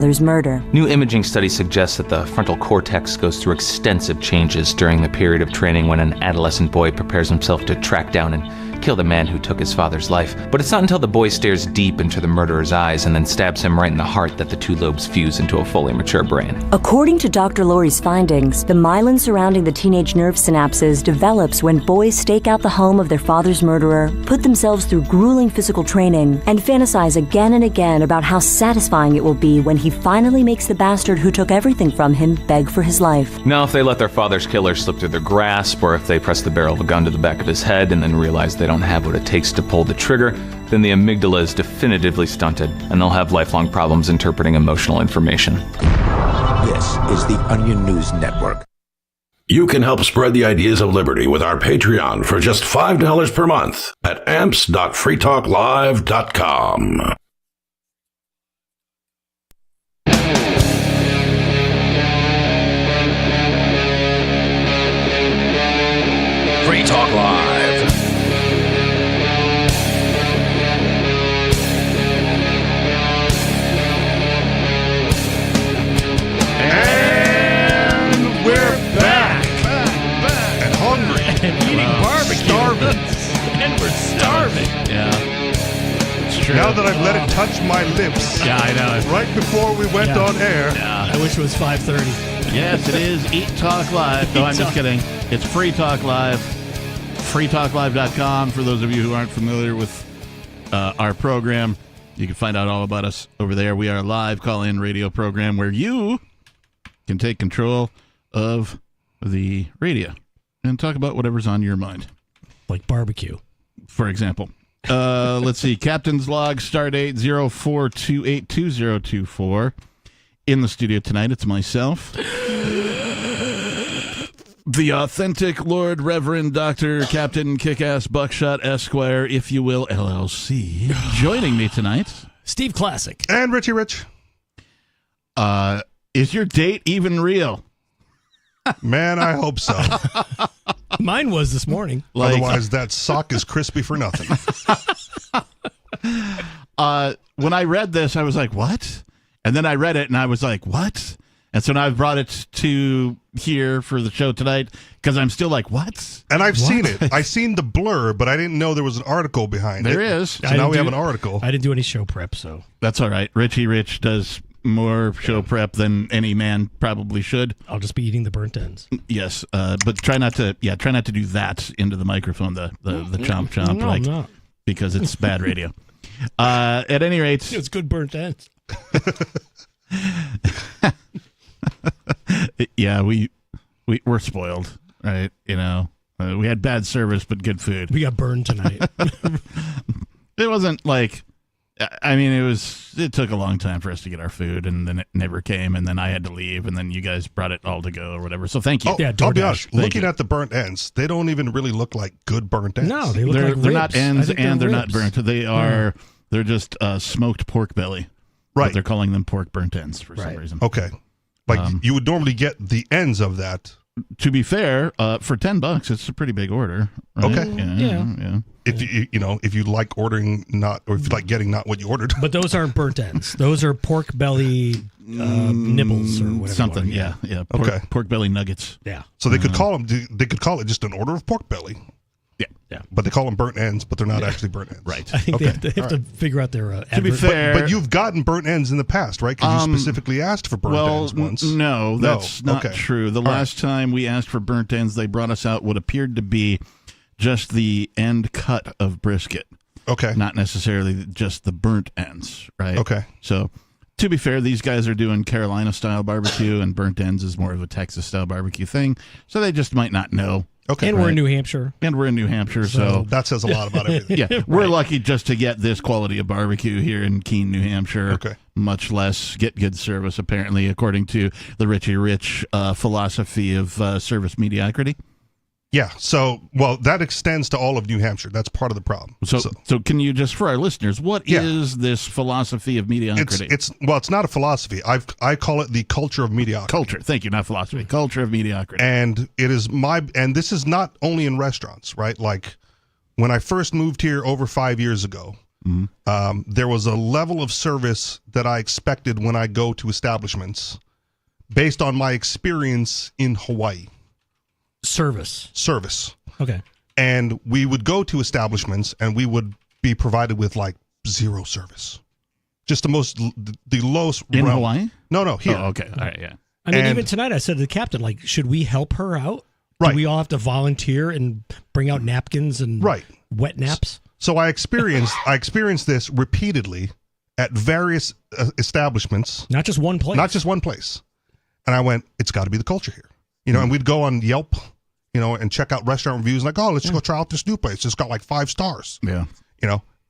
father's murder. New imaging studies suggest that the frontal cortex goes through extensive changes during the period of training when an adolescent boy prepares himself to track down and kill the man who took his father's life. But it's not until the boy stares deep into the murderer's eyes and then stabs him right in the heart that the two lobes fuse into a fully mature brain. According to Dr. Laurie's findings, the myelin surrounding the teenage nerve synapses develops when boys stake out the home of their father's murderer, put themselves through grueling physical training, and fantasize again and again about how satisfying it will be when he finally makes the bastard who took everything from him beg for his life. Now, if they let their father's killer slip through their grasp, or if they press the barrel of a gun to the back of his head and then realize they don't have what it takes to pull the trigger, then the amygdala is definitively stunted, and they'll have lifelong problems interpreting emotional information. This is the Onion News Network. You can help spread the ideas of liberty with our Patreon for just $5 per month at amps.freetalklive.com. Free Talk Live. And we're back and hungry and eating barbecue. Starving. And we're starving. Yeah. It's true. Now that I've let it touch my lips. Yeah, I know. Right before we went on air. Yeah. I wish it was 5:30. Yes, it is Eat Talk Live. No, I'm just kidding. It's Free Talk Live. freetalklive.com. For those of you who aren't familiar with our program, you can find out all about us over there. We are a live call-in radio program where you can take control of the radio and talk about whatever's on your mind. Like barbecue. For example. Let's see. Captain's log, stardate 04282024. In the studio tonight, it's myself. The authentic Lord Reverend Dr. Captain Kick-Ass Buckshot Esquire, if you will, LLC. Joining me tonight, Steve Classic. And Richie Rich. Is your date even real? Man, I hope so. Mine was this morning. Otherwise, that sock is crispy for nothing. When I read this, I was like, what? And then I read it, and I was like, what? And so now I've brought it to here for the show tonight because I'm still like, what? And I've seen it. I've seen the blur, but I didn't know there was an article behind it. There is. So now we have an article. I didn't do any show prep, so. That's all right. Richie Rich does more show prep than any man probably should. I'll just be eating the burnt ends. Yes, but try not to do that into the microphone, the chomp chomp, No, I'm not. because it's bad radio. At any rate, it's good burnt ends. Yeah, we're spoiled, right? You know, we had bad service but good food. We got burned tonight. It wasn't like, I mean, it took a long time for us to get our food, and then it never came, and then I had to leave, and then you guys brought it all to go or whatever. So thank you. Oh, yeah, I'll be honest. Looking at the burnt ends, they don't even really look like good burnt ends. No, they look like ribs. They're not ends, and they're ribs. not burnt. They are. They're just smoked pork belly. Right. But they're calling them pork burnt ends for some reason. Okay. Like you would normally get the ends of that. To be fair, for $10, it's a pretty big order. Right? Okay. Yeah. If if you like ordering not, or if you like getting not what you ordered. But those aren't burnt ends. Those are pork belly nibbles or whatever. Something. Yeah. Pork belly nuggets. Yeah. So they could call them. They could call it just an order of pork belly. Yeah. But they call them burnt ends, but they're not actually burnt ends. Right. I think they have to figure out their To be fair, but you've gotten burnt ends in the past, right? Because you specifically asked for burnt ends once. No, that's not true. The last time we asked for burnt ends, they brought us out what appeared to be just the end cut of brisket. Okay. Not necessarily just the burnt ends, right? Okay. So, to be fair, these guys are doing Carolina-style barbecue, and burnt ends is more of a Texas-style barbecue thing. So they just might not know. Okay. And we're in New Hampshire. So that says a lot about everything. Yeah, we're lucky just to get this quality of barbecue here in Keene, New Hampshire. Okay. Much less get good service, apparently, according to the Richie Rich philosophy of service mediocrity. Yeah. So, well, that extends to all of New Hampshire. That's part of the problem. So can you just, for our listeners, what is this philosophy of mediocrity? It's not a philosophy. I call it the culture of mediocrity. Culture. Thank you, not philosophy. Culture of mediocrity. And it is and this is not only in restaurants, right? Like when I first moved here over 5 years ago, there was a level of service that I expected when I go to establishments based on my experience in Hawaii. Service. Okay. And we would go to establishments and we would be provided with like zero service. Just the lowest In realm. Hawaii? No, here. Oh, okay. All right, yeah. I mean, And- even tonight I said to the captain, like, should we help her out? Right. Do we all have to volunteer and bring out napkins and Right. wet naps? So I experienced this repeatedly at various establishments, Not just one place. not just one place. And I went, it's got to be the culture here. And we'd go on Yelp, and check out restaurant reviews, like, oh, let's go try out this new place. It's got like 5 stars. Yeah.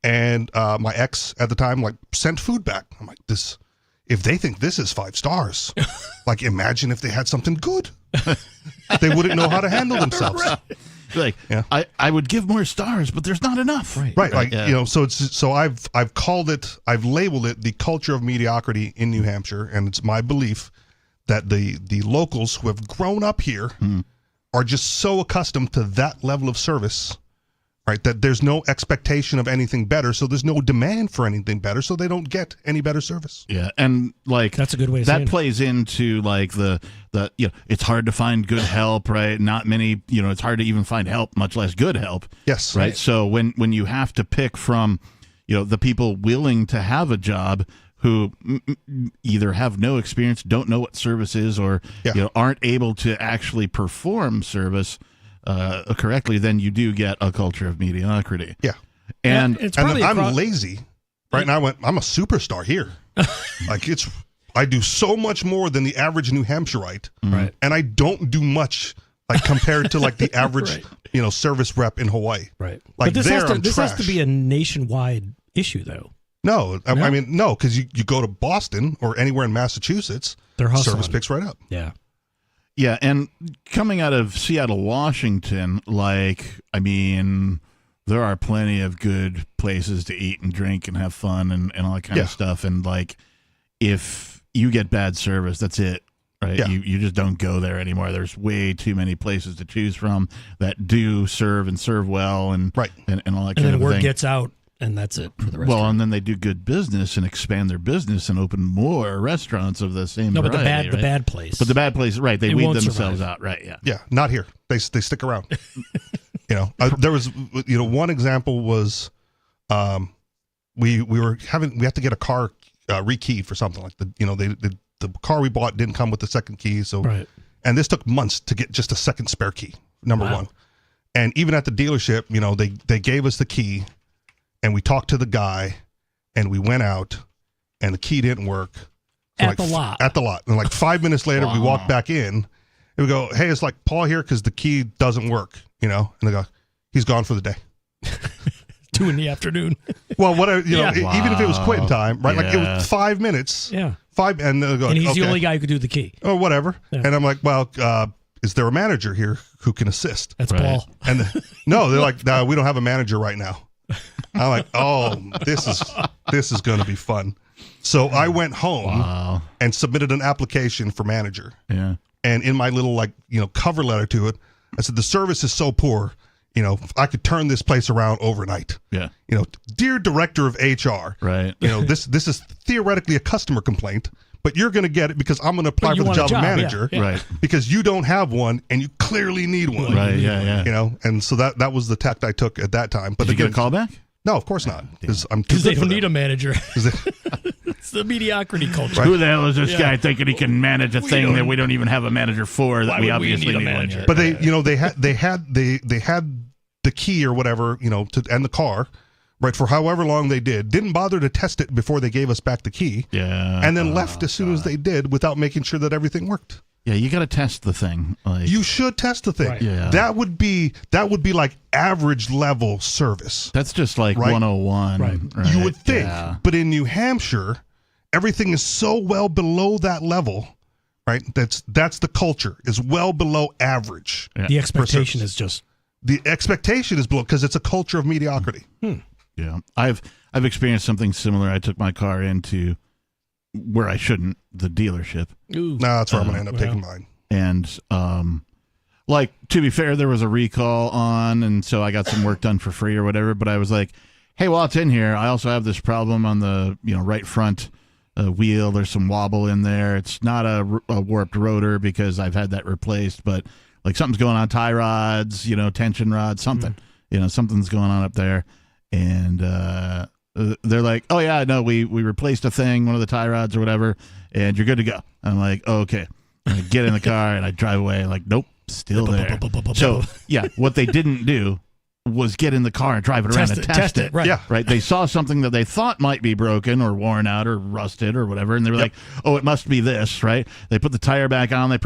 And my ex at the time like sent food back. I'm like, if they think this is 5 stars, like imagine if they had something good. They wouldn't know how to handle themselves. Like, Yeah. I would give more stars, but there's not enough. Right, like yeah. so I've called it, I've labeled it the culture of mediocrity in New Hampshire, and it's my belief that the locals who have grown up here are just so accustomed to that level of service, right, that there's no expectation of anything better, so there's no demand for anything better, so they don't get any better service. Yeah, and like That's a good way of that saying it. plays into like the it's hard to find good help, right? Not many, it's hard to even find help, much less good help. Yes. Right. So when you have to pick from, the people willing to have a job who either have no experience, don't know what service is, or Yeah. aren't able to actually perform service correctly, then you do get a culture of mediocrity. Yeah. And it's And probably then I'm across- lazy, right? And I went, I'm a superstar here. Like I do so much more than the average New Hampshireite, Right. and I don't do much like compared to like the average, Right. Service rep in Hawaii. Right. Like but this there, has to I'm this has to trash. be a nationwide issue, though. No, I No? mean no, because you go to Boston or anywhere in Massachusetts, They're hustling. service picks right up. Yeah. yeah, and coming out of Seattle, Washington, there are plenty of good places to eat and drink and have fun and all that kind Yeah. of stuff. And if you get bad service, that's it. Right. Yeah. You just don't go there anymore. There's way too many places to choose from that do serve and serve well and Right. and all that And kind then of word thing. gets out, and that's it for the rest. Well, and then they do good business and expand their business and open more restaurants of the same no, but variety, the right? bad place. But the bad place, right? They It weed won't themselves survive. out, right? Yeah. Yeah, not here. They stick around. There was one example was, we had to get a car rekeyed for something like the car we bought didn't come with the second key, so Right. and this took months to get just a second spare key. Number Wow. one, and even at the dealership, they gave us the key, and we talked to the guy, and we went out, and the key didn't work. At the lot. At the lot, and like 5 minutes later, we walked back in. And we go, hey, it's like Paul here because the key doesn't work, and they go, he's gone for the day. 2 p.m. Well, whatever, Yeah. even if it was quitting time, right? Like it Yeah. was 5 minutes. Yeah. And they'll go, And he's okay, the only guy who could do the key. or whatever. Yeah. And I'm like, well, is there a manager here who can assist? That's Right. Paul. And no, they're like, no, we don't have a manager right now. I'm like, oh, this is going to be fun. So I went home Wow. and submitted an application for manager. Yeah. And in my little cover letter to it, I said the service is so poor, I could turn this place around overnight. Yeah. Dear director of HR, Right. this is theoretically a customer complaint, but you're going to get it because I'm going to apply But you for the want a job of job, yeah, manager, yeah. Right. because you don't have one and you clearly need one. Right. Yeah. Yeah. And so that was the tact I took at that time. But Did you get a again, call back? no, of course not, because I'm too Because they good for don't need a them. manager. 'Cause they- It's the mediocrity culture. Who the hell is this Yeah. guy thinking he can manage a thing that we don't even have a manager for? That Why we would we obviously need a need one manager? yet? But they had the key or whatever, and the car, right, for however long they didn't bother to test it before they gave us back the key, Yeah. and then left as soon as they did without making sure that everything worked. Yeah, you got to test the thing. Like, You should test the thing. Right. Yeah. That would be like average level service. that's just like Right. 101. Right. You would think, Yeah. but in New Hampshire, everything is so well below that level, right? That's the culture, is well below average. Yeah. The expectation service. is just The expectation is below because it's a culture of mediocrity. Yeah. I've experienced something similar. I took my car into where I shouldn't, the dealership. ooh. Nah, that's where I'm going to end up well. taking mine. And to be fair, there was a recall on, and so I got some work done for free or whatever. But I was like, hey, while it's in here, I also have this problem on the right front wheel. There's some wobble in there. It's not a warped rotor because I've had that replaced, but like something's going on, tie rods, tension rods, something. Something's going on up there. And they're like, oh, yeah, no, we replaced a thing, one of the tie rods or whatever, and you're good to go. I'm like, oh, okay. And I get in the car and I drive away. Like, nope, still there. So, yeah, what they didn't do was get in the car and drive it around and test it. Right. Yeah. Right. They saw something that they thought might be broken or worn out or rusted or whatever, and they were like, oh, it must be this, right? They put the tire back on. They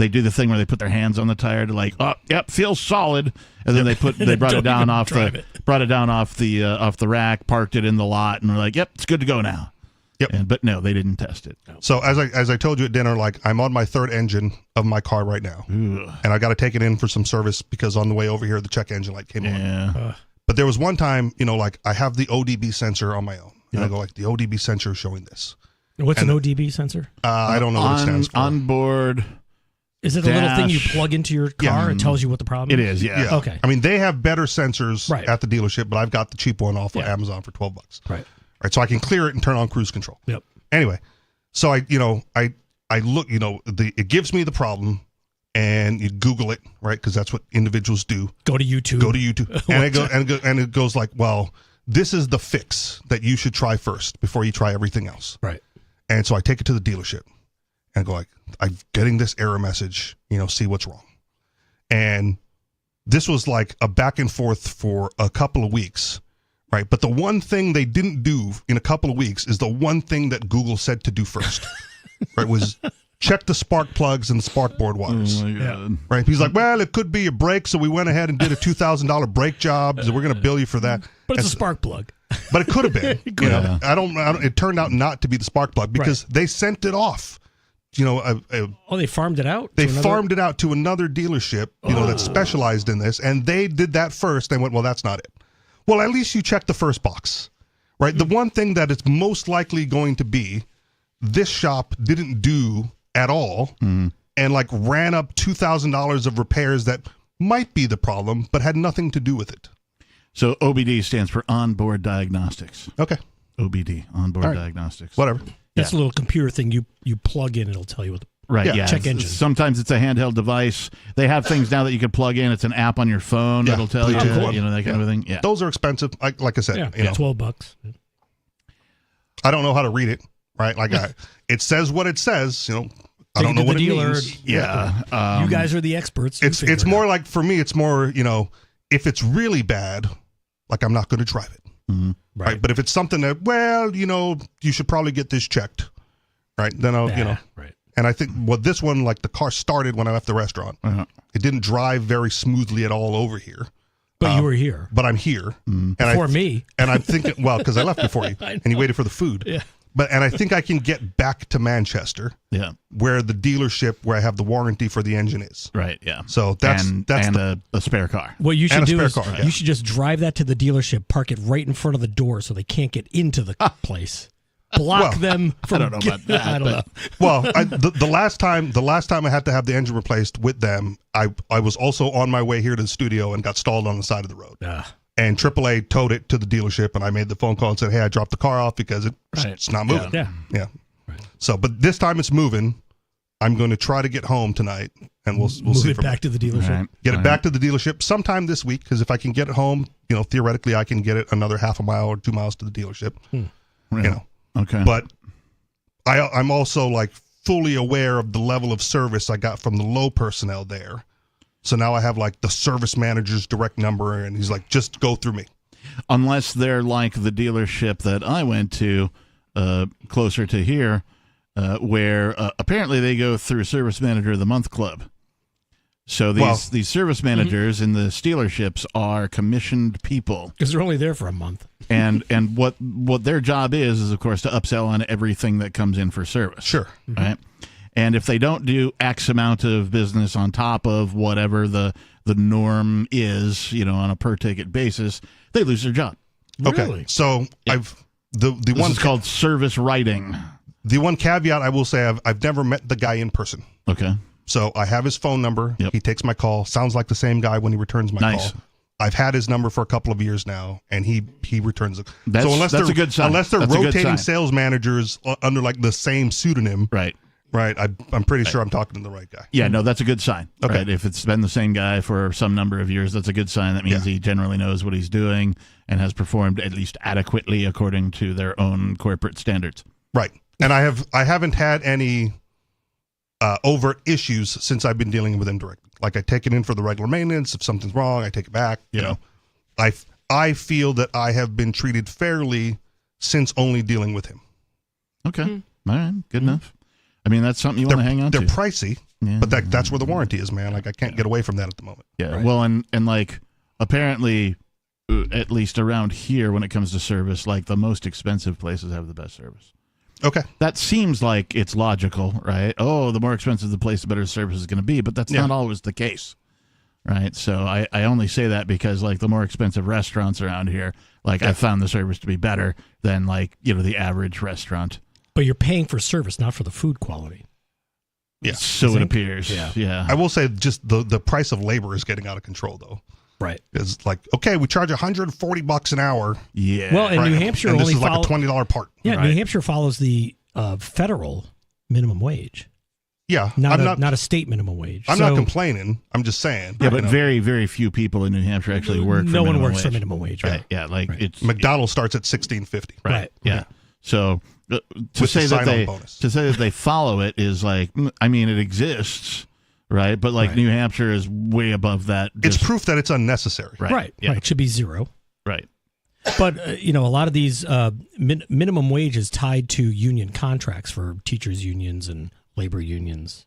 do the thing where they put their hands on the tire to like, oh, yep, feels solid. And then they brought it down off the rack, parked it in the lot, and were like, yep, it's good to go now. Yep. But no, they didn't test it. So as I told you at dinner, like I'm on my third engine of my car right now, and I got to take it in for some service because on the way over here the check engine light came on. But there was one time, like I have the ODB sensor on my own, and I go like the ODB sensor is showing this. What's an ODB sensor? I don't know what it stands for. Onboard. Is it a little thing you plug into your car? It tells you what the problem is? It is, yeah. Okay. I mean, they have better sensors at the dealership, but I've got the cheap one off of Amazon for $12. Right. Right, so I can clear it and turn on cruise control. Yep. Anyway, so I look, it gives me the problem, and you Google it, right? Because that's what individuals do. Go to YouTube. and it goes like, well, this is the fix that you should try first before you try everything else. Right. And so I take it to the dealership, and go like, I'm getting this error message. See what's wrong. And this was like a back and forth for a couple of weeks. Right, but the one thing they didn't do in a couple of weeks is the one thing that Google said to do first. Right, was check the spark plugs and the spark board wires. Oh my God. Right, he's like, well, it could be a brake, so we went ahead and did a $2,000 brake job. So we're going to bill you for that. But it's a spark plug. But it could have been. I don't. It turned out not to be the spark plug because they sent it off. They farmed it out. They farmed it out to another dealership. That specialized in this, and they did that first. And went, well, that's not it. Well, at least you check the first box, right? The one thing that it's most likely going to be, this shop didn't do at all, and like ran up $2,000 of repairs that might be the problem, but had nothing to do with it. So OBD stands for onboard diagnostics. Okay. OBD, onboard diagnostics. Whatever. That's a little computer thing you plug in, and it'll tell you what the check engine. Sometimes it's a handheld device. They have things now that you can plug in. It's an app on your phone that'll tell you, that kind of thing. Yeah, those are expensive. Like I said, $12. I don't know how to read it. Right, like it says what it says. I don't know what it means. Yeah, you guys are the experts. It's more like for me. It's more if it's really bad, like I'm not going to drive it. Mm-hmm. Right, but if it's something that you should probably get this checked. Right, then I'll right. And I think this one, like the car started when I left the restaurant. It didn't drive very smoothly at all over here. But you were here. But I'm here. And before me. And I'm thinking, well, because I left before you. And you waited for the food. Yeah. And I think I can get back to Manchester. Yeah. Where the dealership where I have the warranty for the engine is. Right, yeah. So that's a spare car. What you should do is you should just drive that to the dealership, park it right in front of the door so they can't get into the place. Block them from. I don't know about that. I don't know. Well, the last time I had to have the engine replaced with them, I was also on my way here to the studio and got stalled on the side of the road. And AAA towed it to the dealership, and I made the phone call and said, "Hey, I dropped the car off because it's not moving." Yeah. Right. So, but this time it's moving. I'm going to try to get home tonight, and we'll move see. It back to the dealership. Right. Get it back to the dealership sometime this week, because if I can get it home, theoretically I can get it another half a mile or 2 miles to the dealership. Okay. But I'm also like fully aware of the level of service I got from the low personnel there. So now I have like the service manager's direct number, and he's like, just go through me. Unless they're like the dealership that I went to closer to here, where apparently they go through Service Manager of the Month Club. So these service managers in the dealerships are commissioned people. Because they're only there for a month. And what their job is of course to upsell on everything that comes in for service. Sure. Right. And if they don't do X amount of business on top of whatever the norm is, on a per ticket basis, they lose their job. Okay. Really? So Yep. the This one is called service writing. The one caveat I will say, I've never met the guy in person. Okay. So I have his phone number. Yep. He takes my call. Sounds like the same guy when he returns my Nice. call. I've had his number for a couple of years now, and he returns it. That's a good sign. Unless they're That's a good rotating sign. sales managers under like the same pseudonym, Right. right? I'm pretty sure I'm talking to the right guy. Yeah, no, that's a good sign. Okay. Right? If it's been the same guy for some number of years, that's a good sign. That means he generally knows what he's doing and has performed at least adequately according to their own corporate standards. Right. And I haven't had any overt issues since I've been dealing with him directly. Like I take it in for the regular maintenance. If something's wrong, I take it back. You know, I feel that I have been treated fairly since only dealing with him. Okay. All right. Good enough. I mean, that's something you want to hang on They're to. pricey, Yeah. but that's where the warranty is, man. Like I can't get away from that at the moment. Yeah. Right. Well, and like apparently, at least around here, when it comes to service, like the most expensive places have the best service. Okay. That seems like it's logical, right? Oh, the more expensive the place, the better service is going to be, but that's not always the case, right? So I only say that because like the more expensive restaurants around here, like I found the service to be better than like, you know, the average restaurant. But you're paying for service, not for the food quality. Yeah. So it appears. Yeah. I will say just the price of labor is getting out of control though. Right. It's like, okay, we charge $140 an hour. Yeah. Well, and right? New Hampshire and this only is like follow- a $20 part. Yeah, Right. New Hampshire follows the federal minimum wage, Yeah. not I'm not a state minimum wage. I'm So not complaining. I'm just saying. yeah, you but know, very, very few people in New Hampshire actually work for no one minimum works for wage. minimum wage. Right. Yeah. Like it's McDonald's starts at $16.50. Right. Yeah. So to With say the that sign-on they bonus. follow it is like, I mean, it exists, right? But like New Hampshire is way above that. It's just- proof that it's unnecessary. Right. Yeah. Right. It should be zero. Right. But, you know, a lot of these minimum wage is tied to union contracts for teachers' unions and labor unions.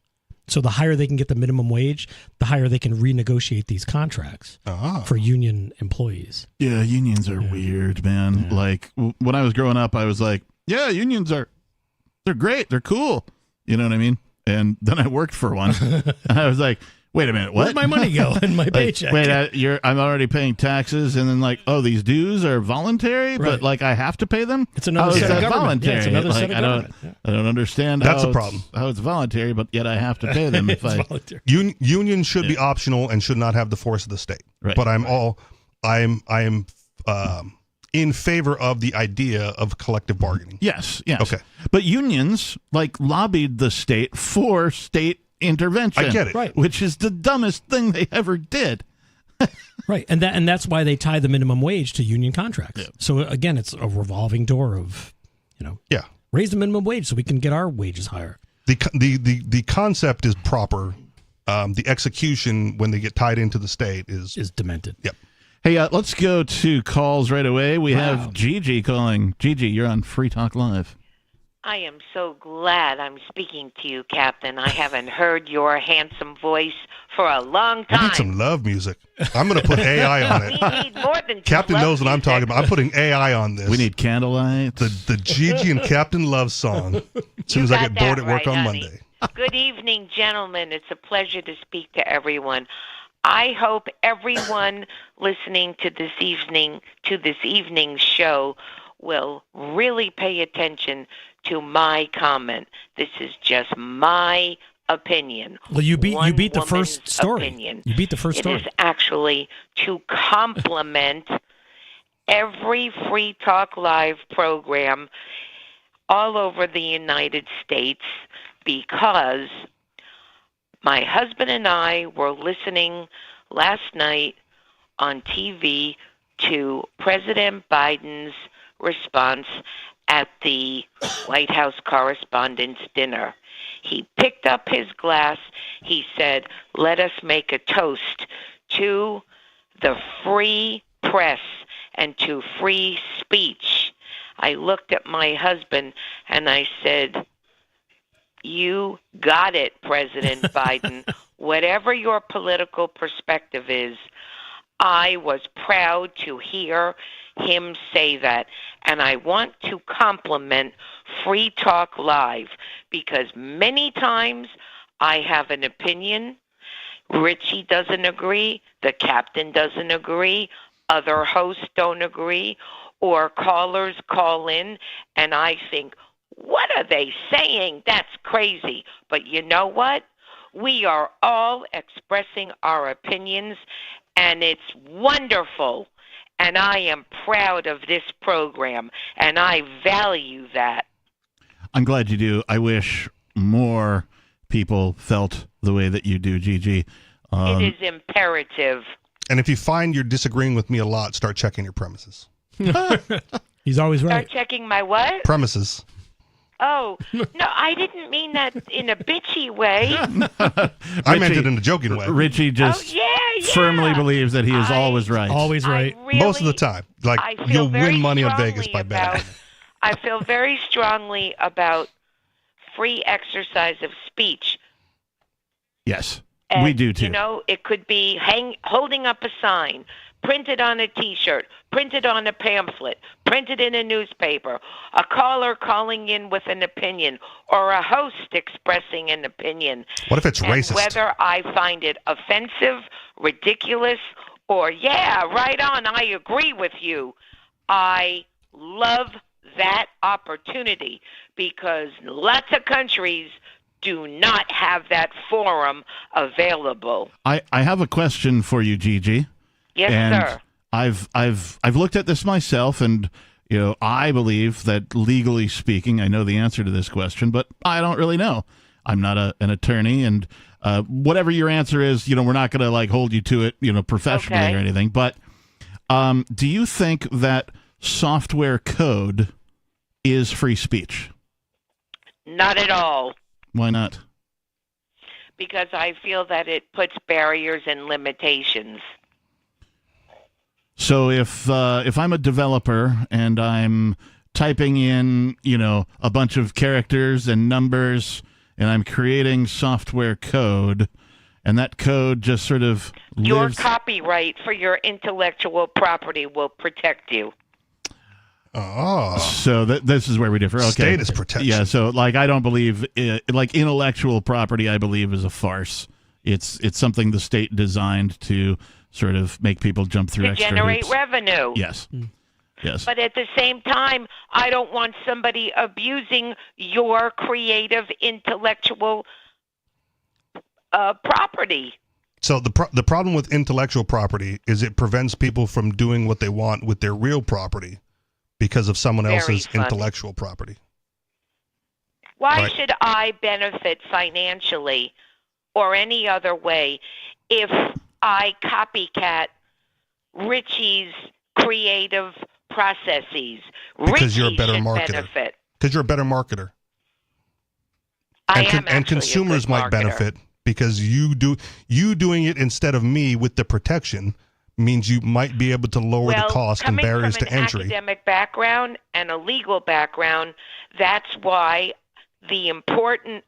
So the higher they can get the minimum wage, the higher they can renegotiate these contracts for union employees. Yeah, unions are weird, man. Like when I was growing up, I was like, yeah, unions they're great, they're cool. You know what I mean? And then I worked for one, and I was like, wait a minute, what? Where'd my money go in my Like, paycheck? wait, I'm already paying taxes, and then like, oh, these dues are voluntary, Right. but like I have to pay them. It's another How is set of that government. Yeah, voluntary? it's another Like, set of government. Yeah. I don't understand. That's how a problem. How it's voluntary, but yet I have to pay them if It's I. voluntary. Unions should be optional and should not have the force of the state. Right. But I am in favor of the idea of collective bargaining. Yes. Okay. But unions like lobbied the state for state intervention. I get it. Right. Which is the dumbest thing they ever did. Right, and that's why they tie the minimum wage to union contracts. Yeah. So again, it's a revolving door of, you know, Yeah. raise the minimum wage so we can get our wages higher. The concept is proper. The execution when they get tied into the state is Demented. yep. Hey, let's go to calls right away. We have Gigi calling. Gigi, you're on Free Talk Live. I am so glad I'm speaking to you, Captain. I haven't heard your handsome voice for a long I time. need some love music. I'm going to put AI on We it. need more than Captain love knows what I'm music. talking about. I'm putting AI on this. We need candlelight. the Gigi and Captain Love song. As soon You as I got get bored that at work right, on honey. Monday. Good evening, gentlemen. It's a pleasure to speak to everyone. I hope everyone listening to this evening's show will really pay attention to my comment. This is just my opinion. Well, you beat One the woman's first story. opinion. You beat the first It story. is actually to compliment every Free Talk Live program all over the United States, because my husband and I were listening last night on TV to President Biden's response at the White House Correspondents' Dinner. He picked up his glass. He said, "Let us make a toast to the free press and to free speech." I looked at my husband and I said, "You got it, President Biden. Whatever your political perspective is, I was proud to hear him say that." And I want to compliment Free Talk Live, because many times I have an opinion. Richie doesn't agree. The captain doesn't agree. Other hosts don't agree. Or callers call in and I think, what are they saying? That's crazy. But you know what? We are all expressing our opinions, and it's wonderful. And I am proud of this program, and I value that. I'm glad you do. I wish more people felt the way that you do, Gigi. It is imperative. And if you find you're disagreeing with me a lot, start checking your premises. He's always right. Start checking my what? Premises. Oh, no, I didn't mean that in a bitchy way. I meant it in a joking way. Richie just yeah. firmly believes that he is always right. Always right. Most of the time. Like, you'll win money on Vegas by betting. I feel very strongly about free exercise of speech. Yes, And, we do too. You know, it could be holding up a sign, printed on a T-shirt, printed on a pamphlet, printed in a newspaper, a caller calling in with an opinion, or a host expressing an opinion. What if it's and racist? Whether I find it offensive, ridiculous, or, yeah, right on, I agree with you. I love that opportunity because lots of countries do not have that forum available. I have a question for you, Gigi. Yes, and sir. I've looked at this myself, and I believe that legally speaking, I know the answer to this question, but I don't really know. I'm not an attorney, and whatever your answer is, we're not going to hold you to it, professionally or anything. But do you think that software code is free speech? Not at all. Why not? Because I feel that it puts barriers and limitations. So if I'm a developer and I'm typing in, a bunch of characters and numbers, and I'm creating software code, and that code just sort of Your copyright for your intellectual property will protect you. Oh. So this is where we differ. Okay. Status protection. Yeah, so I don't believe intellectual property, I believe, is a farce. It's something the state designed to sort of make people jump through to extra generate hoops. revenue. Yes. Yes. But at the same time, I don't want somebody abusing your creative intellectual property. So the problem with intellectual property is it prevents people from doing what they want with their real property because of someone else's intellectual property. Why should I benefit financially or any other way if I copycat Richie's creative processes? Because Richie you're a better should marketer. benefit. Because you're a better marketer. And consumers might benefit because you doing it instead of me with the protection means you might be able to lower the cost and barriers to entry. Coming from an academic background and a legal background, that's why the important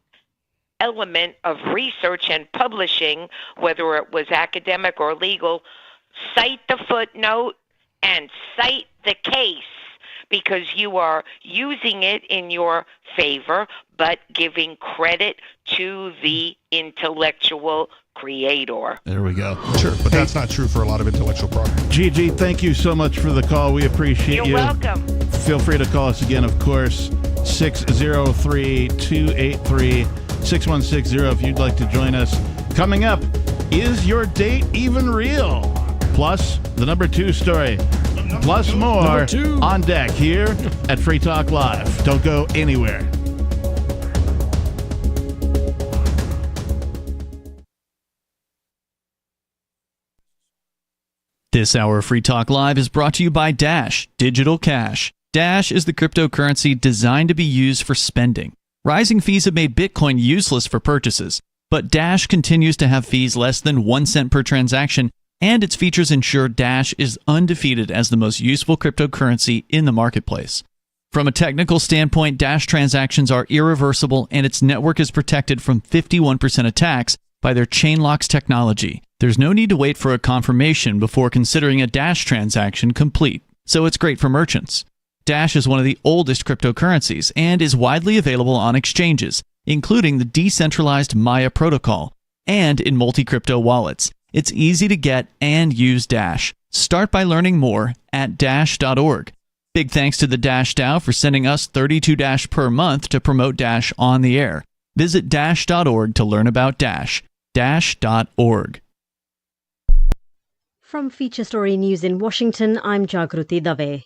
element of research and publishing, whether it was academic or legal, cite the footnote and cite the case, because you are using it in your favor, but giving credit to the intellectual creator. There we go. Sure, but that's not true for a lot of intellectual property. Gigi, thank you so much for the call. We appreciate you. You're welcome. Feel free to call us again, of course, 603-283-6160 if you'd like to join us. Coming up, is your date even real? Plus, the number 2 story. Plus more on deck here at Free Talk Live. Don't go anywhere. This hour of Free Talk Live is brought to you by Dash Digital Cash. Dash is the cryptocurrency designed to be used for spending. Rising fees have made Bitcoin useless for purchases, but Dash continues to have fees less than 1 cent per transaction, and its features ensure Dash is undefeated as the most useful cryptocurrency in the marketplace. From a technical standpoint, Dash transactions are irreversible, and its network is protected from 51% attacks by their Chainlocks technology. There's no need to wait for a confirmation before considering a Dash transaction complete, so it's great for merchants. Dash is one of the oldest cryptocurrencies and is widely available on exchanges, including the decentralized Maya protocol, and in multi-crypto wallets. It's easy to get and use Dash. Start by learning more at Dash.org. Big thanks to the Dash DAO for sending us 32 Dash per month to promote Dash on the air. Visit Dash.org to learn about Dash. Dash.org. From Feature Story News in Washington, I'm Jagruti Dave.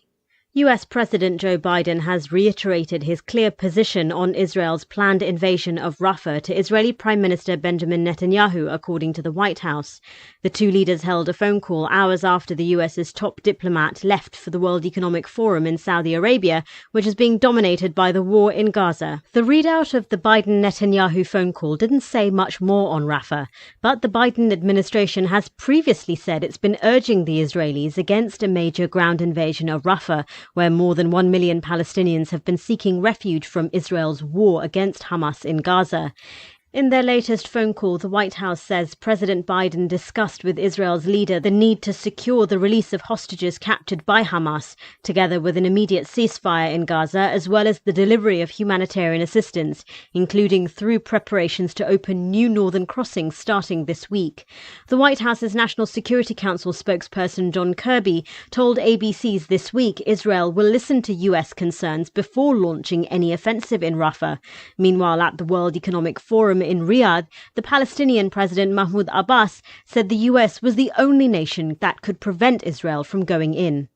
US President Joe Biden has reiterated his clear position on Israel's planned invasion of Rafah to Israeli Prime Minister Benjamin Netanyahu, according to the White House. The two leaders held a phone call hours after the US's top diplomat left for the World Economic Forum in Saudi Arabia, which is being dominated by the war in Gaza. The readout of the Biden-Netanyahu phone call didn't say much more on Rafah, but the Biden administration has previously said it's been urging the Israelis against a major ground invasion of Rafah, where more than 1 million Palestinians have been seeking refuge from Israel's war against Hamas in Gaza. In their latest phone call, the White House says President Biden discussed with Israel's leader the need to secure the release of hostages captured by Hamas, together with an immediate ceasefire in Gaza, as well as the delivery of humanitarian assistance, including through preparations to open new northern crossings starting this week. The White House's National Security Council spokesperson John Kirby told ABC's This Week Israel will listen to US concerns before launching any offensive in Rafah. Meanwhile, at the World Economic Forum in Riyadh, the Palestinian President Mahmoud Abbas said the US was the only nation that could prevent Israel from going in.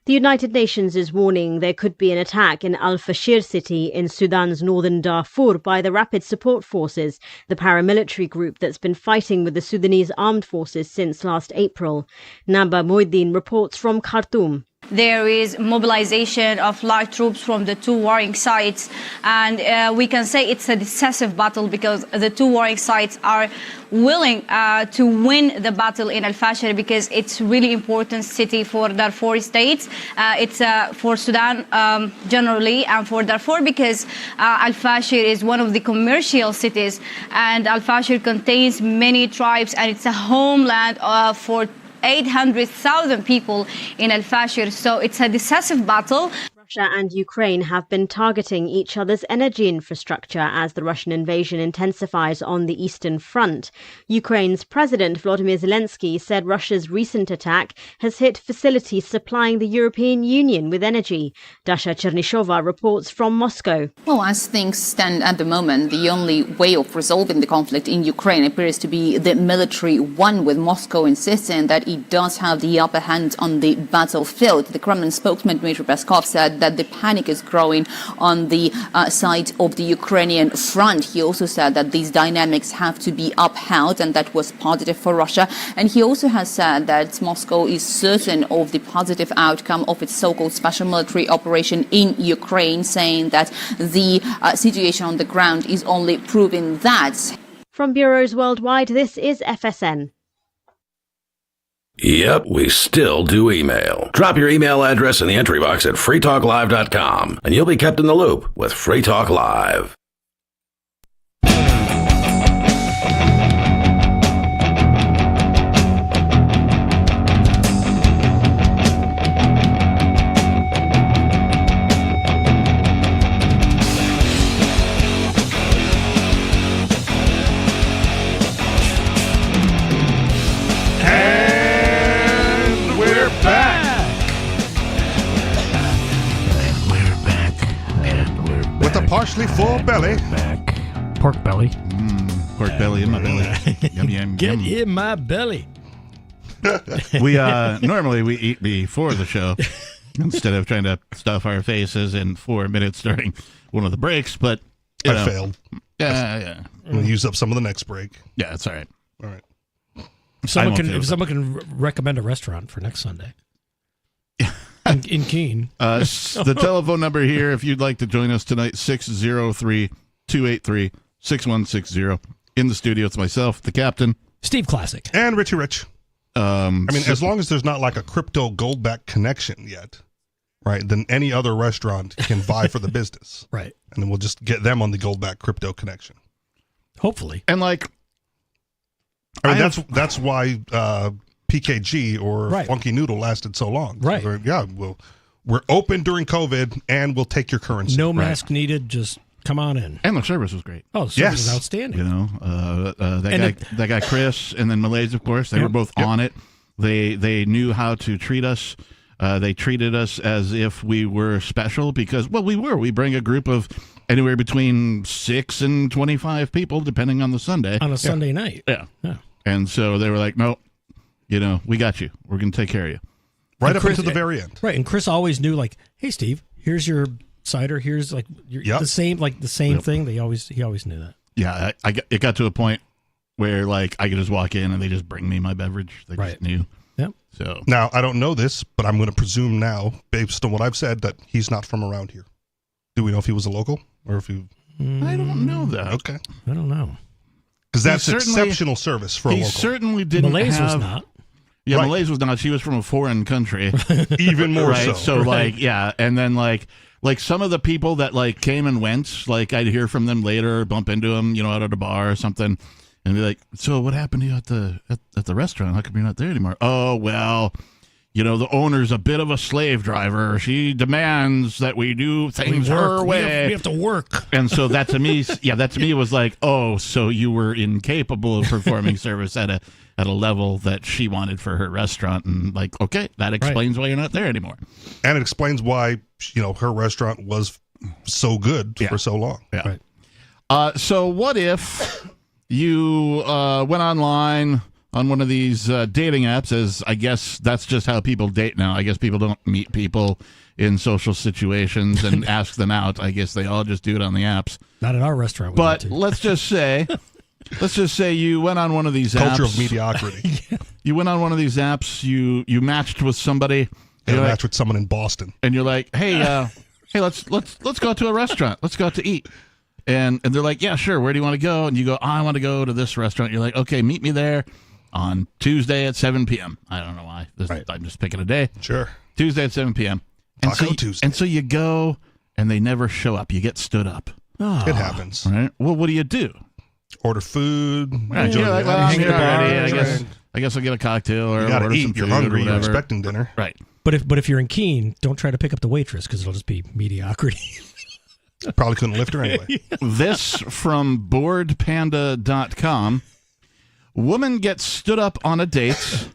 The United Nations is warning there could be an attack in Al-Fashir city in Sudan's northern Darfur by the Rapid Support Forces, the paramilitary group that's been fighting with the Sudanese armed forces since last April. Naba Moeddin reports from Khartoum. There is mobilization of large troops from the two warring sides, and we can say it's a decisive battle because the two warring sides are willing to win the battle in Al-Fashir because it's really important city for Darfur states. It's for Sudan generally, and for Darfur because Al-Fashir is one of the commercial cities, and Al-Fashir contains many tribes, and it's a homeland for 800,000 people in Al-Fashir, so it's a decisive battle. Russia and Ukraine have been targeting each other's energy infrastructure as the Russian invasion intensifies on the Eastern Front. Ukraine's President Volodymyr Zelensky said Russia's recent attack has hit facilities supplying the European Union with energy. Dasha Chernyshova reports from Moscow. Well, as things stand at the moment, the only way of resolving the conflict in Ukraine appears to be the military one, with Moscow insisting that it does have the upper hand on the battlefield. The Kremlin spokesman Dmitry Peskov said that the panic is growing on the side of the Ukrainian front. He also said that these dynamics have to be upheld, and that was positive for Russia. And he also has said that Moscow is certain of the positive outcome of its so-called special military operation in Ukraine, saying that the situation on the ground is only proving that. From bureaus worldwide, this is FSN. Yep, we still do email. Drop your email address in the entry box at freetalklive.com, and you'll be kept in the loop with Free Talk Live. Partially full belly. Back. Pork belly. Pork belly in my belly. Yum, yum, Get yum. in my belly. We normally we eat before the show instead of trying to stuff our faces in 4 minutes during one of the breaks. But I failed. Yeah. I'm gonna use up some of the next break. Yeah, that's all right. All right. If someone can recommend a restaurant for next Sunday. In Keene. The telephone number here, if you'd like to join us tonight, 603-283-6160. In the studio, it's myself, the captain. Steve Classic. And Richie Rich. As long as there's not like a crypto goldback connection yet, right, then any other restaurant can vie for the business. Right. And then we'll just get them on the goldback crypto connection. Hopefully. And like... that's why... PKG or Funky Noodle lasted so long. Right. So we're open during COVID, and we'll take your currency. No mask needed. Just come on in. And the service was great. Oh, the service is outstanding. You know, that guy Chris, and then Malaise, of course, they were both on it. They knew how to treat us. They treated us as if we were special because, well, we were. We bring a group of anywhere between 6 and 25 people, depending on the Sunday. On a Sunday night. Yeah. And so they were like, no. we got you. We're going to take care of you. Right And up Chris- into the very end. Right, and Chris always knew, like, hey, Steve, here's your cider. Here's like the same thing. He always knew that. Yeah, it got to a point where like I could just walk in and they just bring me my beverage. They just knew. Yep. So now I don't know this, but I'm going to presume now, based on what I've said, that he's not from around here. Do we know if he was a local or if he? I don't know that. Okay, I don't know because that's exceptional service for a he local. certainly didn't. Malaise was have, not. Yeah, Right. Malaise was not. She was from a foreign country. Even more right? so. So like and then like some of the people that like came and went, like I'd hear from them later, bump into them, out at a bar or something, and be like, "So what happened to you at the restaurant? How come you're not there anymore?" Oh well, the owner's a bit of a slave driver. She demands that we do things her way. We have to work. And so that to me was like, oh, so you were incapable of performing service at a level that she wanted for her restaurant, and like, okay, that explains why you're not there anymore. And it explains why her restaurant was so good for so long. Yeah. Right. So what if you went online on one of these dating apps, as I guess that's just how people date now. I guess people don't meet people in social situations and ask them out. I guess they all just do it on the apps. Not at our restaurant. But let's just say you went on one of these Culture apps. of mediocrity. You went on one of these apps. You matched with somebody. Matched with someone in Boston. And you're like, hey, let's go to a restaurant. Let's go out to eat. And they're like, yeah, sure. Where do you want to go? And you go, I want to go to this restaurant. You're like, okay, meet me there on Tuesday at 7 p.m. I don't know why. I'm just picking a day. Sure. Tuesday at 7 p.m. Tuesday. And so you go, and they never show up. You get stood up. It happens. Right? Well, what do? Order food. Right. You're like, well, I'm here already. I guess I'll get a cocktail or you gotta order eat. some food You're hungry. or You're whatever. expecting dinner. Right. But if you're in Keene, don't try to pick up the waitress because it'll just be mediocrity. Probably couldn't lift her anyway. This from boredpanda.com. Woman gets stood up on a date,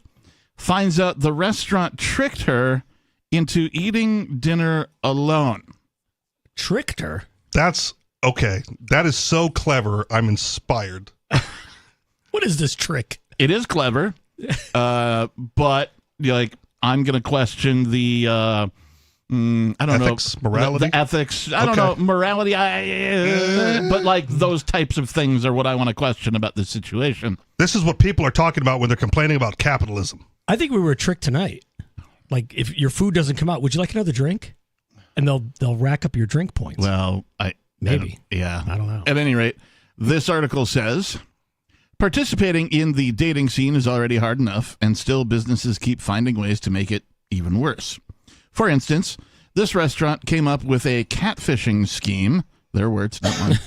finds out the restaurant tricked her into eating dinner alone. Tricked her? That's okay. That is so clever. I'm inspired. What is this trick? It is clever, but I'm going to question the I don't ethics, know morality, the ethics. I don't know morality. But like those types of things are what I want to question about this situation. This is what people are talking about when they're complaining about capitalism. I think we were tricked tonight. Like if your food doesn't come out, would you like another drink? And they'll rack up your drink points. Well, maybe. Yeah, I don't know. At any rate, this article says participating in the dating scene is already hard enough, and still businesses keep finding ways to make it even worse. For instance, this restaurant came up with a catfishing scheme, their words, not mine,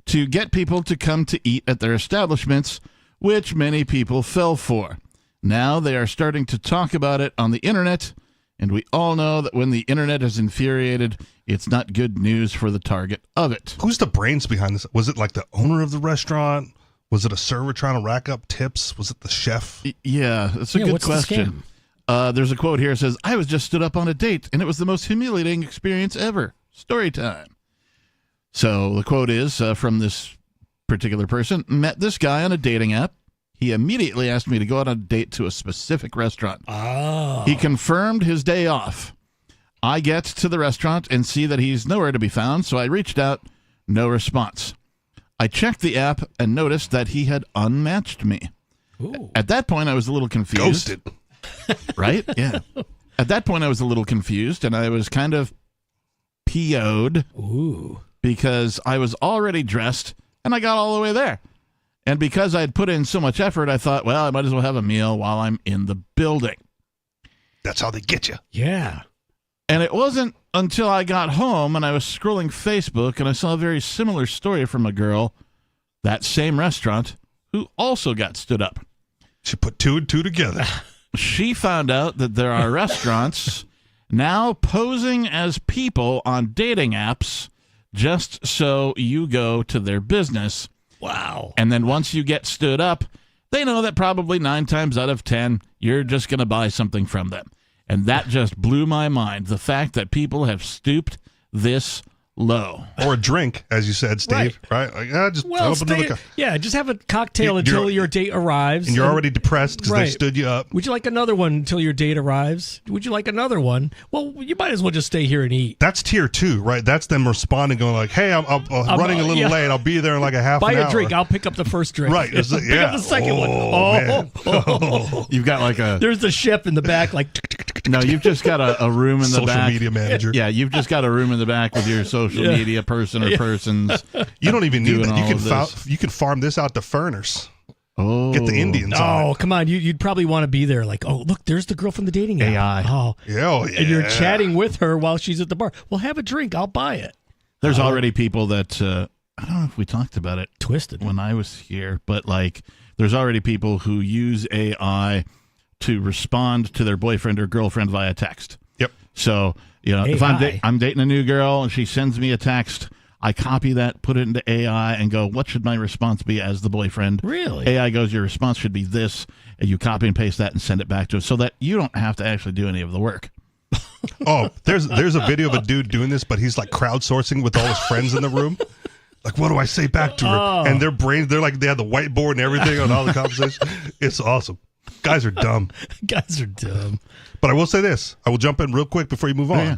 to get people to come to eat at their establishments, which many people fell for. Now they are starting to talk about it on the internet, and we all know that when the internet is infuriated, it's not good news for the target of it. Who's the brains behind this? Was it like the owner of the restaurant? Was it a server trying to rack up tips? Was it the chef? Yeah, that's a good what's question. There's a quote here that says, I was just stood up on a date, and it was the most humiliating experience ever. Story time. So the quote is from this particular person, met this guy on a dating app. He immediately asked me to go on a date to a specific restaurant. Oh. He confirmed his day off. I get to the restaurant and see that he's nowhere to be found, so I reached out. No response. I checked the app and noticed that he had unmatched me. Ooh. At that point, I was a little confused. Ghosted. Right? Yeah. At that point, I was a little confused, and I was kind of PO'd. Ooh. Because I was already dressed, and I got all the way there. And because I had put in so much effort, I thought, well, I might as well have a meal while I'm in the building. That's how they get you. Yeah. And it wasn't until I got home and I was scrolling Facebook and I saw a very similar story from a girl, that same restaurant, who also got stood up. She put two and two together. She found out that there are restaurants now posing as people on dating apps just so you go to their business. Wow. And then once you get stood up, they know that probably 9 times out of 10, you're just going to buy something from them. And that just blew my mind. The fact that people have stooped this low. Or a drink, as you said, Steve. Right? Like, just open the just have a cocktail until your date arrives. And you're already depressed because they stood you up. Would you like another one until your date arrives? Would you like another one? Well, you might as well just stay here and eat. That's tier 2, right? That's them responding, going like, "Hey, I'm running a little late. I'll be there in like a half an hour. Buy a drink. I'll pick up the first drink. Right? Pick up the second one. Man. You've got like a. There's the chef in the back, like. No, you've just got a room in the social back. Media manager. Yeah, you've just got a room in the back with your social media person or persons. You don't even need that. You can farm this out to Furners. Oh, get the Indians on it. Come on. You'd probably want to be there. Like, oh, look, there's the girl from the dating app. AI. Oh, yeah. And you're chatting with her while she's at the bar. Well, have a drink. I'll buy it. There's already people that I don't know if we talked about it. Twisted when I was here, but like, there's already people who use AI to respond to their boyfriend or girlfriend via text. Yep. So, if I'm dating a new girl and she sends me a text, I copy that, put it into AI, and go, what should my response be as the boyfriend? Really? AI goes, your response should be this, and you copy and paste that and send it back to it so that you don't have to actually do any of the work. Oh, there's a video of a dude doing this, but he's like crowdsourcing with all his friends in the room. Like, what do I say back to her? Oh. And their brains, they have the whiteboard and everything on all the conversations. It's awesome. Guys are dumb. Guys are dumb. But I will say this. I will jump in real quick before you move on. Yeah.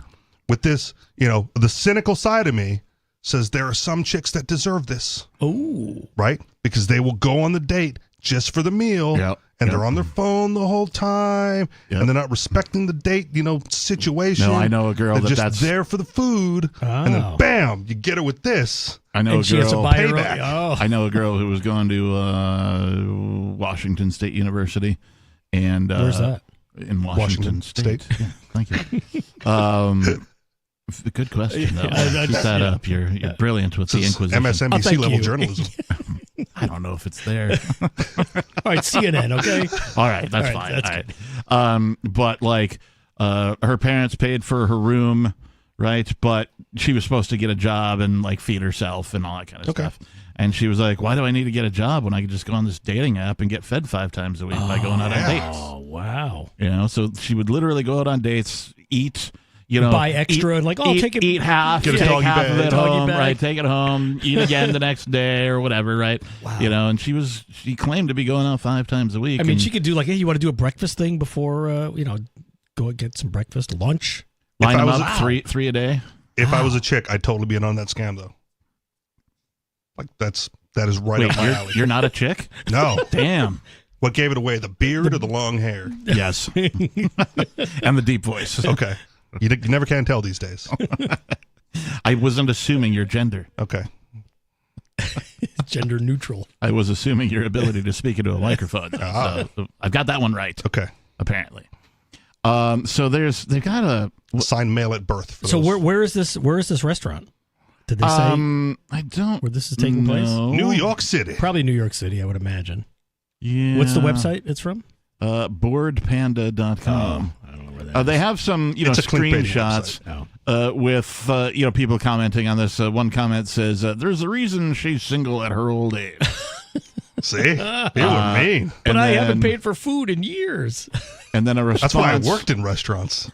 With this, the cynical side of me says there are some chicks that deserve this. Oh. Right? Because they will go on the date just for the meal. Yep. And they're on their phone the whole time. Yep. And they're not respecting the date, situation. No, I know a girl they're just that's there for the food. And then bam, you get her with this. I know and a she has to girl. buy her Payback. own. I know a girl who was going to Washington State University, and Where's that? In Washington State. Yeah, thank you. Good question, though. Keep that up. You're brilliant with the Inquisition. MSNBC level journalism. I don't know if it's there. All right, CNN, okay? All right, that's fine. All right. But like, her parents paid for her room, right? But she was supposed to get a job and like feed herself and all that kind of stuff. And she was like, why do I need to get a job when I could just go on this dating app and get fed 5 times a week by going out on dates? Oh, wow. So she would literally go out on dates, eat, buy extra and like, eat half, get a take doggy half bag. of it Doggy home, bag. right? Take it home, eat again the next day or whatever, right? Wow. And she claimed to be going out 5 times a week. I mean, she could do like, hey, you want to do a breakfast thing before, go get some breakfast, lunch? Line them up, three a day. If I was a chick, I'd totally be in on that scam, though. Like, that is right up my alley. You're not a chick? No. Damn. What gave it away, the beard or the long hair? Yes. And the deep voice. Okay. You never can tell these days. I wasn't assuming your gender. Okay. Gender neutral. I was assuming your ability to speak into a microphone. So I've got that one right. Okay. Apparently. So they've got a signed mail at birth. So where is this restaurant? Did they say? I don't. Where this is taking place? New York City. Probably New York City, I would imagine. Yeah. What's the website it's from? Boardpanda.com. I don't know where that is. They have some, screenshots with, people commenting on this. One comment says, there's a reason she's single at her old age. See? You were mean. But I haven't paid for food in years. And then a response. That's why I worked in restaurants.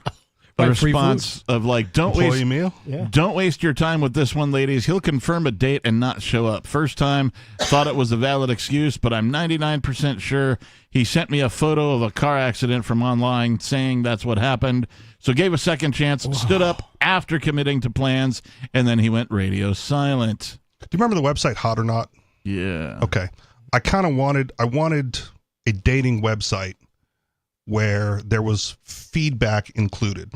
A response of like, don't waste your time with this one, ladies. He'll confirm a date and not show up. First time, thought it was a valid excuse, but I'm 99% sure he sent me a photo of a car accident from online saying that's what happened. So gave a second chance, stood up after committing to plans, and then he went radio silent. Do you remember the website Hot or Not? Yeah. Okay. I wanted a dating website where there was feedback included.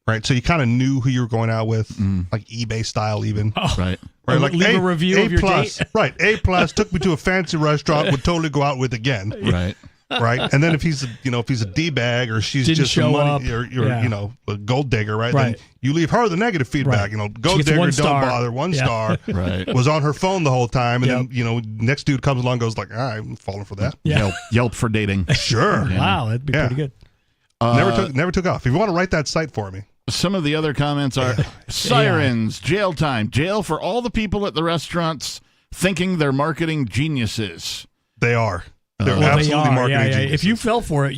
Right, so you kind of knew who you were going out with, like eBay style, even. Oh, right. Like leave a review of your date. Right, A+, took me to a fancy restaurant, would totally go out with again. Right. Right, and then if he's a D-bag or she's Didn't just show some money, up. or a gold digger, right? Right. Then you leave her the negative feedback. Right. Gold digger, don't bother. 1 star. Right. Was on her phone the whole time, and then next dude comes along, goes like, I'm falling for that. Yeah. Yelp for dating. Sure. Yeah. Wow, that'd be pretty good. Never took off. If you want to write that site for me. Some of the other comments are sirens, jail time, jail for all the people at the restaurants thinking they're marketing geniuses. They are. They're Well, absolutely they are. marketing Yeah. geniuses. If you fell for it,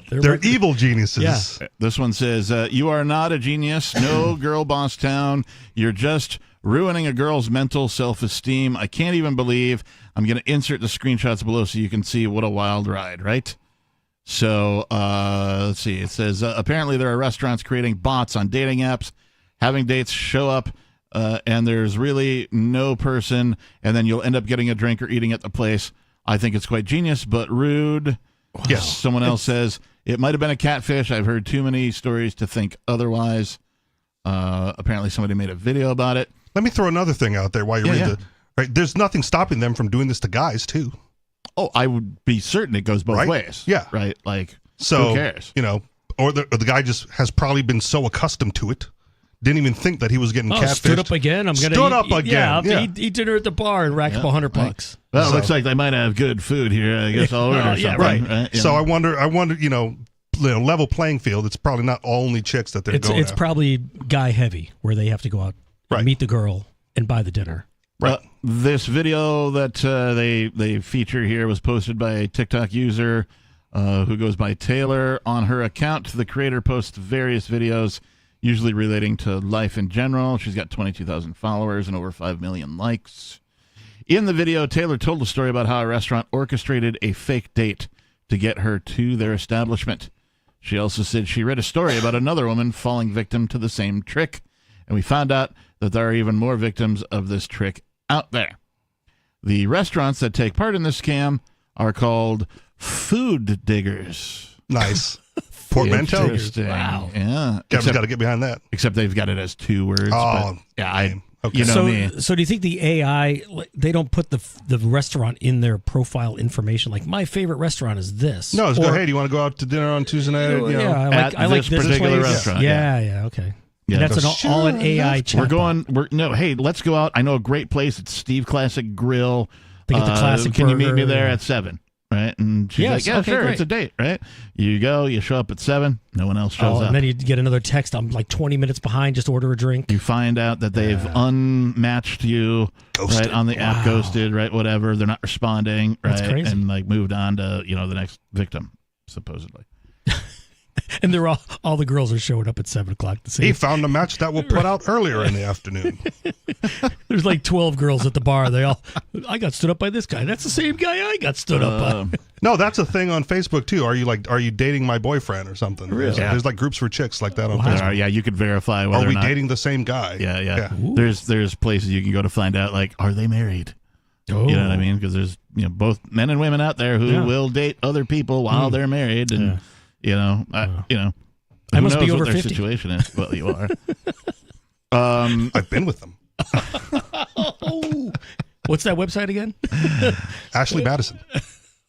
they're evil geniuses. Yeah. This one says, you are not a genius. No, girl boss town. You're just ruining a girl's mental self-esteem. I can't even believe. I'm going to insert the screenshots below so you can see what a wild ride, right? So let's see. It says, apparently there are restaurants creating bots on dating apps, having dates show up, and there's really no person, and then you'll end up getting a drink or eating at the place. I think it's quite genius, but rude. Wow. Yes. Someone else says, it might have been a catfish. I've heard too many stories to think otherwise. Apparently somebody made a video about it. Let me throw another thing out there while you're right. There's nothing stopping them from doing this to guys, too. Oh, I would be certain it goes both ways. Yeah. Right? Like, so, who cares? Or the guy just has probably been so accustomed to it. Didn't even think that he was getting catfished. Stood up again. Stood up again. Yeah, I'll eat dinner at the bar and rack up $100. Well, it looks like they might have good food here. I guess I'll order something. Right. So I wonder, level playing field. It's probably not only chicks that they're going It's after. probably guy heavy where they have to go out, meet the girl, and buy the dinner. Right. This video that they feature here was posted by a TikTok user who goes by Taylor. On her account, the creator posts various videos, usually relating to life in general. She's got 22,000 followers and over 5 million likes. In the video, Taylor told a story about how a restaurant orchestrated a fake date to get her to their establishment. She also said she read a story about another woman falling victim to the same trick, and we found out that there are even more victims of this trick out there. The restaurants that take part in this scam are called food diggers. Nice. Portmanteau. Interesting. Wow. Yeah. Kevin's got to get behind that. Except they've got it as 2 words. Oh, but yeah, okay. You know me. So do you think the AI, they don't put the restaurant in their profile information? Like, my favorite restaurant is this. No, it's go, hey, do you want to go out to dinner on Tuesday night? I like this particular place. restaurant. Yeah, okay. Yeah. And that's all an AI chat. Hey, let's go out. I know a great place. It's Steve Classic Grill. They get the classic Can you meet me burger, there at 7? Right? And she's like, yeah, okay, sure. great. It's a date, right? You go, you show up at 7. No one else shows up. And then you get another text. I'm like 20 minutes behind. Just order a drink. You find out that they've unmatched you, Ghosted. right, on the app, ghosted, right, whatever. They're not responding, right? That's crazy. And like moved on to, the next victim, supposedly. And they're all the girls are showing up at 7 o'clock to see. He found a match that will put out earlier in the afternoon. There's like 12 girls at the bar. I got stood up by this guy. That's the same guy I got stood up by. No, that's a thing on Facebook too. Are you dating my boyfriend or something? Really? There's like groups for chicks like that on Facebook. Yeah, you could verify whether Are we or not. dating the same guy? Yeah. There's places you can go to find out, like, are they married? Oh. You know what I mean? Because there's both men and women out there who will date other people while they're married, and I who must be knows over what their 50. situation is. Well, you are. I've been with them. What's that website again? Ashley Madison.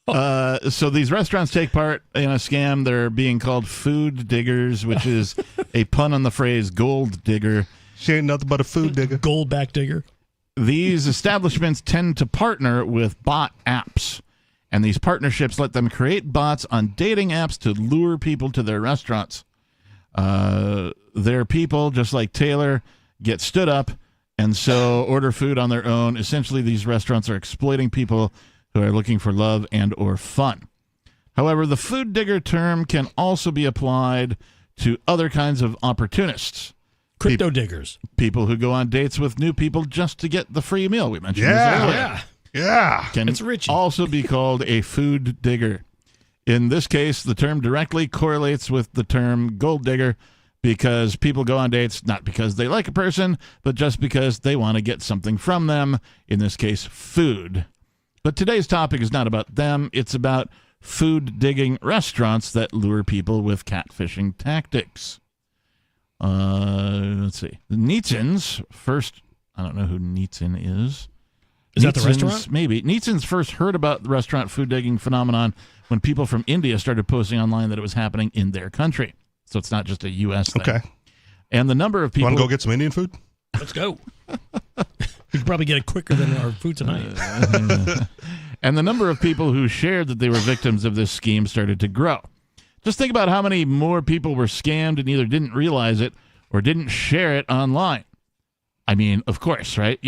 So these restaurants take part in a scam. They're being called food diggers, which is a pun on the phrase gold digger. She ain't nothing but a food digger. Goldback digger. These establishments tend to partner with bot apps, and these partnerships let them create bots on dating apps to lure people to their restaurants. Their people, just like Taylor, get stood up and so order food on their own. Essentially, these restaurants are exploiting people who are looking for love and or fun. However, the food digger term can also be applied to other kinds of opportunists. Crypto diggers. People who go on dates with new people just to get the free meal. We mentioned this earlier. Yeah. Can It's Richie. also be called a food digger. In this case, the term directly correlates with the term gold digger because people go on dates not because they like a person, but just because they want to get something from them, in this case, food. But today's topic is not about them. It's about food digging restaurants that lure people with catfishing tactics. Let's see. The Nietzsche's first, I don't know who Nietzsche is. Is that the restaurant? Maybe. Nietzsche's first heard about the restaurant food digging phenomenon when people from India started posting online that it was happening in their country. So it's not just a U.S. thing. Okay. And the number of people... Want to go get some Indian food? Let's go. We can probably get it quicker than our food tonight. And the number of people who shared that they were victims of this scheme started to grow. Just think about how many more people were scammed and either didn't realize it or didn't share it online. I mean, of course, right?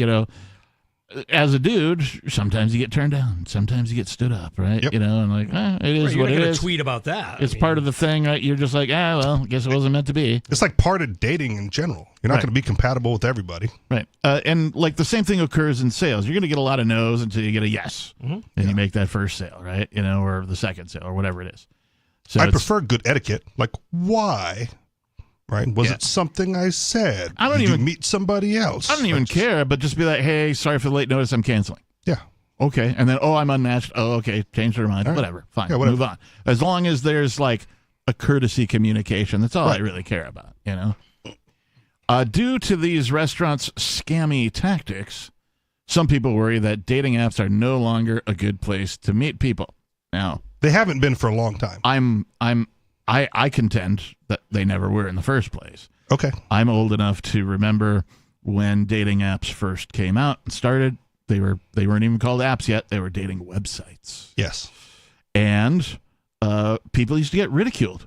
as a dude, sometimes you get turned down, sometimes you get stood up, right? Yep. You know, and like, it is You're what not it gonna is. tweet about that. It's part of the thing, right? You're just like, well, I guess it wasn't meant to be. It's like part of dating in general. You're not Right. going to be compatible with everybody. Right. And like the same thing occurs in sales. You're going to get a lot of no's until you get a yes. And you make that first sale, right? You know, or the second sale or whatever it is. So I it's- prefer good etiquette. Like, why? Right? Was Yeah. it something I said? I don't Did even- you meet somebody else? I don't even care, but just be like, hey, sorry for the late notice, I'm canceling. Yeah. Okay. And then, I'm unmatched. Oh, okay. Change their mind. All right. Whatever. Fine. Yeah, whatever. Move on. As long as there's like a courtesy communication, that's all I Right. really care about, you know? Due to these restaurants' scammy tactics, some people worry that dating apps are no longer a good place to meet people. Now, They haven't been for a long time. I contend that they never were in the first place. Okay. I'm old enough to remember when dating apps first came out and started. They weren't even called apps yet. They were dating websites. Yes. And people used to get ridiculed,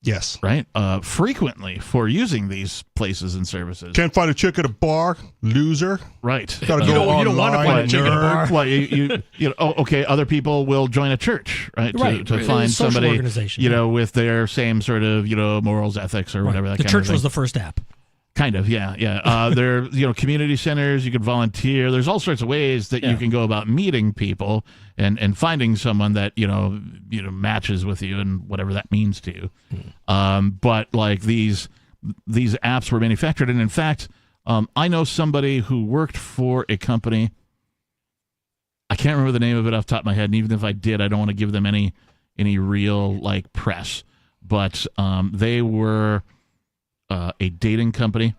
Yes. right? Frequently for using these places and services. Can't find a chick at a bar, loser. Right. Gotta You go don't want to online, find a chick at a nerd. bar. Well, you know, okay, other people will join a church, right? Right. To Right. find Social somebody, organization, you yeah. know, with their same sort of, you know, morals, ethics, or whatever that The kind church of thing. was the first app. Kind of, yeah. There, you know, community centers, you could volunteer. There's all sorts of ways that you can go about meeting people and finding someone that, you know, matches with you and whatever that means to you. But like these apps were manufactured. And in fact, I know somebody who worked for a company. I can't remember the name of it off the top of my head. And even if I did, I don't want to give them any real like press, but they were a dating company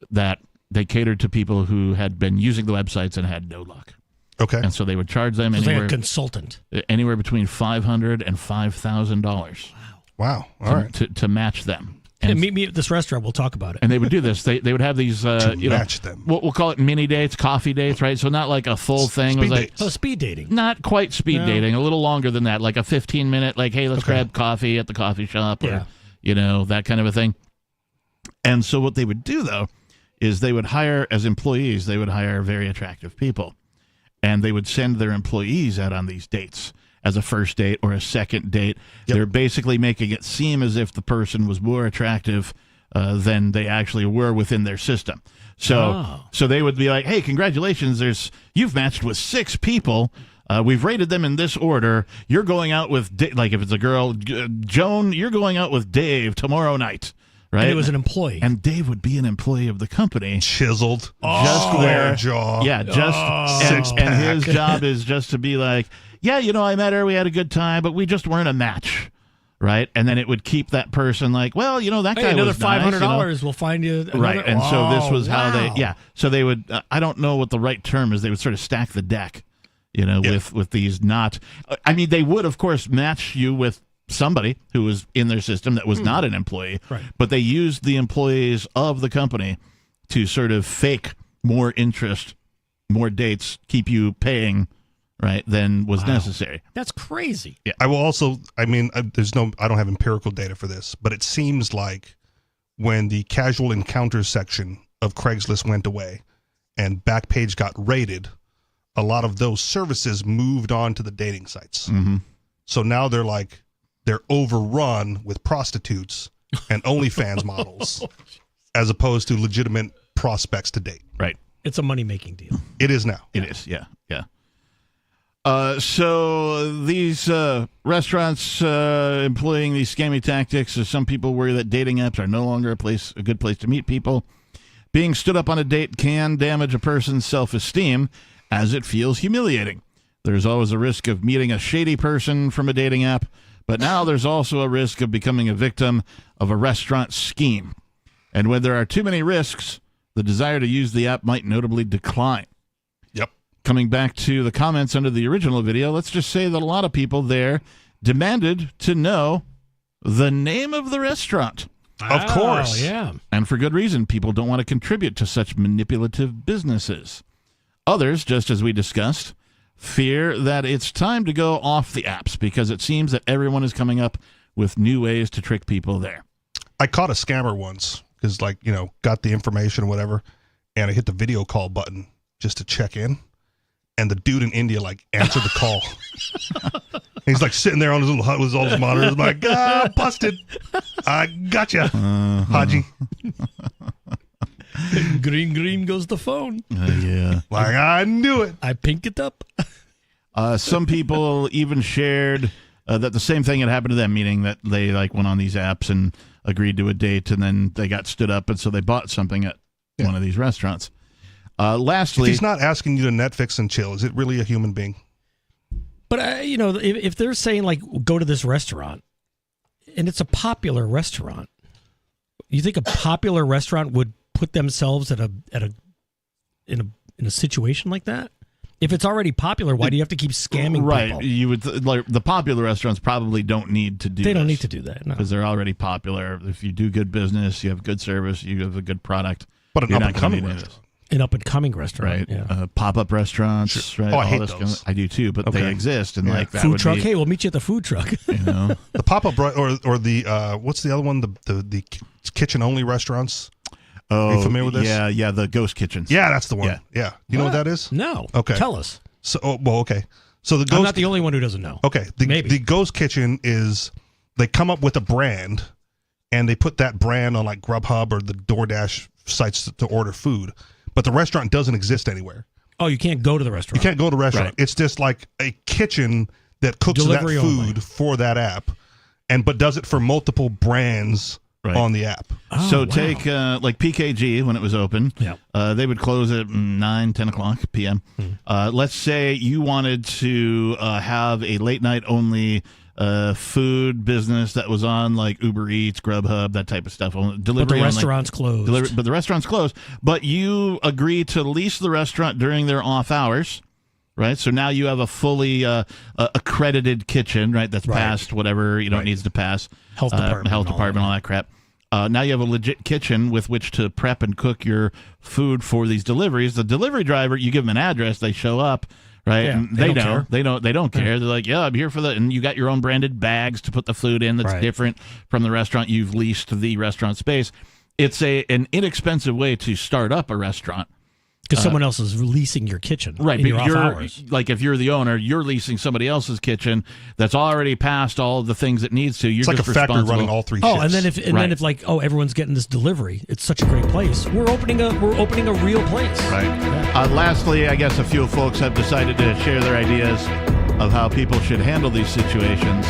that they catered to people who had been using the websites and had no luck. Okay. And so they would charge them It's like anywhere a consultant. between $500 and $5,000 Wow. All right. to match them. Yeah, And, meet me at this restaurant. We'll talk about it. and they would do this. They would have these match them. We'll call it mini dates, coffee dates, right? So not like a full thing. It was Speed like dates. Oh, speed dating. not quite speed No. dating, a little longer than that, like a 15-minute, like, hey, let's Okay. grab coffee at the coffee shop, or Yeah. you know, that kind of a thing. And so what they would do though is they would hire, as employees, they would hire very attractive people, and they would send their employees out on these dates as a first date or a second date. Yep. They're basically making it seem as if the person was more attractive than they actually were within their system. So they would be like, hey, congratulations, you've matched with 6 people. We've rated them in this order. You're going out with, like if it's a girl, Joan, you're going out with Dave tomorrow night. Right? And it was an employee. And Dave would be an employee of the company. Chiseled. Just jaw. Yeah, just and his job is just to be like, yeah, you know, I met her, we had a good time, but we just weren't a match, right? And then it would keep that person like, well, you know, that guy Hey, another was nice, $500 will find you. right? And so this was how wow. they, so they would. I don't know what the right term is. They would sort of stack the deck, you know, with these not. I mean, they would of course match you with somebody who was in their system that was not an employee, Right. but they used the employees of the company to sort of fake more interest, more dates, keep you paying, right, than was necessary. That's crazy. Yeah. I will also, I mean, I don't have empirical data for this, but it seems like when the casual encounters section of Craigslist went away and Backpage got raided, a lot of those services moved on to the dating sites. Mm-hmm. So now they're overrun with prostitutes and OnlyFans models as opposed to legitimate prospects to date. Right. It's a money-making deal. It is now. It is, yeah. So these restaurants employing these scammy tactics, some people worry that dating apps are no longer a good place to meet people. Being stood up on a date can damage a person's self-esteem as it feels humiliating. There's always a risk of meeting a shady person from a dating app, but now there's also a risk of becoming a victim of a restaurant scheme. And when there are too many risks, the desire to use the app might notably decline. Yep. Coming back to the comments under the original video, let's just say that a lot of people there demanded to know the name of the restaurant. Of course. Yeah. And for good reason. People don't want to contribute to such manipulative businesses. Others, just as we discussed, fear that it's time to go off the apps because it seems that everyone is coming up with new ways to trick people there. I caught a scammer once because, got the information or whatever, and I hit the video call button, just to check in, and the dude in India like answered the call. He's like sitting there on his little hut with all his monitors, like, busted. I gotcha, Haji. Green goes the phone. Yeah. Like, I knew it. I pink it up. Some people even shared that the same thing had happened to them, meaning that they like went on these apps and agreed to a date, and then they got stood up, and so they bought something at one of these restaurants. Lastly, if he's not asking you to Netflix and chill, is it really a human being? But, if they're saying, like, go to this restaurant, and it's a popular restaurant, you think a popular restaurant would put themselves in a situation like that? If it's already popular, why do you have to keep scamming people? Right. You would like the popular restaurants probably don't need to do They don't need to do that, no. Because they're already popular. If you do good business, you have good service, you have a good product. But an up-and-coming restaurant. An up-and-coming restaurant, right? Yeah. Pop-up restaurants, Sure. right? Oh, I hate this those. I do too, but they exist, and like that food would truck. be, Hey, we'll meet you at the food truck. you know, the pop-up or the what's the other one? The kitchen-only restaurants. Oh, are you familiar with this? Yeah, the ghost kitchens. Yeah, that's the one. Yeah. You know what that is? No. Okay. Tell us. So, okay. So the ghost. I'm not the only one who doesn't know. Okay. The ghost kitchen is they come up with a brand, and they put that brand on like Grubhub or the DoorDash sites to order food, but the restaurant doesn't exist anywhere. Oh, you can't go to the restaurant. You can't go to the restaurant. Right. It's just like a kitchen that cooks Delivery that food only. for that app, but does it for multiple brands on the app. So take like PKG when it was open. Yeah. They would close at 9, 10 o'clock p.m. Let's say you wanted to have a late night only food business that was on like Uber Eats, Grubhub, that type of stuff. Delivery But the only. restaurant's closed. But the restaurant's closed. But you agree to lease the restaurant during their off hours. Right, so now you have a fully accredited kitchen, right? That's passed whatever it needs to pass, Health department, all that crap. Now you have a legit kitchen with which to prep and cook your food for these deliveries. The delivery driver, you give them an address, they show up, right? Yeah, and they don't know care. they don't care. They're like, yeah, I'm here for that, and you got your own branded bags to put the food in that's different from the restaurant. You've leased the restaurant space. It's an inexpensive way to start up a restaurant. Because someone else is leasing your kitchen, right? In But your off hours. like if you're the owner, you're leasing somebody else's kitchen that's already passed all of the things it needs to. You're It's like just a factory responsible. running all three Oh, shifts. and then if like everyone's getting this delivery, it's such a great place. We're opening a real place. Right. Lastly, I guess a few folks have decided to share their ideas of how people should handle these situations,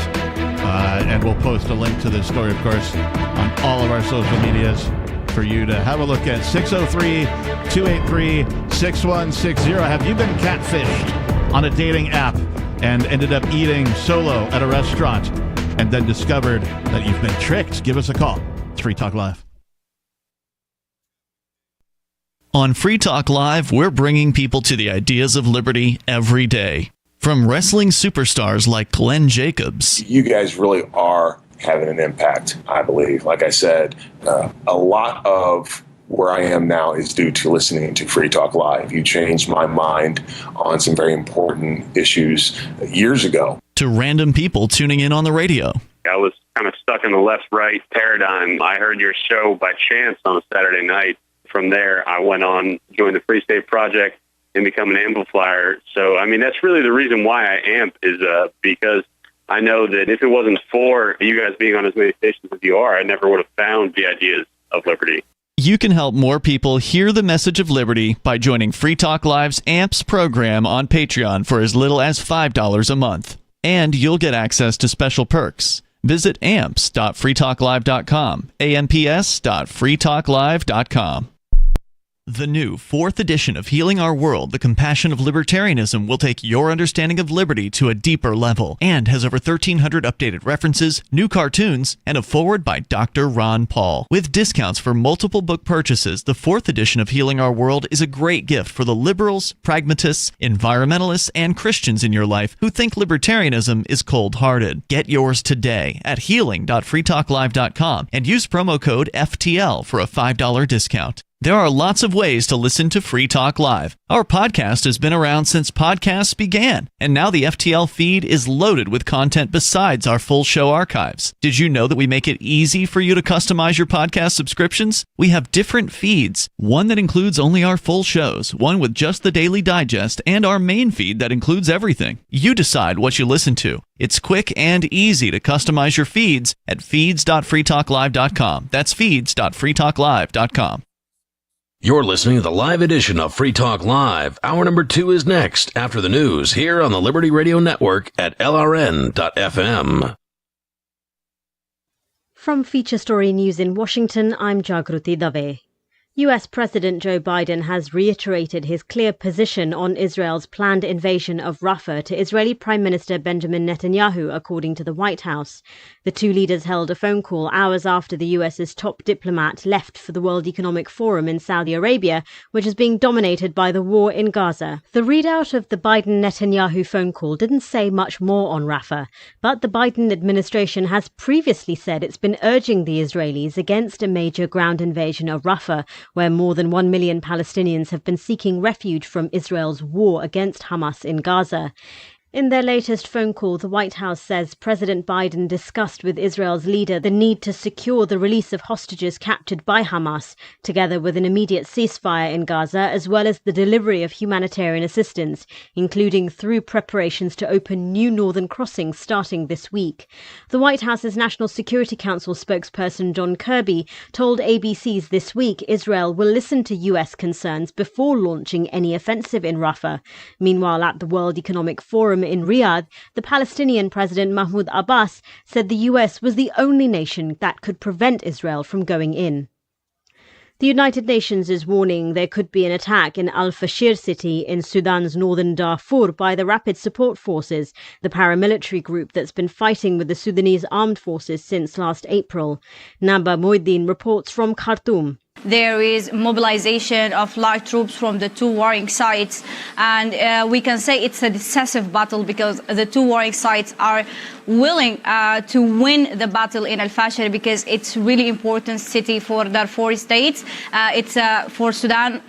and we'll post a link to this story, of course, on all of our social medias for you to have a look at. 603-283-6160. Have you been catfished on a dating app and ended up eating solo at a restaurant and then discovered that you've been tricked? Give us a call. It's Free Talk Live. On Free Talk Live, we're bringing people to the ideas of liberty every day. From wrestling superstars like Glenn Jacobs. You guys really are having an impact, I believe. Like I said, a lot of where I am now is due to listening to Free Talk Live. You changed my mind on some very important issues years ago. To random people tuning in on the radio. I was kind of stuck in the left-right paradigm. I heard your show by chance on a Saturday night. From there, I went on, joined the Free State Project, and become an amplifier. So, I mean, that's really the reason why I amp is because I know that if it wasn't for you guys being on as many stations as you are, I never would have found the ideas of liberty. You can help more people hear the message of liberty by joining Free Talk Live's AMPS program on Patreon for as little as $5 a month. And you'll get access to special perks. Visit amps.freetalklive.com, amps.freetalklive.com. The new 4th edition of Healing Our World, The Compassion of Libertarianism, will take your understanding of liberty to a deeper level and has over 1,300 updated references, new cartoons, and a foreword by Dr. Ron Paul. With discounts for multiple book purchases, the 4th edition of Healing Our World is a great gift for the liberals, pragmatists, environmentalists, and Christians in your life who think libertarianism is cold-hearted. Get yours today at healing.freetalklive.com and use promo code FTL for a $5 discount. There are lots of ways to listen to Free Talk Live. Our podcast has been around since podcasts began, and now the FTL feed is loaded with content besides our full show archives. Did you know that we make it easy for you to customize your podcast subscriptions? We have different feeds, one that includes only our full shows, one with just the Daily Digest, and our main feed that includes everything. You decide what you listen to. It's quick and easy to customize your feeds at feeds.freetalklive.com. That's feeds.freetalklive.com. You're listening to the live edition of Free Talk Live. Hour number 2 is next after the news here on the Liberty Radio Network at LRN.FM. From Feature Story News in Washington, I'm Jagruti Dave. US President Joe Biden has reiterated his clear position on Israel's planned invasion of Rafah to Israeli Prime Minister Benjamin Netanyahu, according to the White House. The two leaders held a phone call hours after the US's top diplomat left for the World Economic Forum in Saudi Arabia, which is being dominated by the war in Gaza. The readout of the Biden-Netanyahu phone call didn't say much more on Rafah, but the Biden administration has previously said it's been urging the Israelis against a major ground invasion of Rafah, where more than 1 million Palestinians have been seeking refuge from Israel's war against Hamas in Gaza. In their latest phone call, the White House says President Biden discussed with Israel's leader the need to secure the release of hostages captured by Hamas, together with an immediate ceasefire in Gaza, as well as the delivery of humanitarian assistance, including through preparations to open new northern crossings starting this week. The White House's National Security Council spokesperson John Kirby told ABC's This Week Israel will listen to US concerns before launching any offensive in Rafah. Meanwhile, at the World Economic Forum in Riyadh, the Palestinian President Mahmoud Abbas said the US was the only nation that could prevent Israel from going in. The United Nations is warning there could be an attack in Al-Fashir city in Sudan's northern Darfur by the Rapid Support Forces, the paramilitary group that's been fighting with the Sudanese armed forces since last April. Naba Moeddin reports from Khartoum. There is mobilization of light troops from the two warring sides, and we can say it's a decisive battle because the two warring sides are willing to win the battle in Al-Fashir because it's really important city for Darfur states. It's for Sudan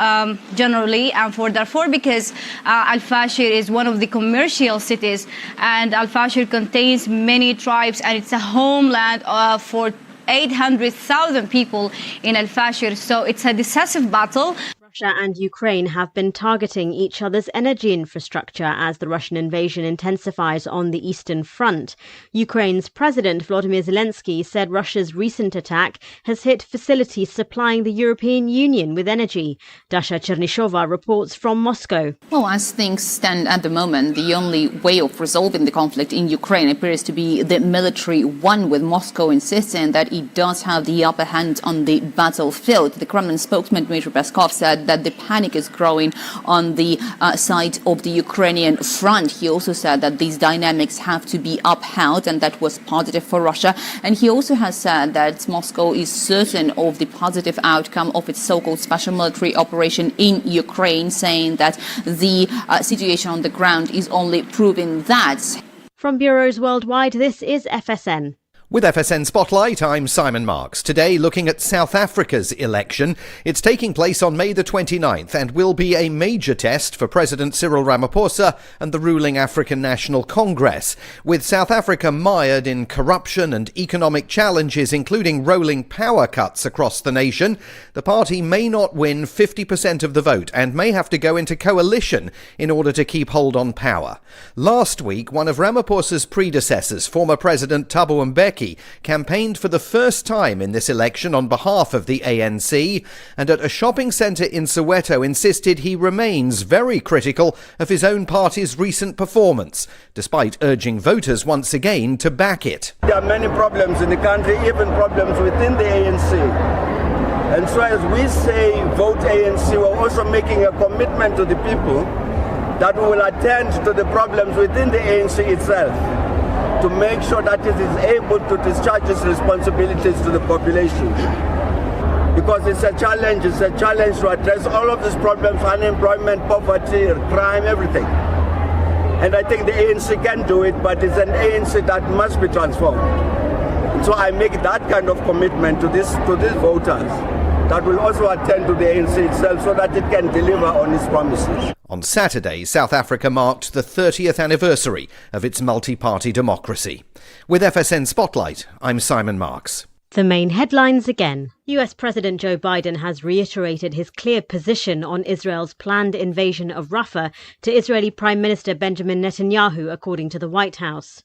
generally, and for Darfur because Al-Fashir is one of the commercial cities, and Al-Fashir contains many tribes, and it's a homeland for 800,000 people in Al-Fashir, so it's a decisive battle. Russia and Ukraine have been targeting each other's energy infrastructure as the Russian invasion intensifies on the Eastern Front. Ukraine's President Volodymyr Zelensky said Russia's recent attack has hit facilities supplying the European Union with energy. Dasha Chernyshova reports from Moscow. Well, as things stand at the moment, the only way of resolving the conflict in Ukraine appears to be the military one, with Moscow insisting that it does have the upper hand on the battlefield. The Kremlin spokesman Dmitry Peskov said that the panic is growing on the side of the Ukrainian front. He also said that these dynamics have to be upheld, and that was positive for Russia. And he also has said that Moscow is certain of the positive outcome of its so-called special military operation in Ukraine, saying that the situation on the ground is only proving that. From bureaus worldwide, this is FSN. With FSN Spotlight, I'm Simon Marks. Today, looking at South Africa's election. It's taking place on May the 29th and will be a major test for President Cyril Ramaphosa and the ruling African National Congress. With South Africa mired in corruption and economic challenges, including rolling power cuts across the nation, the party may not win 50% of the vote and may have to go into coalition in order to keep hold on power. Last week, one of Ramaphosa's predecessors, former President Thabo Mbeki, campaigned for the first time in this election on behalf of the ANC, and at a shopping centre in Soweto insisted he remains very critical of his own party's recent performance, despite urging voters once again to back it. There are many problems in the country, even problems within the ANC. And so as we say vote ANC, we're also making a commitment to the people that we will attend to the problems within the ANC itself, to make sure that it is able to discharge its responsibilities to the population. Because it's a challenge to address all of these problems: unemployment, poverty, crime, everything. And I think the ANC can do it, but it's an ANC that must be transformed. And so I make that kind of commitment to these voters. that will also attend to the ANC itself so that it can deliver on its promises. On Saturday, South Africa marked the 30th anniversary of its multi-party democracy. With FSN Spotlight, I'm Simon Marks. The main headlines again. US President Joe Biden has reiterated his clear position on Israel's planned invasion of Rafah to Israeli Prime Minister Benjamin Netanyahu, according to the White House.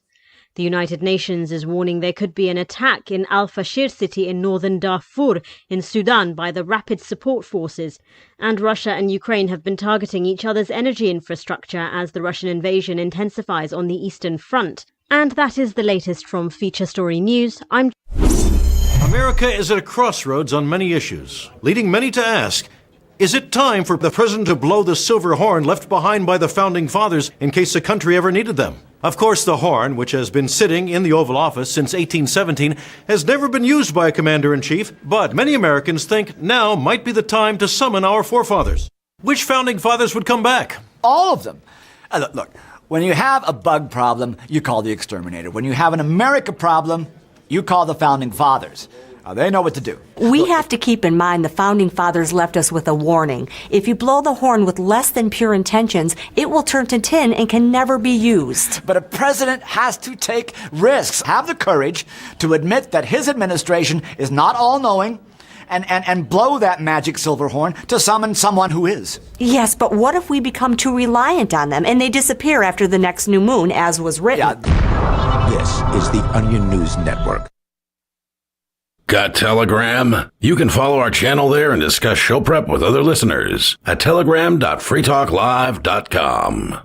The United Nations is warning there could be an attack in Al-Fashir city in northern Darfur in Sudan by the Rapid Support Forces. And Russia and Ukraine have been targeting each other's energy infrastructure as the Russian invasion intensifies on the Eastern Front. And that is the latest from Feature Story News. America is at a crossroads on many issues, leading many to ask, is it time for the president to blow the silver horn left behind by the Founding Fathers in case the country ever needed them? Of course, the horn, which has been sitting in the Oval Office since 1817, has never been used by a commander-in-chief, but many Americans think now might be the time to summon our forefathers. Which Founding Fathers would come back? All of them. Look, when you have a bug problem, you call the exterminator. When you have an America problem, you call the Founding Fathers. They know what to do. We have to keep in mind the Founding Fathers left us with a warning. If you blow the horn with less than pure intentions, it will turn to tin and can never be used. But a president has to take risks, have the courage to admit that his administration is not all-knowing, and blow that magic silver horn to summon someone who is. Yes, but what if we become too reliant on them and they disappear after the next new moon, as was written? This is the Onion News Network. Got Telegram? You can follow our channel there and discuss show prep with other listeners at telegram.freetalklive.com.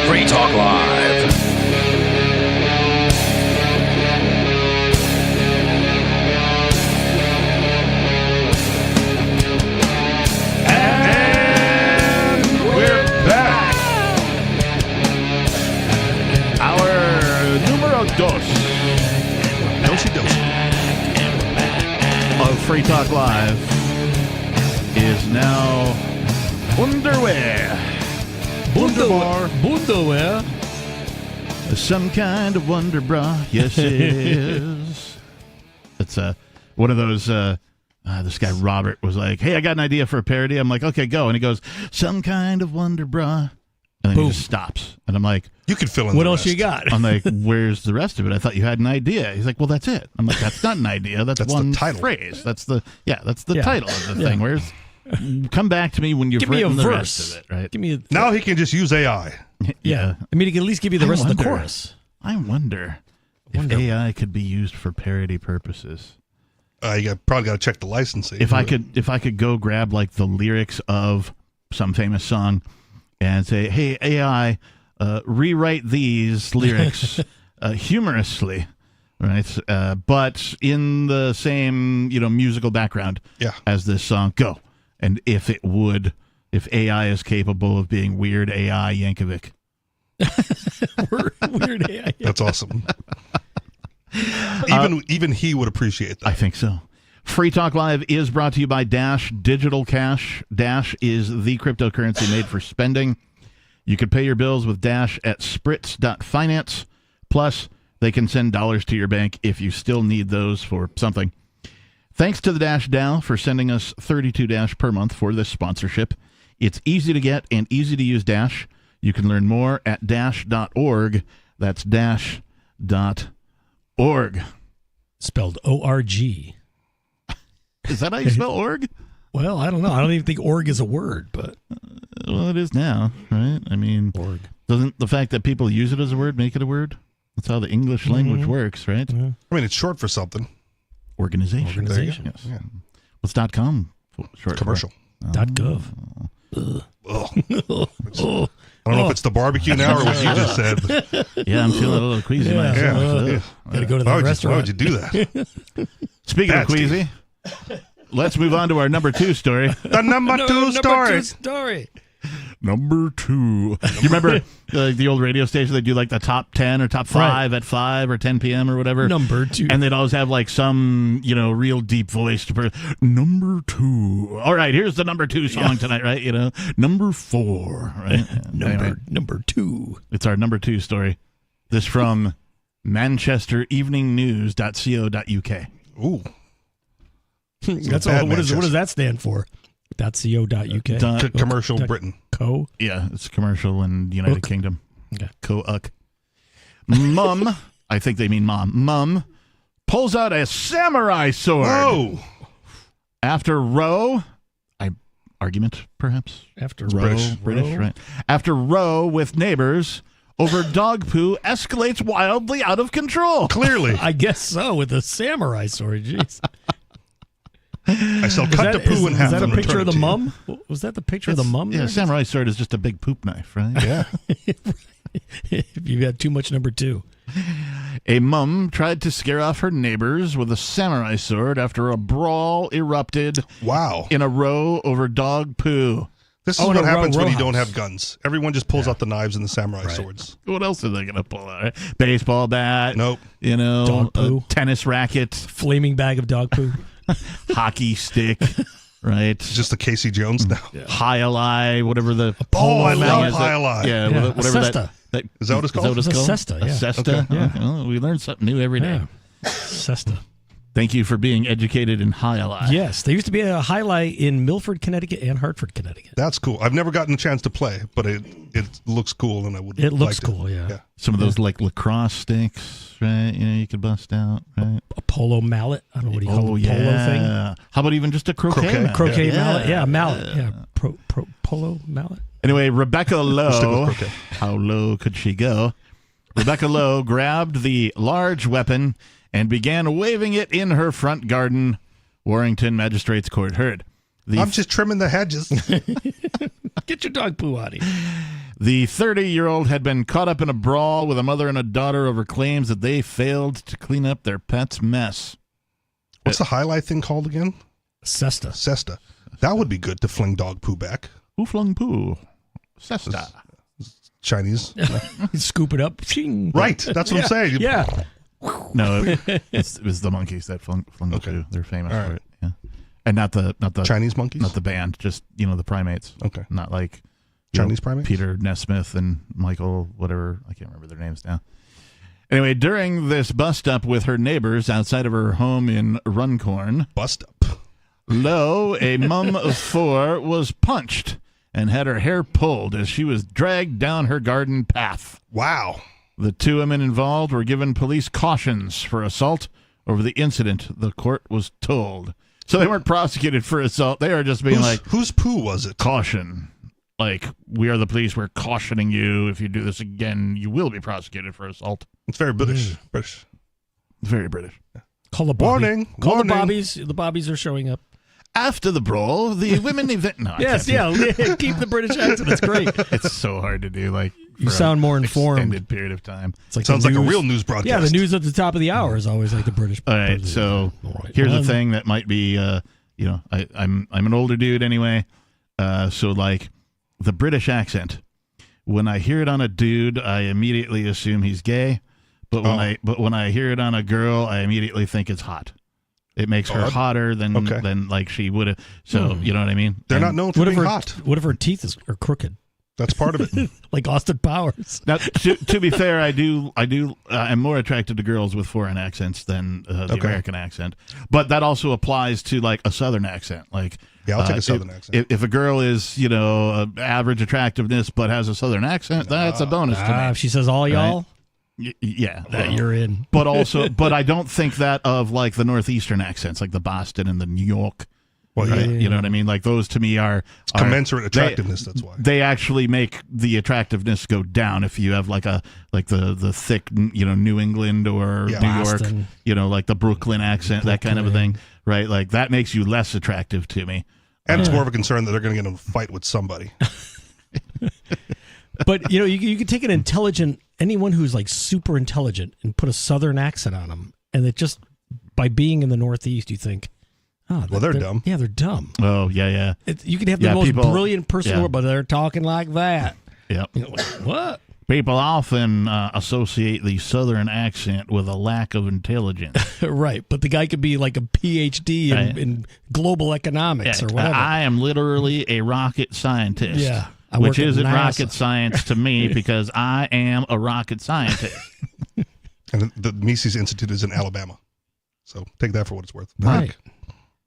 Free Talk Live. Of Free Talk Live is now underwear. Underwear. Some kind of wonder bra. Yes, it is. It's one of those. This guy Robert was like, "Hey, I got an idea for a parody." I'm like, "Okay, go." And he goes, "Some kind of wonder bra." And then he just stops. And I'm like, you can fill in what the else rest. you got? I'm like, where's the rest of it? I thought you had an idea. He's like, well, that's it. I'm like, that's not an idea. That's one the title. phrase. That's the title of the thing. Where's come back to me when you've written the rest of it, right? Give me now he can just use AI. Yeah. I mean, he can at least give you the rest of the chorus. I wonder if AI could be used for parody purposes. You probably got to check the licensing. If I could go grab like the lyrics of some famous song and say, hey, AI, rewrite these lyrics humorously, right? But in the same, musical background as this song. Go. And if AI is capable of being Weird AI Yankovic. Weird AI. That's awesome. Even he would appreciate that. I think so. Free Talk Live is brought to you by Dash Digital Cash. Dash is the cryptocurrency made for spending. You can pay your bills with Dash at spritz.finance. Plus, they can send dollars to your bank if you still need those for something. Thanks to the Dash DAO for sending us 32 Dash per month for this sponsorship. It's easy to get and easy to use Dash. You can learn more at dash.org. That's dash.org. Spelled O-R-G. Is that how you spell org? Well, I don't know. I don't even think org is a word, but well, it is now, right? I mean, org. Doesn't the fact that people use it as a word make it a word? That's how the English language works, right? I mean, it's short for something. Organization. Yes. Yeah. What's .com short? Commercial. .gov. I don't know if it's the barbecue now or what you just said. Yeah, I'm feeling a little queasy myself. Gotta go to the restaurant. Why would you do that? Speaking of queasy, let's move on to our number 2 story. The number two story. Number 2. You remember the old radio station? They do like the top 10 or top 5 at 5 or 10 p.m. or whatever. Number 2. And they'd always have like some, real deep voice. Number 2. All right, here's the number 2 song tonight, right? Number 4, right? Number 2. It's our number 2 story. This from manchestereveningnews.co.uk. Ooh. That's all. What does that stand for? .co.uk. Commercial Britain. Co. Yeah, it's commercial in United Kingdom. Okay. Co-uck. Mum, I think they mean mom. Mum pulls out a samurai sword. Whoa! After row, argument perhaps. After row, British, right? After row with neighbors over dog poo escalates wildly out of control. Clearly, I guess so. With a samurai sword, jeez. I shall cut the poo in half. Is that a and picture of the return it to mum? Was that the picture of the mum? Yeah, there? samurai sword is just a big poop knife, right? Yeah. If you've had too much number 2. A mum tried to scare off her neighbors with a samurai sword after a brawl erupted. Wow. In a row over dog poo. This is what happens when you don't house. have guns. Everyone just pulls out the knives and the samurai swords. What else are they going to pull out? Right? Baseball bat. Nope. Dog poo. A tennis racket. Flaming bag of dog poo. Hockey stick. Right. It's just the Casey Jones now. High-a-lie, whatever the... I love is. high-a-lie. Yeah, whatever that... Is that what it's called? Is that what it's called? A cesta, yeah. A cesta? Okay. Yeah. Well, we learn something new every day. Yeah. Cesta. Thank you for being educated in high-a-lie. Yes, there used to be a highlight in Milford, Connecticut and Hartford, Connecticcut. That's cool. I've never gotten a chance to play, but it looks cool, and I would. It looks like cool, yeah. Some of those like lacrosse sticks, right? You could bust out, right? A polo mallet. I don't know what do you call the polo thing. How about even just a croquet mallet? Croquet mallet. Yeah, mallet. Yeah, polo mallet. Anyway, Rebecca Let's stick Lowe, with croquet. how low could she go? Rebecca Lowe grabbed the large weapon and began waving it in her front garden, Warrington Magistrates Court heard. I'm just trimming the hedges. Get your dog poo out of here. The 30-year-old had been caught up in a brawl with a mother and a daughter over claims that they failed to clean up their pet's mess. What's the highlight thing called again? Cesta. Cesta. That would be good to fling dog poo back. Who flung poo? Cesta. Chinese. Scoop it up. Ching. Right. That's what I'm saying. Yeah. No, it was the monkeys that flung the poo. They're famous All for right. it. Yeah. And not the Chinese monkeys? Not the band, just the primates. Okay. Not like Chinese primates? Peter Nesmith and Michael, whatever. I can't remember their names now. Anyway, during this bust up with her neighbors outside of her home in Runcorn, bust up. Lowe, a mum of 4, was punched and had her hair pulled as she was dragged down her garden path. Wow. The 2 women involved were given police cautions for assault over the incident, the court was told. So they weren't prosecuted for assault. They are just being whose poo was it? Caution. Like, we are the police. We're cautioning you. If you do this again, you will be prosecuted for assault. It's very British. British. Very British. Call the Bobby. Warning. Call warning. the Bobbies. The Bobbies are showing up. After the brawl, the women event. No, Yes, yeah. Keep the British accent. It's great. It's so hard to do. Like, you sound more informed. Extended period of time. It's like sounds like a real news broadcast. Yeah, the news at the top of the hour is always like the British. All right, so here's the thing that might be, I'm an older dude anyway, so like the British accent. When I hear it on a dude, I immediately assume he's gay, but when I hear it on a girl, I immediately think it's hot. It makes her hotter than like she would have. So you know what I mean? They're not known for being hot. What if her teeth are crooked? That's part of it. Like Austin Powers. Now, to be fair, I'm more attracted to girls with foreign accents than the American accent. But that also applies to like a Southern accent. Like, yeah, I'll take a Southern accent. If a girl is, average attractiveness but has a Southern accent, that's a bonus to me. If she says all y'all, yeah, that you're in. But also, but I don't think that of like the Northeastern accents, like the Boston and the New York. Well, right? yeah. You know what I mean? Like those to me are commensurate attractiveness. That's why they actually make the attractiveness go down if you have like the thick, New England or New Boston. York, like the Brooklyn accent, that kind of a thing, right? Like that makes you less attractive to me. And it's more of a concern that they're going to get in a fight with somebody. But you could take anyone who's like super intelligent and put a Southern accent on them, and it just by being in the Northeast, you think, Oh, Well, they're dumb. Yeah, they're dumb. Oh, yeah. You can have the most brilliant person in the world, but they're talking like that. Yep. You know, like, what? People often associate the Southern accent with a lack of intelligence. Right, but the guy could be like a PhD in global economics or whatever. I am literally a rocket scientist. Yeah, I which work at isn't NASA. rocket science to me because I am a rocket scientist. And the Mises Institute is in Alabama. So take that for what it's worth. Right.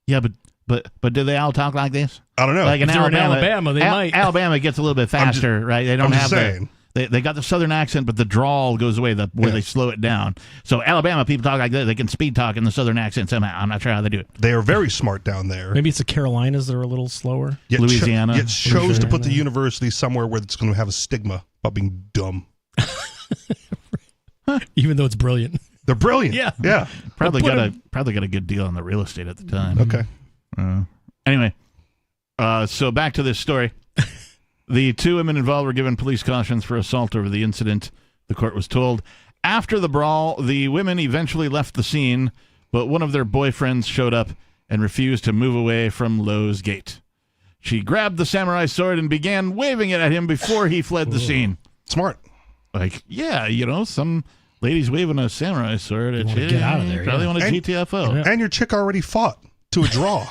Yeah, but do they all talk like this? I don't know. Like If they're in Alabama, they might. Alabama gets a little bit faster, right? They don't I'm have just saying. They got the Southern accent, but the drawl goes away where they slow it down. So Alabama people talk like that. They can speed talk in the Southern accent somehow. I'm not sure how they do it. They are very smart down there. Maybe it's the Carolinas that are a little slower. Yet Louisiana. Yet chose to put the Louisiana. university somewhere where it's going to have a stigma about being dumb. Even though it's brilliant. They're brilliant. Yeah. Probably Put got a good deal on the real estate at the time. Okay. Anyway, so back to this story. The two women involved were given police cautions for assault over the incident, the court was told. After the brawl, the women eventually left the scene, but one of their boyfriends showed up and refused to move away from Lowe's gate. She grabbed the samurai sword and began waving it at him before he fled the scene. Smart. Like, yeah, some ladies waving a samurai sword at wanna you. get out of there, Probably yeah. want a GTFO. And your chick already fought to a draw.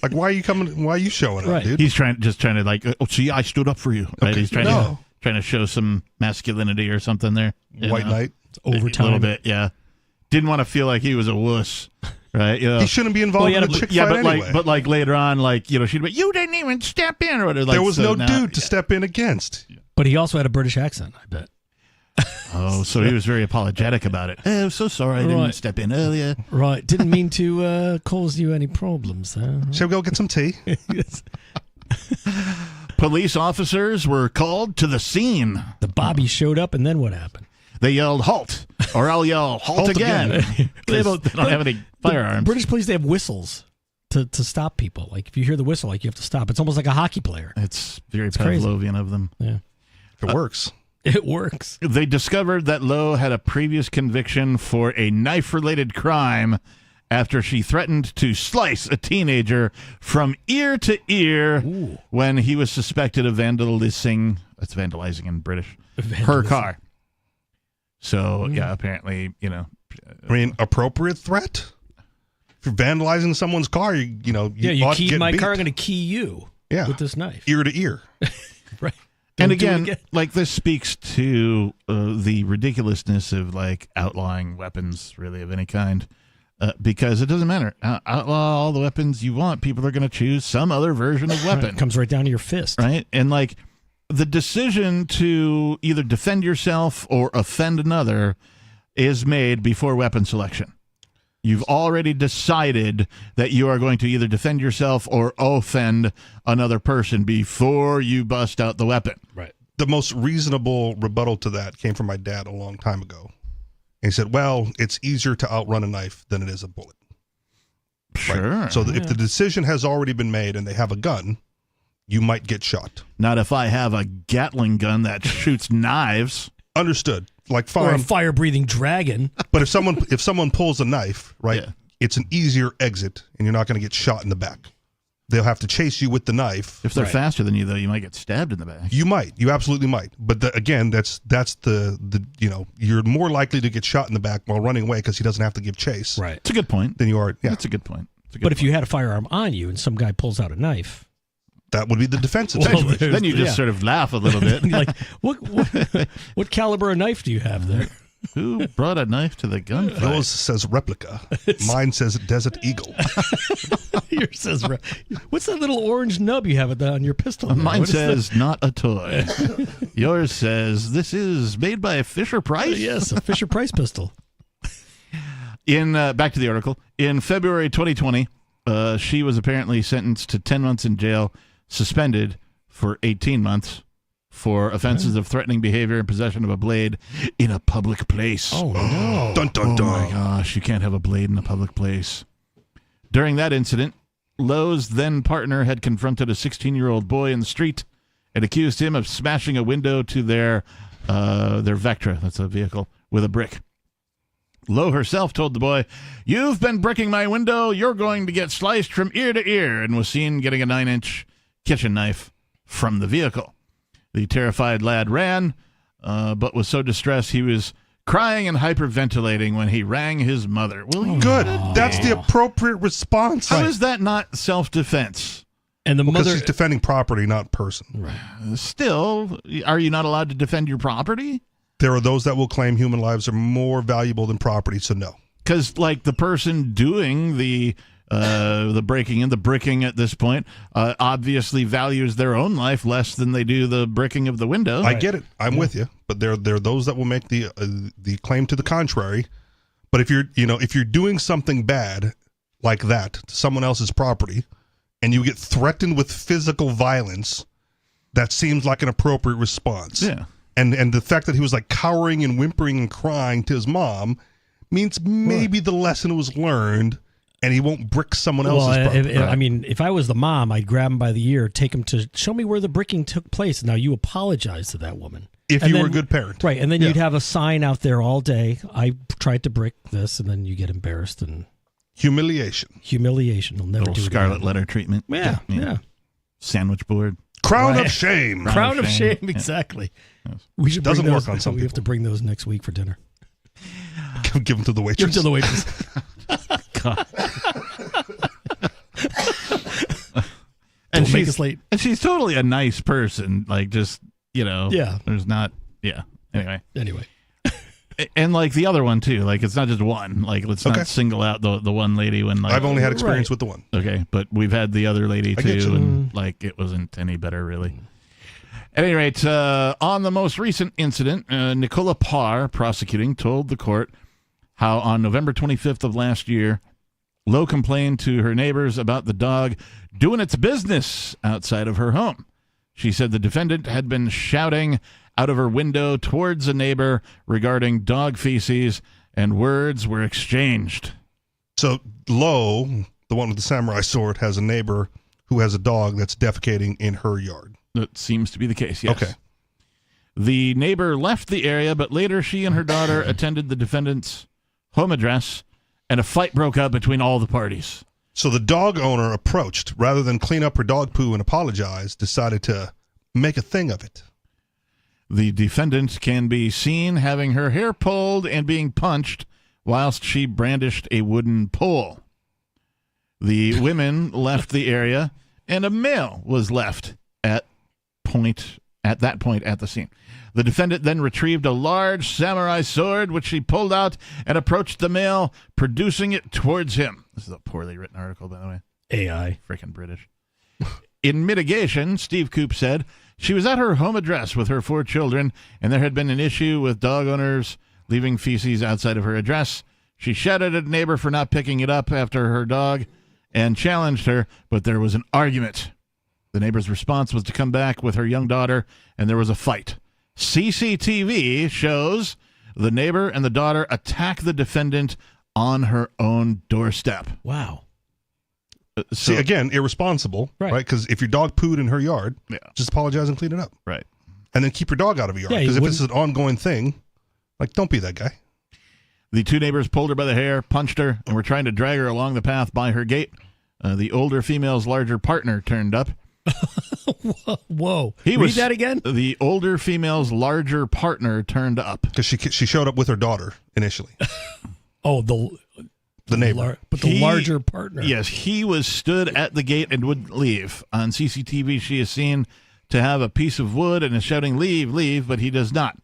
Like, why are you coming? Why are you showing up, Right. dude? He's trying to like, oh, see, I stood up for you. Right? Okay. He's trying No. to show some masculinity or something there. you White know? knight. It's overtime. A little bit, yeah. Didn't want to feel like he was a wuss, right? You know? He shouldn't be involved in a chick yeah, fight but anyway. like later on, like she'd be, you didn't even step in, or whatever. Like, there was so no now- dude to step in against. But he also had a British accent, I bet. Oh, so he was very apologetic about it. Oh, so sorry, I didn't Right. step in earlier. Right. Didn't mean to cause you any problems there. Shall we go get some tea? Yes. Police officers were called to the scene. The Bobby showed up, and then what happened? They yelled, "Halt!" or I'll yell, "Halt, Halt again!" again. 'Cause they don't have any firearms. British police, they have whistles to stop people. Like, if you hear the whistle, like, you have to stop. It's almost like a hockey player. It's very crazy. Pavlovian of them. Yeah. It works. It works. They discovered that Lowe had a previous conviction for a knife-related crime after she threatened to slice a teenager from ear to ear when he was suspected of vandalizing. That's vandalizing in British. Her car. So, yeah, apparently, I mean, appropriate threat? If you're vandalizing someone's car, you You ought to keyed get my beat. car, I'm going to key you with this knife. Ear to ear. Right. And Don't do it again, like, this speaks to the ridiculousness of, like, outlawing weapons, really, of any kind. Because it doesn't matter. Outlaw all the weapons you want. People are going to choose some other version of weapon. Right. Comes right down to your fist. Right? And, like, the decision to either defend yourself or offend another is made before weapon selection. You've already decided that you are going to either defend yourself or offend another person before you bust out the weapon. Right. The most reasonable rebuttal to that came from my dad a long time ago. And he said, well, it's easier to outrun a knife than it is a bullet. Sure. Right? So if the decision has already been made and they have a gun, you might get shot. Not if I have a Gatling gun that shoots knives. Understood. Like, Or a fine. fire-breathing dragon. But if someone pulls a knife, right, it's an easier exit, and you're not going to get shot in the back. They'll have to chase you with the knife. If they're faster than you, though, you might get stabbed in the back. You might. You absolutely might. But again, that's the you're more likely to get shot in the back while running away because he doesn't have to give chase. Right. It's a good point. Then you are. Yeah. That's a good point. But if you had a firearm on you and some guy pulls out a knife, that would be the defensive Well, situation. Then you just sort of laugh a little bit. like, what caliber of knife do you have there? Who brought a knife to the gunfight? Yours says replica. Mine says Desert Eagle. Yours says, what's that little orange nub you have on your pistol? Mine What is says not a toy. Yours says this is made by Fisher Price. Yes, a Fisher Price pistol. In back to the article. In February 2020, she was apparently sentenced to 10 months in jail, suspended for 18 months for offenses of threatening behavior and possession of a blade in a public place. Oh, no. Dun, dun, dun. Oh, my gosh. You can't have a blade in a public place. During that incident, Lowe's then partner had confronted a 16-year-old boy in the street and accused him of smashing a window to their Vectra, that's a vehicle, with a brick. Lowe herself told the boy, "You've been bricking my window. You're going to get sliced from ear to ear," and was seen getting a 9-inch kitchen knife from the vehicle. The terrified lad ran, but was so distressed he was crying and hyperventilating when he rang his mother. Good. That's the appropriate response. How is that not self-defense? And the Because mother she's defending property, not person. Still, are you not allowed to defend your property? There are those that will claim human lives are more valuable than property, so no. Because, like, the person doing the breaking and the bricking at this point obviously values their own life less than they do the bricking of the window. I get it. I'm with you. But there are those that will make the claim to the contrary. But if you're doing something bad like that to someone else's property, and you get threatened with physical violence, that seems like an appropriate response. Yeah. And the fact that he was like cowering and whimpering and crying to his mom means maybe the lesson was learned, and he won't brick someone else's property. If I was the mom, I'd grab him by the ear, take him to show me where the bricking took place. Now you apologize to that woman. If you were a good parent. Right, and then you'd have a sign out there all day, I tried to brick this, and then you get embarrassed and... Humiliation. They'll never do it scarlet again. letter treatment. Yeah. Sandwich board. Crown of shame. Crown of shame, exactly. Yes. We should Doesn't bring work those, on some We have to bring those next week for dinner. Give them to the waitress. Give them to the waitress. God. Don't make us late. And she's totally a nice person. Like, just, Yeah. There's not, Anyway. And like the other one too, like it's not just one. Like let's not single out the one lady when like I've only had experience with the one. Okay, but we've had the other lady I get too, you. and like it wasn't any better really. At any rate, on the most recent incident, Nicola Parr, prosecuting, told the court how on November 25th of last year, Lowe complained to her neighbors about the dog doing its business outside of her home. She said the defendant had been shouting out of her window towards a neighbor regarding dog feces, and words were exchanged. So Lowe, the one with the samurai sword, has a neighbor who has a dog that's defecating in her yard. That seems to be the case, yes. Okay. The neighbor left the area, but later she and her daughter attended the defendant's home address, and a fight broke out between all the parties. So the dog owner approached, rather than clean up her dog poo and apologize, decided to make a thing of it. The defendant can be seen having her hair pulled and being punched whilst she brandished a wooden pole. The women left the area, and a male was left at that point at the scene. The defendant then retrieved a large samurai sword, which she pulled out and approached the male, producing it towards him. This is a poorly written article, by the way. AI. Freaking British. In mitigation, Steve Coop said, she was at her home address with her 4 children, and there had been an issue with dog owners leaving feces outside of her address. She shouted at a neighbor for not picking it up after her dog and challenged her, but there was an argument. The neighbor's response was to come back with her young daughter, and there was a fight. CCTV shows the neighbor and the daughter attack the defendant on her own doorstep. Wow. See, again, irresponsible, right? Because if your dog pooed in her yard, just apologize and clean it up. Right. And then keep your dog out of your yard. Yeah, Because you if this is an ongoing thing, like, don't be that guy. The 2 neighbors pulled her by the hair, punched her, and were trying to drag her along the path by her gate. The older female's larger partner turned up. Whoa. Read that again? The older female's larger partner turned up. Because she showed up with her daughter initially. Oh, the neighbor. But the larger partner. Yes, he was stood at the gate and wouldn't leave. On CCTV, she is seen to have a piece of wood and is shouting, "Leave, leave," but he does not.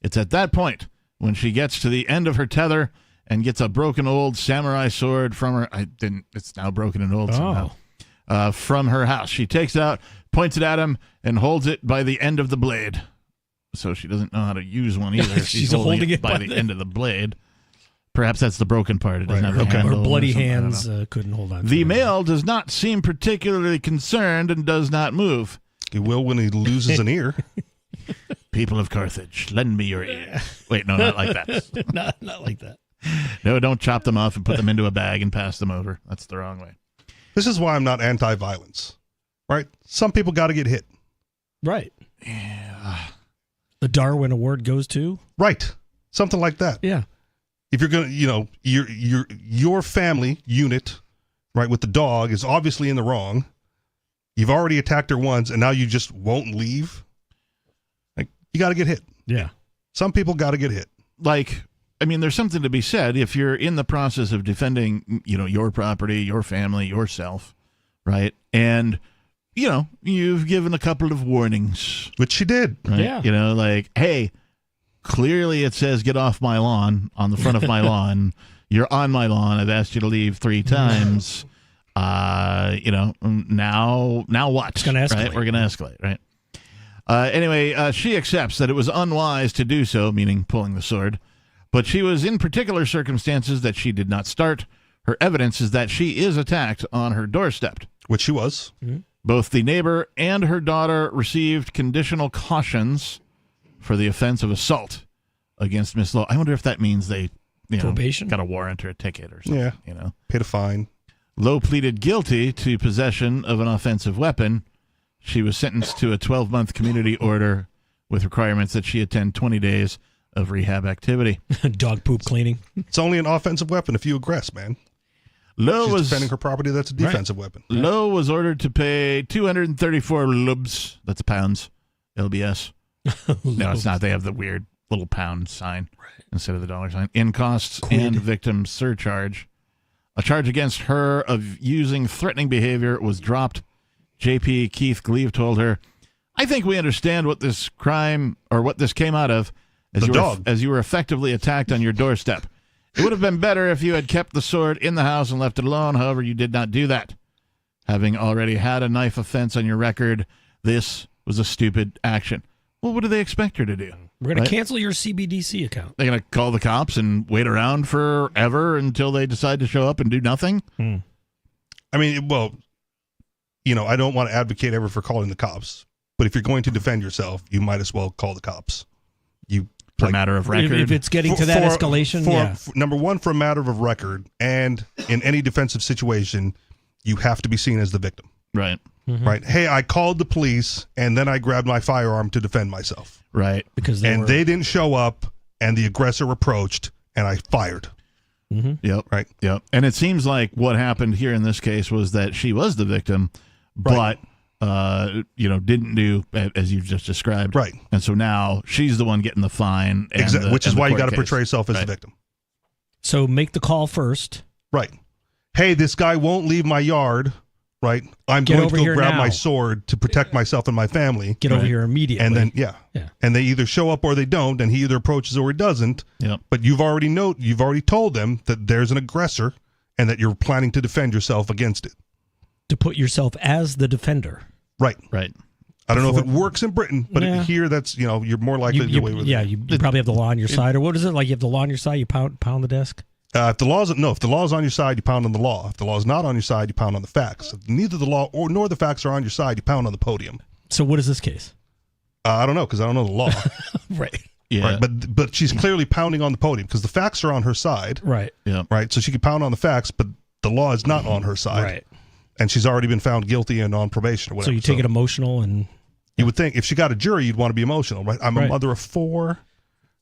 It's at that point when she gets to the end of her tether and gets a broken old samurai sword from her. It's now broken and old somehow. From her house. She takes it out, points it at him, and holds it by the end of the blade. So she doesn't know how to use one either. She's holding it by the end of the blade. Perhaps that's the broken part. It doesn't have a handle. Or bloody something. hands couldn't hold on. The male does not seem particularly concerned and does not move. He will when he loses an ear. People of Carthage, lend me your ear. Wait, no, not like that. not like that. No, don't chop them off and put them into a bag and pass them over. That's the wrong way. This is why I'm not anti-violence, right? Some people got to get hit. Right. Yeah. The Darwin Award goes to? Right. Something like that. Yeah. if you're gonna, your family unit, right, with the dog is obviously in the wrong. You've already attacked her once, and now you just won't leave. Like, you got to get hit. Yeah. Some people got to get hit. Like, I mean, there's something to be said if you're in the process of defending, your property, your family, yourself, right? And, you've given a couple of warnings. Which she did. Right? Yeah. Like, hey, clearly it says get off my lawn on the front of my lawn. You're on my lawn. I've asked you to leave 3 times. Now what? It's going to escalate. Right? We're going to escalate, right? Anyway, she accepts that it was unwise to do so, meaning pulling the sword, but she was in particular circumstances that she did not start. Her evidence is that she is attacked on her doorstep. Which she was. Mm-hmm. Both the neighbor and her daughter received conditional cautions for the offense of assault against Miss Lowe. I wonder if that means they probation, got a warrant or a ticket or something. Yeah. Paid a fine. Lowe pleaded guilty to possession of an offensive weapon. She was sentenced to a 12-month community order with requirements that she attend 20 days of rehab activity. Dog poop cleaning. It's only an offensive weapon if you aggress, man. Lowe She's was defending her property. That's a defensive weapon. Lowe was ordered to pay 234 lubs. That's pounds. LBS. No, it's not. They have the weird little pound sign instead of the dollar sign. In costs and victim surcharge. A charge against her of using threatening behavior was dropped. JP Keith Gleave told her, I think we understand what this crime or what this came out of as you were effectively attacked on your doorstep. It would have been better if you had kept the sword in the house and left it alone. However, you did not do that. Having already had a knife offense on your record, this was a stupid action. Well, what do they expect her to do? We're going to cancel your CBDC account. They're going to call the cops and wait around forever until they decide to show up and do nothing? I mean, well, I don't want to advocate ever for calling the cops, but if you're going to defend yourself, you might as well call the cops. For a matter of record. If it's getting to that escalation, number one, for a matter of record, and in any defensive situation, you have to be seen as the victim. Right. Mm-hmm. Right. Hey, I called the police, and then I grabbed my firearm to defend myself. Right. Because they didn't show up, and the aggressor approached, and I fired. Mm-hmm. Yep. Right. Yep. And it seems like what happened here in this case was that she was the victim, but didn't do as you've just described. Right. And so now she's the one getting the fine. And exactly. Which is why you got to portray yourself as the victim. So make the call first. Right. Hey, this guy won't leave my yard. Right. I'm going to go grab my sword to protect myself and my family. Get over here immediately. And then, and they either show up or they don't, and he either approaches or he doesn't. Yep. But you've already told them that there's an aggressor and that you're planning to defend yourself against it. To put yourself as the defender. Right. Right. I don't know if it works in Britain, but here that's, you're more likely to get away with it. Yeah, you probably have the law on your side. Or what is it? Like you have the law on your side, you pound the desk? If the law's on your side, you pound on the law. If the law's not on your side, you pound on the facts. If neither the law nor the facts are on your side, you pound on the podium. So what is this case? I don't know, because I don't know the law. Right. Yeah. Right, but she's clearly pounding on the podium because the facts are on her side. Right. Yeah. Right. So she can pound on the facts, but the law is not on her side. Right. And she's already been found guilty and on probation or whatever. So you take it emotional and... You would think if she got a jury, you'd want to be emotional, right? I'm a mother of 4,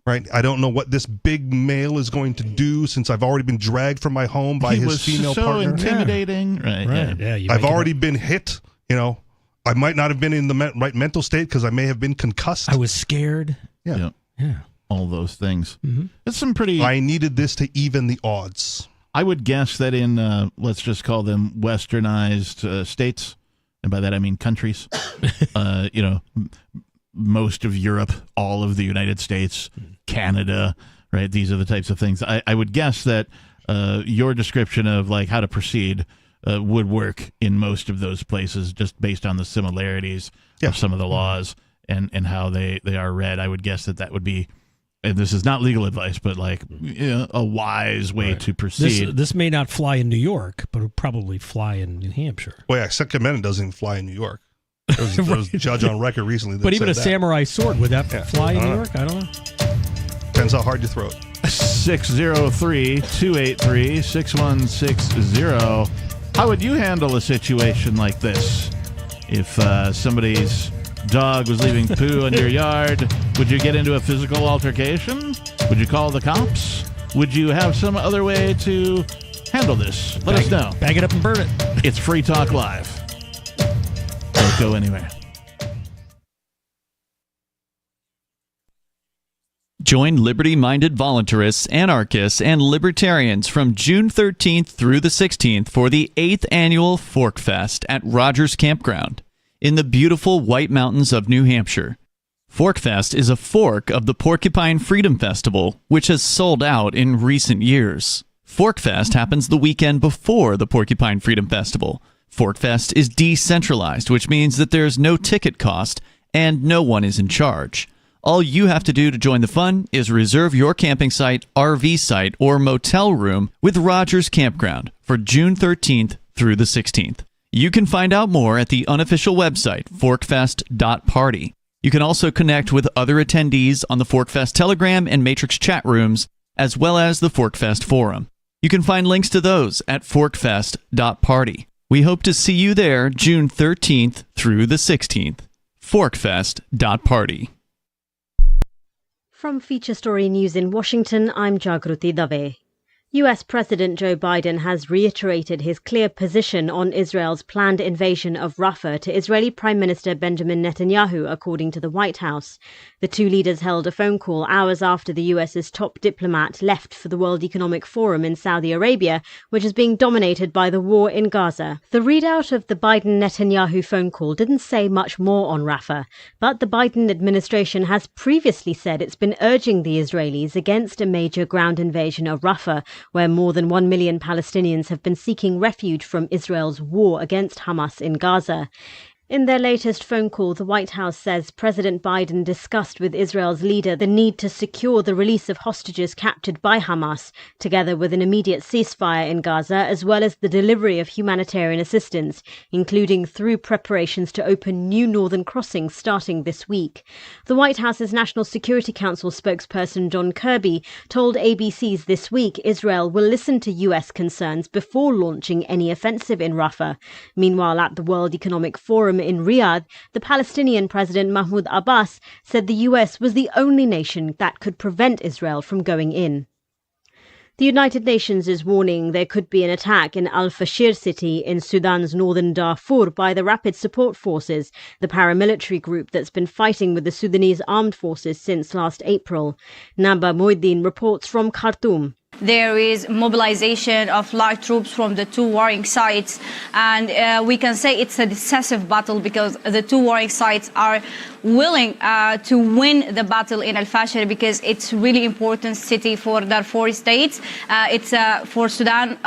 right? I don't know what this big male is going to do since I've already been dragged from my home by his female partner. Intimidating. Right. Yeah. I've already been hit, I might not have been in the right mental state because I may have been concussed. I was scared. Yeah. All those things. Mm-hmm. It's some pretty... I needed this to even the odds. I would guess that in, let's just call them westernized states, and by that I mean countries, most of Europe, all of the United States, Canada, right? These are the types of things. I would guess that your description of like how to proceed would work in most of those places just based on the similarities of some of the laws and how they are read. I would guess that would be, and this is not legal advice, but like a wise way to proceed. This may not fly in New York, but it'll probably fly in New Hampshire. Well, yeah, Second Amendment doesn't even fly in New York. There was a judge on record recently that but even said a that. samurai sword, would that fly in New York? I don't know. Depends how hard you throw it. 603-283-6160. How would you handle a situation like this? If somebody's dog was leaving poo in your yard, would you get into a physical altercation? Would you call the cops? Would you have some other way to handle this? Let us know. Bag it up and burn it. It's Free Talk Live. Don't go anywhere. Join liberty-minded voluntarists, anarchists, and libertarians from June 13th through the 16th for the 8th annual Fork Fest at Rogers Campground in the beautiful White Mountains of New Hampshire. Fork Fest is a fork of the Porcupine Freedom Festival, which has sold out in recent years. Fork Fest happens the weekend before the Porcupine Freedom Festival. Fork Fest is decentralized, which means that there's no ticket cost and no one is in charge. All you have to do to join the fun is reserve your camping site, RV site, or motel room with Rogers Campground for June 13th through the 16th. You can find out more at the unofficial website, forkfest.party. You can also connect with other attendees on the Forkfest Telegram and Matrix chat rooms, as well as the Forkfest forum. You can find links to those at forkfest.party. We hope to see you there June 13th through the 16th. forkfest.party. From Feature Story News in Washington, I'm Jagruti Dave. US President Joe Biden has reiterated his clear position on Israel's planned invasion of Rafah to Israeli Prime Minister Benjamin Netanyahu, according to the White House. The two leaders held a phone call hours after the US's top diplomat left for the World Economic Forum in Saudi Arabia, which is being dominated by the war in Gaza. The readout of the Biden-Netanyahu phone call didn't say much more on Rafah, but the Biden administration has previously said it's been urging the Israelis against a major ground invasion of Rafah, where more than 1 million Palestinians have been seeking refuge from Israel's war against Hamas in Gaza. In their latest phone call, the White House says President Biden discussed with Israel's leader the need to secure the release of hostages captured by Hamas, together with an immediate ceasefire in Gaza, as well as the delivery of humanitarian assistance, including through preparations to open new northern crossings starting this week. The White House's National Security Council spokesperson John Kirby told ABC's This Week Israel will listen to US concerns before launching any offensive in Rafah. Meanwhile, at the World Economic Forum in Riyadh, the Palestinian President Mahmoud Abbas said the US was the only nation that could prevent Israel from going in. The United Nations is warning there could be an attack in Al-Fashir city in Sudan's northern Darfur by the Rapid Support Forces, the paramilitary group that's been fighting with the Sudanese armed forces since last April. Naba Moeddin reports from Khartoum. There is mobilization of light troops from the two warring sides, and we can say it's a decisive battle because the two warring sides are willing to win the battle in Al-Fashir, because it's really important city for Darfur states. It's for Sudan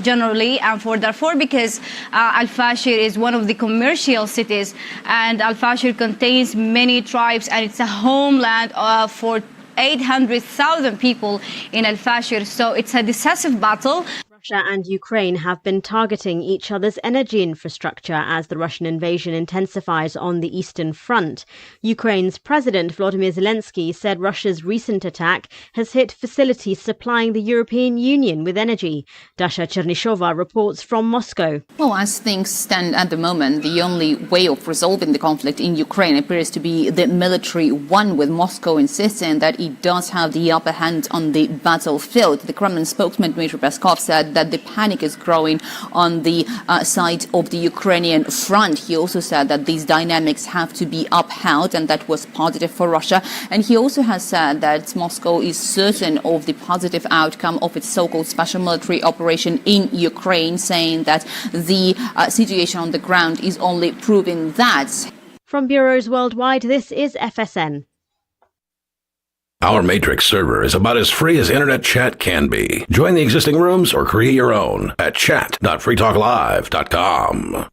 generally, and for Darfur because Al-Fashir is one of the commercial cities, and Al-Fashir contains many tribes, and it's a homeland for 800,000 people in Al-Fashir. So it's a decisive battle. Russia and Ukraine have been targeting each other's energy infrastructure as the Russian invasion intensifies on the Eastern Front. Ukraine's President Volodymyr Zelensky said Russia's recent attack has hit facilities supplying the European Union with energy. Dasha Chernyshova reports from Moscow. Well, as things stand at the moment, the only way of resolving the conflict in Ukraine appears to be the military one, with Moscow insisting that it does have the upper hand on the battlefield. The Kremlin spokesman Dmitry Peskov said that the panic is growing on the side of the Ukrainian front. He also said that these dynamics have to be upheld, and that was positive for Russia. And he also has said that Moscow is certain of the positive outcome of its so-called special military operation in Ukraine, saying that the situation on the ground is only proving that. From bureaus worldwide, this is FSN. Our Matrix server is about as free as internet chat can be. Join the existing rooms or create your own at chat.freetalklive.com.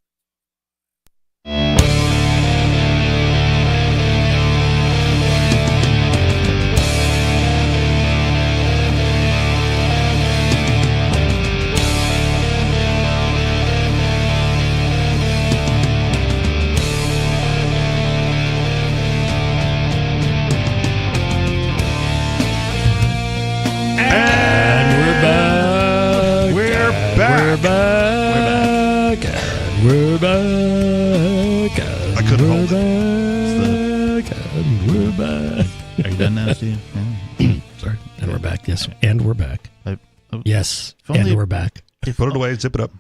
We're back. I couldn't hold it. We're back. Are you done now, Steve? Sorry. And we're back. Yes, and we're back. Yes, and we're back. Put it away. Zip it up.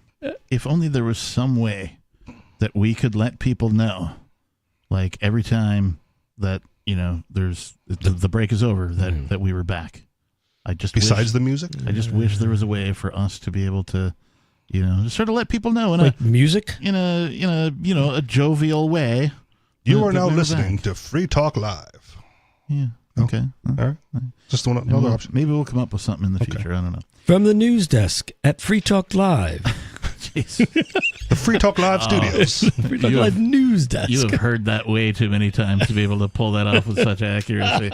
If only there was some way that we could let people know, like every time that there's the break is over, that we were back. Besides the music, I just wish there was a way for us to be able to, just sort of let people know like music in a jovial way. You are now listening to Free Talk Live. Yeah. Okay. All right. Just another option. Maybe we'll come up with something in the future. I don't know. From the news desk at Free Talk Live. The Free Talk Live studios. Free Talk Live news desk. You have heard that way too many times to be able to pull that off with such accuracy.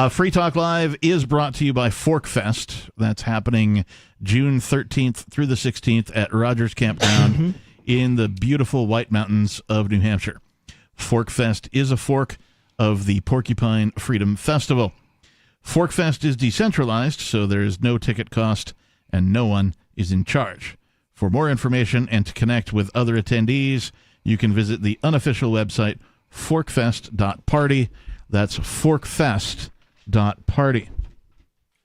Free Talk Live is brought to you by Fork Fest. That's happening June 13th through the 16th at Rogers Campground in the beautiful White Mountains of New Hampshire. Fork Fest is a fork of the Porcupine Freedom Festival. Fork Fest is decentralized, so there is no ticket cost and no one is in charge. For more information and to connect with other attendees, you can visit the unofficial website forkfest.party. That's forkfest.party.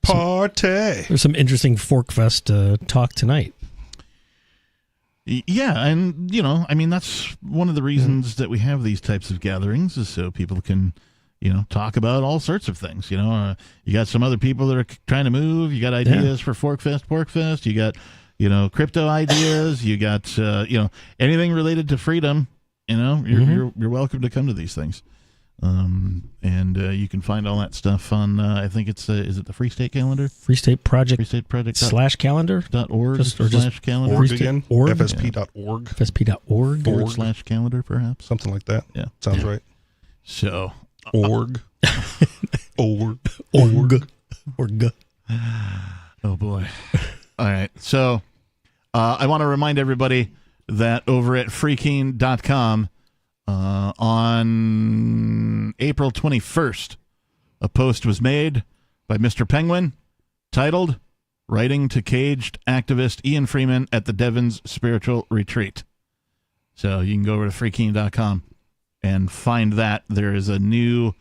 Party. There's some interesting Fork Fest talk tonight. Yeah, and that's one of the reasons that we have these types of gatherings is so people can, talk about all sorts of things. You got some other people that are trying to move. You got ideas for Fork Fest. You got, crypto ideas. You got, anything related to freedom. You're welcome to come to these things. And you can find all that stuff on, I think it's, is it the Free State Calendar? Free State Project /calendar. .org / calendar. Org again? Org? FSP.org. FSP.org. / calendar, perhaps. Something like that. Yeah. Sounds right. So. Org. Org. Oh, boy. All right. So I want to remind everybody that over at freekeen.com, on April 21st, a post was made by Mr. Penguin titled, Writing to Caged Activist Ian Freeman at the Devons Spiritual Retreat. So you can go over to freekeen.com and find that. There is a new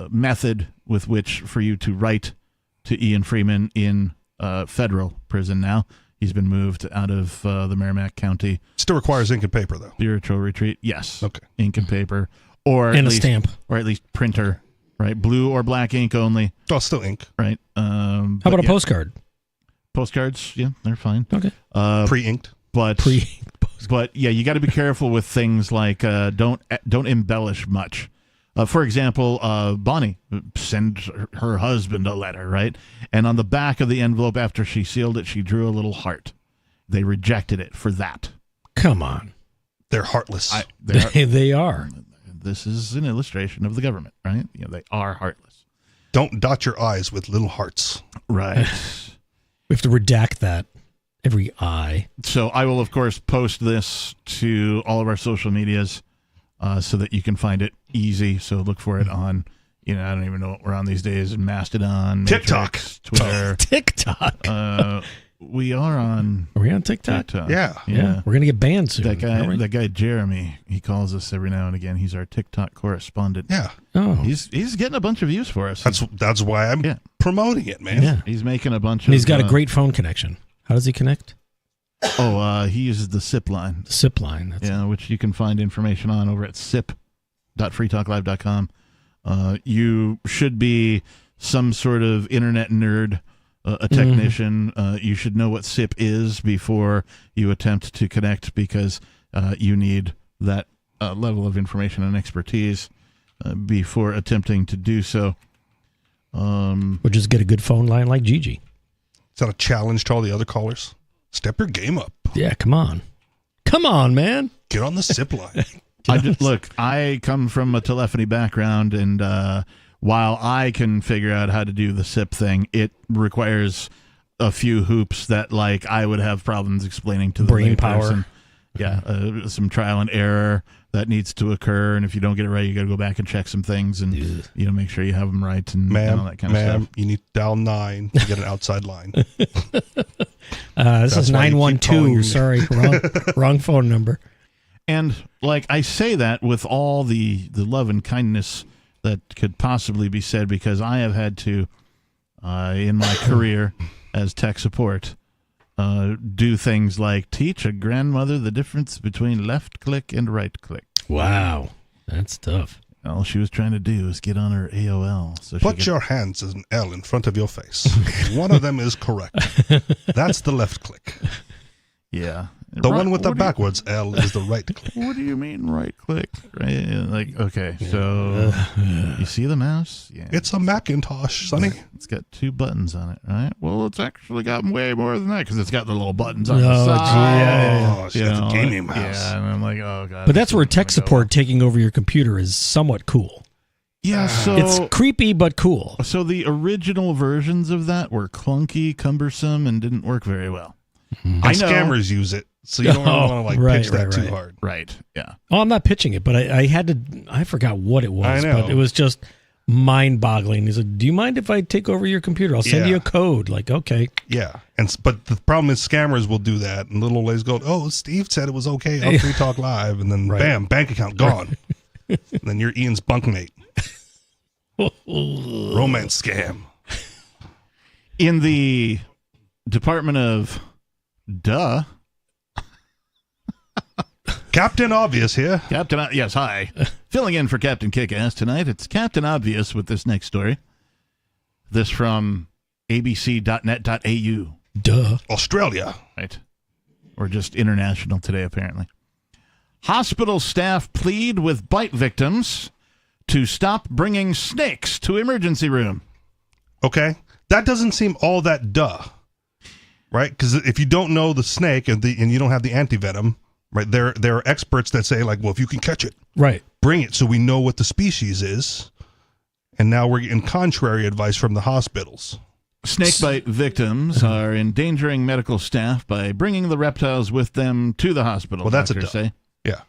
method with which for you to write to Ian Freeman in federal prison now. He's been moved out of the Merrimack County. Still requires ink and paper, though. Spiritual retreat, yes. Okay. Ink and paper. Or and at a least, stamp. Or at least printer, right? Blue or black ink only. Oh, still ink. Right. How about a postcard? Postcards, yeah, they're fine. Okay. Pre-inked. But yeah, you got to be careful with things like don't embellish much. For example, Bonnie sent her husband a letter, right? And on the back of the envelope, after she sealed it, she drew a little heart. They rejected it for that. Come on. They're heartless. They are. This is an illustration of the government, right? They are heartless. Don't dot your I's with little hearts. Right. We have to redact that. Every I. So I will, of course, post this to all of our social medias so that you can find it easy. So look for it on, I don't even know what we're on these days. Mastodon, TikTok, Matrix, Twitter. TikTok. We are on. Are we on TikTok? Yeah. We're going to get banned soon. That guy, Jeremy, he calls us every now and again. He's our TikTok correspondent. Yeah. Oh. He's getting a bunch of views for us. That's why I'm promoting it, man. Yeah. He's making a bunch and of. He's got a great phone connection. How does he connect? He uses the SIP line. The SIP line. Which you can find information on over at sip.freetalklive.com. You should be some sort of internet nerd, a technician. You should know what SIP is before you attempt to connect because you need that level of information and expertise before attempting to do so. Or just get a good phone line like Gigi. Is that a challenge to all the other callers? Step your game up. Yeah, come on. Come on, man. Get on the SIP line. I come from a telephony background, and while I can figure out how to do the SIP thing, it requires a few hoops that, I would have problems explaining to the brain power. Person. Yeah, some trial and error that needs to occur, and if you don't get it right, you got to go back and check some things, and make sure you have them right, and all that kind of stuff. You need to dial 9 to get an outside line. This is 912. Sorry, wrong phone number. And I say that with all the love and kindness that could possibly be said, because I have had to in my career as tech support do things like teach a grandmother the difference between left click and right click. Wow, that's tough. All she was trying to do is get on her AOL. So Put your hands as an L in front of your face. One of them is correct. That's the left click. Yeah. The one with the backwards L is the right click. What do you mean right click? Right? Like, okay, so you see the mouse? Yeah. It's a Macintosh, Sonny. It's got 2 buttons on it, right? Well, it's actually got way more than that because it's got the little buttons on the side. It's got the gaming mouse. Yeah, and I'm like, oh, God. But that's where tech support taking over your computer is somewhat cool. Yeah, so it's creepy but cool. So the original versions of that were clunky, cumbersome, and didn't work very well. And scammers use it, so you don't want to pitch that too hard. Right, yeah. Oh, I'm not pitching it, but I had to. I forgot what it was, I know. but it was just mind-boggling. He said, "Do you mind if I take over your computer? I'll send you a code." Like, okay. Yeah, but the problem is scammers will do that, and little old ladies go, "Oh, Steve said it was okay on Free Talk Live," and then bam, bank account gone. And then you're Ian's bunkmate. Romance scam. In the Department of Captain Obvious here. Yes, hi. Filling in for Captain Kick-Ass tonight, it's Captain Obvious with this next story. This from abc.net.au. Duh. Australia. Right. Or just international today, apparently. Hospital staff plead with bite victims to stop bringing snakes to emergency room. Okay. That doesn't seem all that duh. Right? Because if you don't know the snake and you don't have the antivenom, right, there are experts that say, like, well, if you can catch it, right, bring it so we know what the species is. And now we're getting contrary advice from the hospitals. Snakebite victims are endangering medical staff by bringing the reptiles with them to the hospital. Well, that's doctors say. Yeah.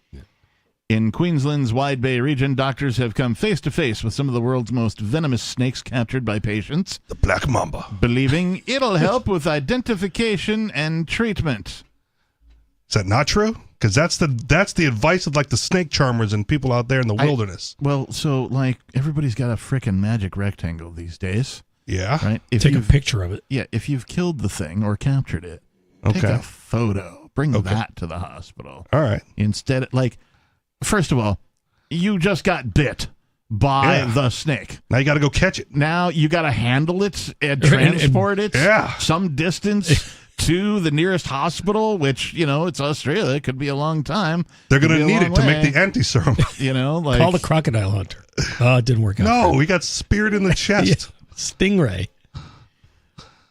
In Queensland's Wide Bay region, doctors have come face to face with some of the world's most venomous snakes captured by patients. The black mamba. Believing it'll help with identification and treatment. Is that not true? Because that's the advice of like the snake charmers and people out there in the wilderness. Well, so like everybody's got a frickin' magic rectangle these days. Yeah. Right? Take a picture of it. Yeah, if you've killed the thing or captured it, take a photo. Bring that to the hospital. All right. Instead, like, first of all, you just got bit by the snake. Now you got to go catch it. Now you got to handle it and transport it some distance to the nearest hospital, which, it's Australia. It could be a long time. They're going to need it to make the anti-serum. Like... Call the crocodile hunter. Oh, it didn't work out. No, we got speared in the chest. Stingray.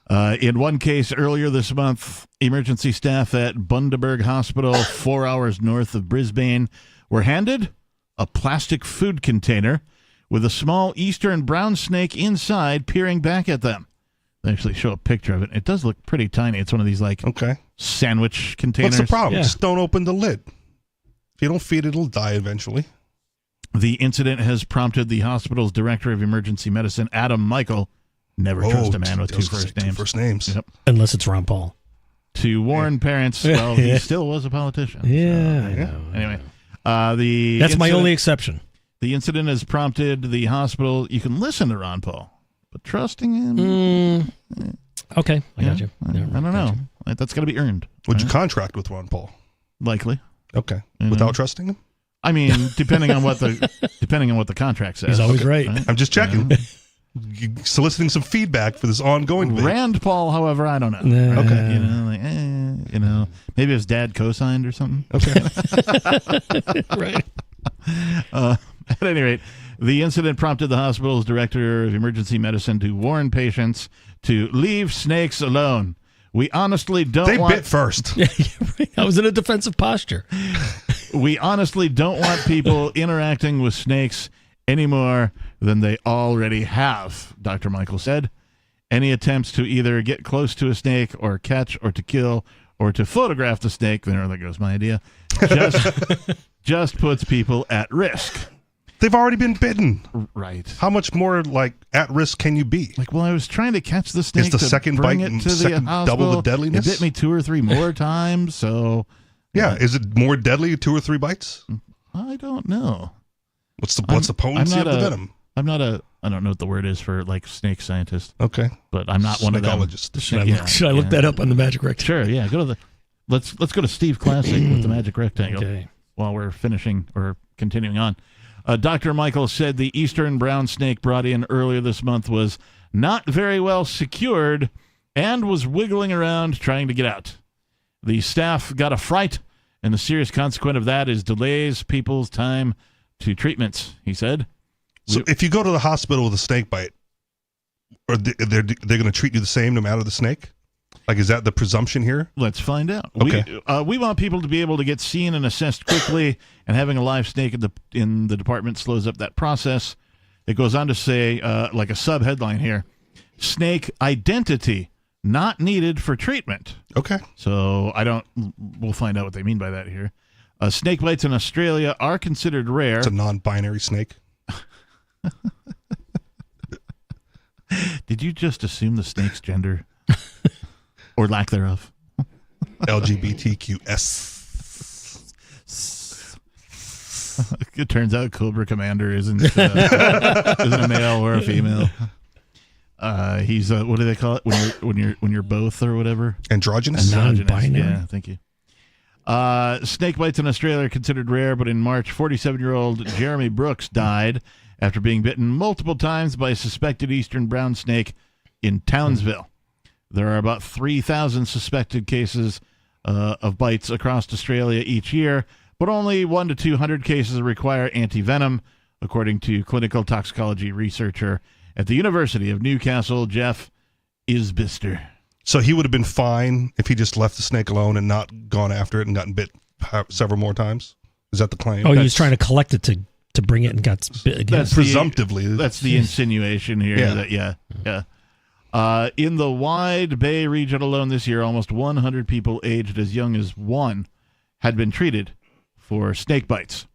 In one case earlier this month, emergency staff at Bundaberg Hospital, 4 hours north of Brisbane, were handed a plastic food container with a small eastern brown snake inside peering back at them. They actually show a picture of it. It does look pretty tiny. It's one of these sandwich containers. What's the problem? Just don't open the lid. If you don't feed it, it'll die eventually. The incident has prompted the hospital's director of emergency medicine, Adam Michael, never trust a man with two first names. Yep. Unless it's Ron Paul. To warn parents, well, he still was a politician. Yeah, I know. Anyway, that's my only exception. The incident has prompted the hospital. You can listen to Ron Paul, but trusting him. Okay, I got you. I don't know. That's got to be earned. Would you contract with Ron Paul? Likely. Okay. Without trusting him? I mean, depending on what the contract says. He's always right. I'm just checking. Soliciting some feedback for this ongoing debate. Rand Paul, however, I don't know. Nah. Okay. Maybe his dad co-signed or something. Okay. Right. At any rate, the incident prompted the hospital's director of emergency medicine to warn patients to leave snakes alone. We honestly don't They bit first. I was in a defensive posture. We honestly don't want people interacting with snakes any more than they already have, Dr. Michael said. Any attempts to either get close to a snake or catch or to kill or to photograph the snake, there goes my idea, just puts people at risk. They've already been bitten. Right. How much more at risk can you be? I was trying to catch the snake. Is the second bite double the deadliness? It bit me 2 or 3 more times, so... Yeah, is it more deadly 2 or 3 bites? I don't know. What's the potency of the venom? I don't know what the word is for like snake scientist. Okay. But I'm not one of them. Should I look that up on the Magic Rectangle? Sure, yeah. Let's go to Steve Classic with the Magic Rectangle. Okay. While we're finishing or continuing on. Dr. Michael said the eastern brown snake brought in earlier this month was not very well secured and was wiggling around trying to get out. The staff got a fright, and the serious consequence of that is delays people's time to treatments, he said. So if you go to the hospital with a snake bite, or they're going to treat you the same no matter the snake? Like, is that the presumption here? Let's find out. Okay. We want people to be able to get seen and assessed quickly, and having a live snake in the department slows up that process. It goes on to say, like a sub-headline here, snake identity not needed for treatment. Okay. So we'll find out what they mean by that here. Snake bites in Australia are considered rare. It's a non-binary snake. Did you just assume the snake's gender? Or lack thereof? LGBTQS. It turns out Cobra Commander isn't a male or a female. He's what do they call it when you're both or whatever? Androgynous. Non-binary. Yeah, thank you. Snake bites in Australia are considered rare, but in March, 47-year-old Jeremy Brooks died after being bitten multiple times by a suspected eastern brown snake in Townsville. There are about 3,000 suspected cases of bites across Australia each year, but only 100 to 200 cases require antivenom, according to clinical toxicology researcher at the University of Newcastle, Jeff Isbister. So he would have been fine if he just left the snake alone and not gone after it and gotten bit several more times? Is that the claim? Oh, he was trying to collect it to bring it and got bit again. That's presumptively. That's the insinuation here. Yeah. In the Wide Bay region alone this year, almost 100 people aged as young as 1 had been treated for snake bites.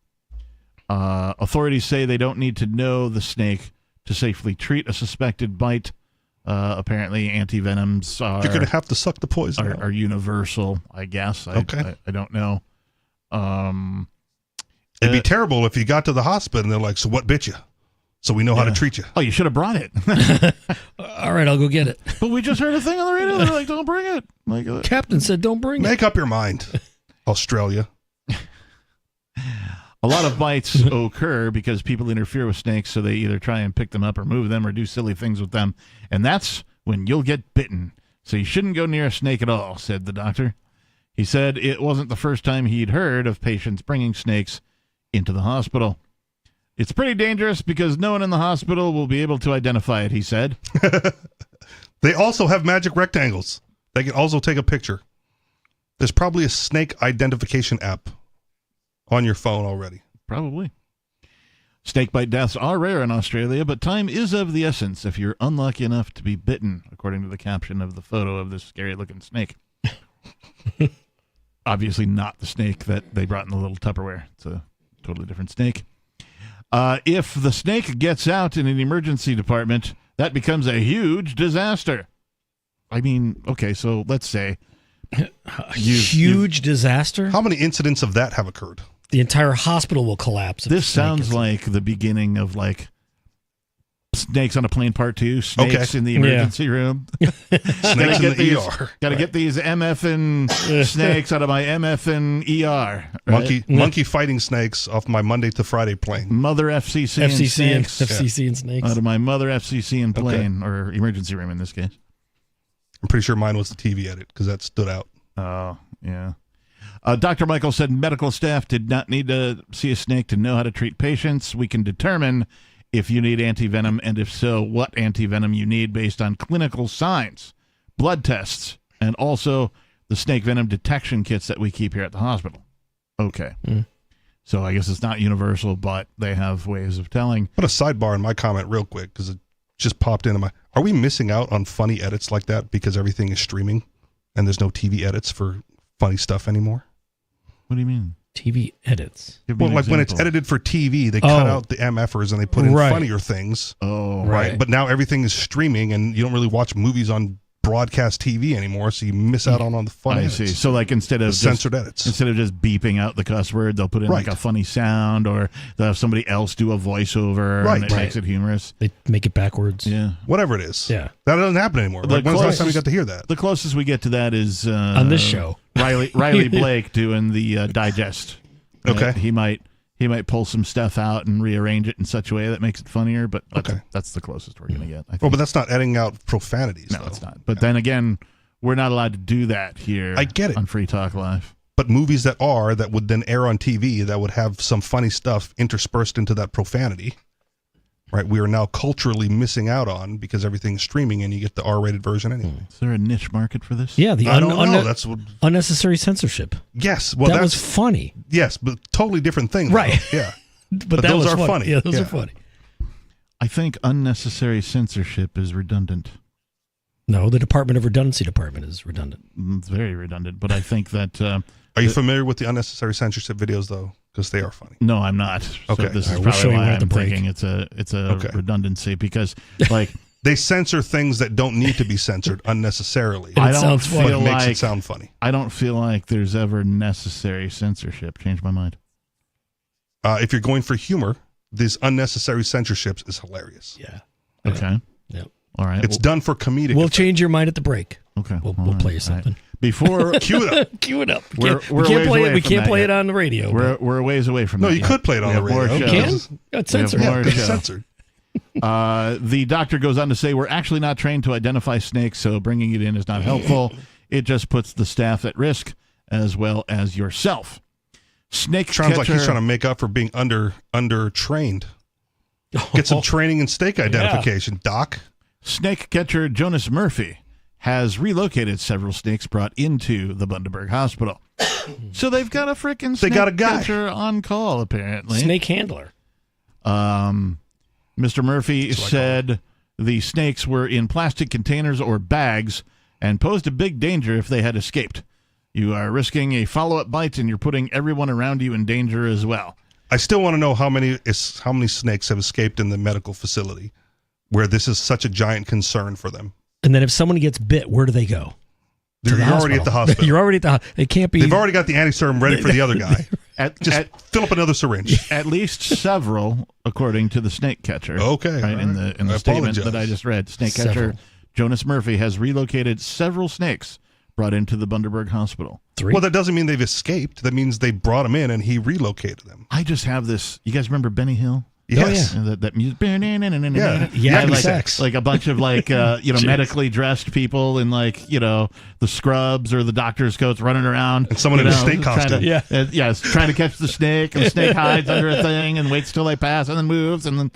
Authorities say they don't need to know the snake to safely treat a suspected bite. Apparently, antivenoms are... You're going to have to suck the poison. Are universal, I guess. Okay. I don't know. It'd be terrible if you got to the hospital and they're like, so what bit you? So we know how to treat you. Oh, you should have brought it. All right, I'll go get it. But we just heard a thing on the radio. They're like, don't bring it. Like, Captain said don't bring it. Make up your mind, Australia. A lot of bites occur because people interfere with snakes, so they either try and pick them up or move them or do silly things with them. And that's when you'll get bitten. So you shouldn't go near a snake at all, said the doctor. He said it wasn't the first time he'd heard of patients bringing snakes into the hospital. It's pretty dangerous because no one in the hospital will be able to identify it, he said. They also have magic rectangles. They can also take a picture. There's probably a snake identification app on your phone already. Probably. Snake bite deaths are rare in Australia, but time is of the essence if you're unlucky enough to be bitten, according to the caption of the photo of this scary-looking snake. Obviously not the snake that they brought in the little Tupperware. It's a totally different snake. If the snake gets out in an emergency department, that becomes a huge disaster. I mean, okay, so let's say... huge disaster? How many incidents of that have occurred? The entire hospital will collapse. This sounds like the beginning of, like, Snakes on a Plane Part 2, snakes in the emergency room. Snakes in the ER. Got to get these MFing snakes out of my MFing ER. Right? Monkey fighting snakes off my Monday to Friday plane. Mother FCC and snakes. Out of my mother FCC and plane, or emergency room in this case. I'm pretty sure mine was the TV edit because that stood out. Oh, yeah. Dr. Michael said medical staff did not need to see a snake to know how to treat patients. We can determine if you need antivenom, and if so, what antivenom you need based on clinical signs, blood tests, and also the snake venom detection kits that we keep here at the hospital. Okay. So I guess it's not universal, but they have ways of telling. Put a sidebar in my comment real quick because it just popped into my... Are we missing out on funny edits like that because everything is streaming and there's no TV edits for funny stuff anymore? What do you mean? TV edits? Well, like when it's edited for TV, they cut out the MFers and they put in funnier things. Oh, right. But now everything is streaming and you don't really watch movies on broadcast TV anymore, so you miss out on the fun. I edits. see. So like instead of censored edits, instead of just beeping out the cuss word, they'll put in like a funny sound, or they'll have somebody else do a voiceover, and it makes it humorous. They make it backwards. Yeah, whatever it is. Yeah, that doesn't happen anymore. Like, when's the last time you got to hear that? The closest we get to that is on this show. Riley Blake doing the digest. Right? Okay, he might pull some stuff out and rearrange it in such a way that makes it funnier, but that's the closest we're going to get. I think. Well, but that's not editing out profanities. No, it's not. But then again, we're not allowed to do that here. I get it on Free Talk Live. But movies that would then air on TV that would have some funny stuff interspersed into that profanity, right? We are now culturally missing out on because everything's streaming and you get the R-rated version anyway. Is there a niche market for this? Yeah, I don't know. That's what unnecessary censorship. Yes, well, that was funny. Yes, but totally different thing, right? Though. Yeah, but those was are funny. Yeah, those are funny. I think unnecessary censorship is redundant. No, the Department of Redundancy Department is redundant. It's very redundant, but I think that... are you familiar with the unnecessary censorship videos, though? Because they are funny. No, I'm not. Okay. So this is probably why I'm thinking it's a redundancy, because, like... they censor things that don't need to be censored unnecessarily. I don't feel it makes like, it sound funny. I don't feel like there's ever necessary censorship. Change my mind. If you're going for humor, these unnecessary censorships is hilarious. Yeah. Okay. Yep. All right. It's done for comedic. We'll change your mind at the break. Okay. We'll play you something. Before cue it up. Cue it up. We can't play it. We can't play it on the radio. We're a ways away from that. No, you could play it on the radio. You can? It's censored. It's censored. The doctor goes on to say, we're actually not trained to identify snakes, so bringing it in is not helpful. It just puts the staff at risk as well as yourself. Snake Sounds catcher, like he's trying to make up for being under trained. Get some training in snake identification, Doc. Snake catcher Jonas Murphy has relocated several snakes brought into the Bundaberg Hospital. So they've got a freaking snake got a guy catcher on call, apparently. Snake handler. Mr. Murphy said the snakes were in plastic containers or bags and posed a big danger if they had escaped. You are risking a follow-up bite, and you're putting everyone around you in danger as well. I still want to know how many snakes have escaped in the medical facility where this is such a giant concern for them. And then if someone gets bit, where do they go? You're already at the hospital. You're already at the hospital. It can't be. They've already got the antiserum ready for the other guy. Fill up another syringe. At least several, according to the snake catcher. Okay, right, in the statement that I just read, snake catcher Jonas Murphy has relocated several snakes brought into the Bundaberg Hospital. 3? Well, that doesn't mean they've escaped. That means they brought them in and he relocated them. I just have this. You guys remember Benny Hill? Yes. Oh, yeah. That music. Yeah. Like a bunch of medically dressed people in the scrubs or the doctor's coats running around. And someone in a snake costume. Trying to catch the snake, and the snake hides under a thing and waits till they pass and then moves. And then,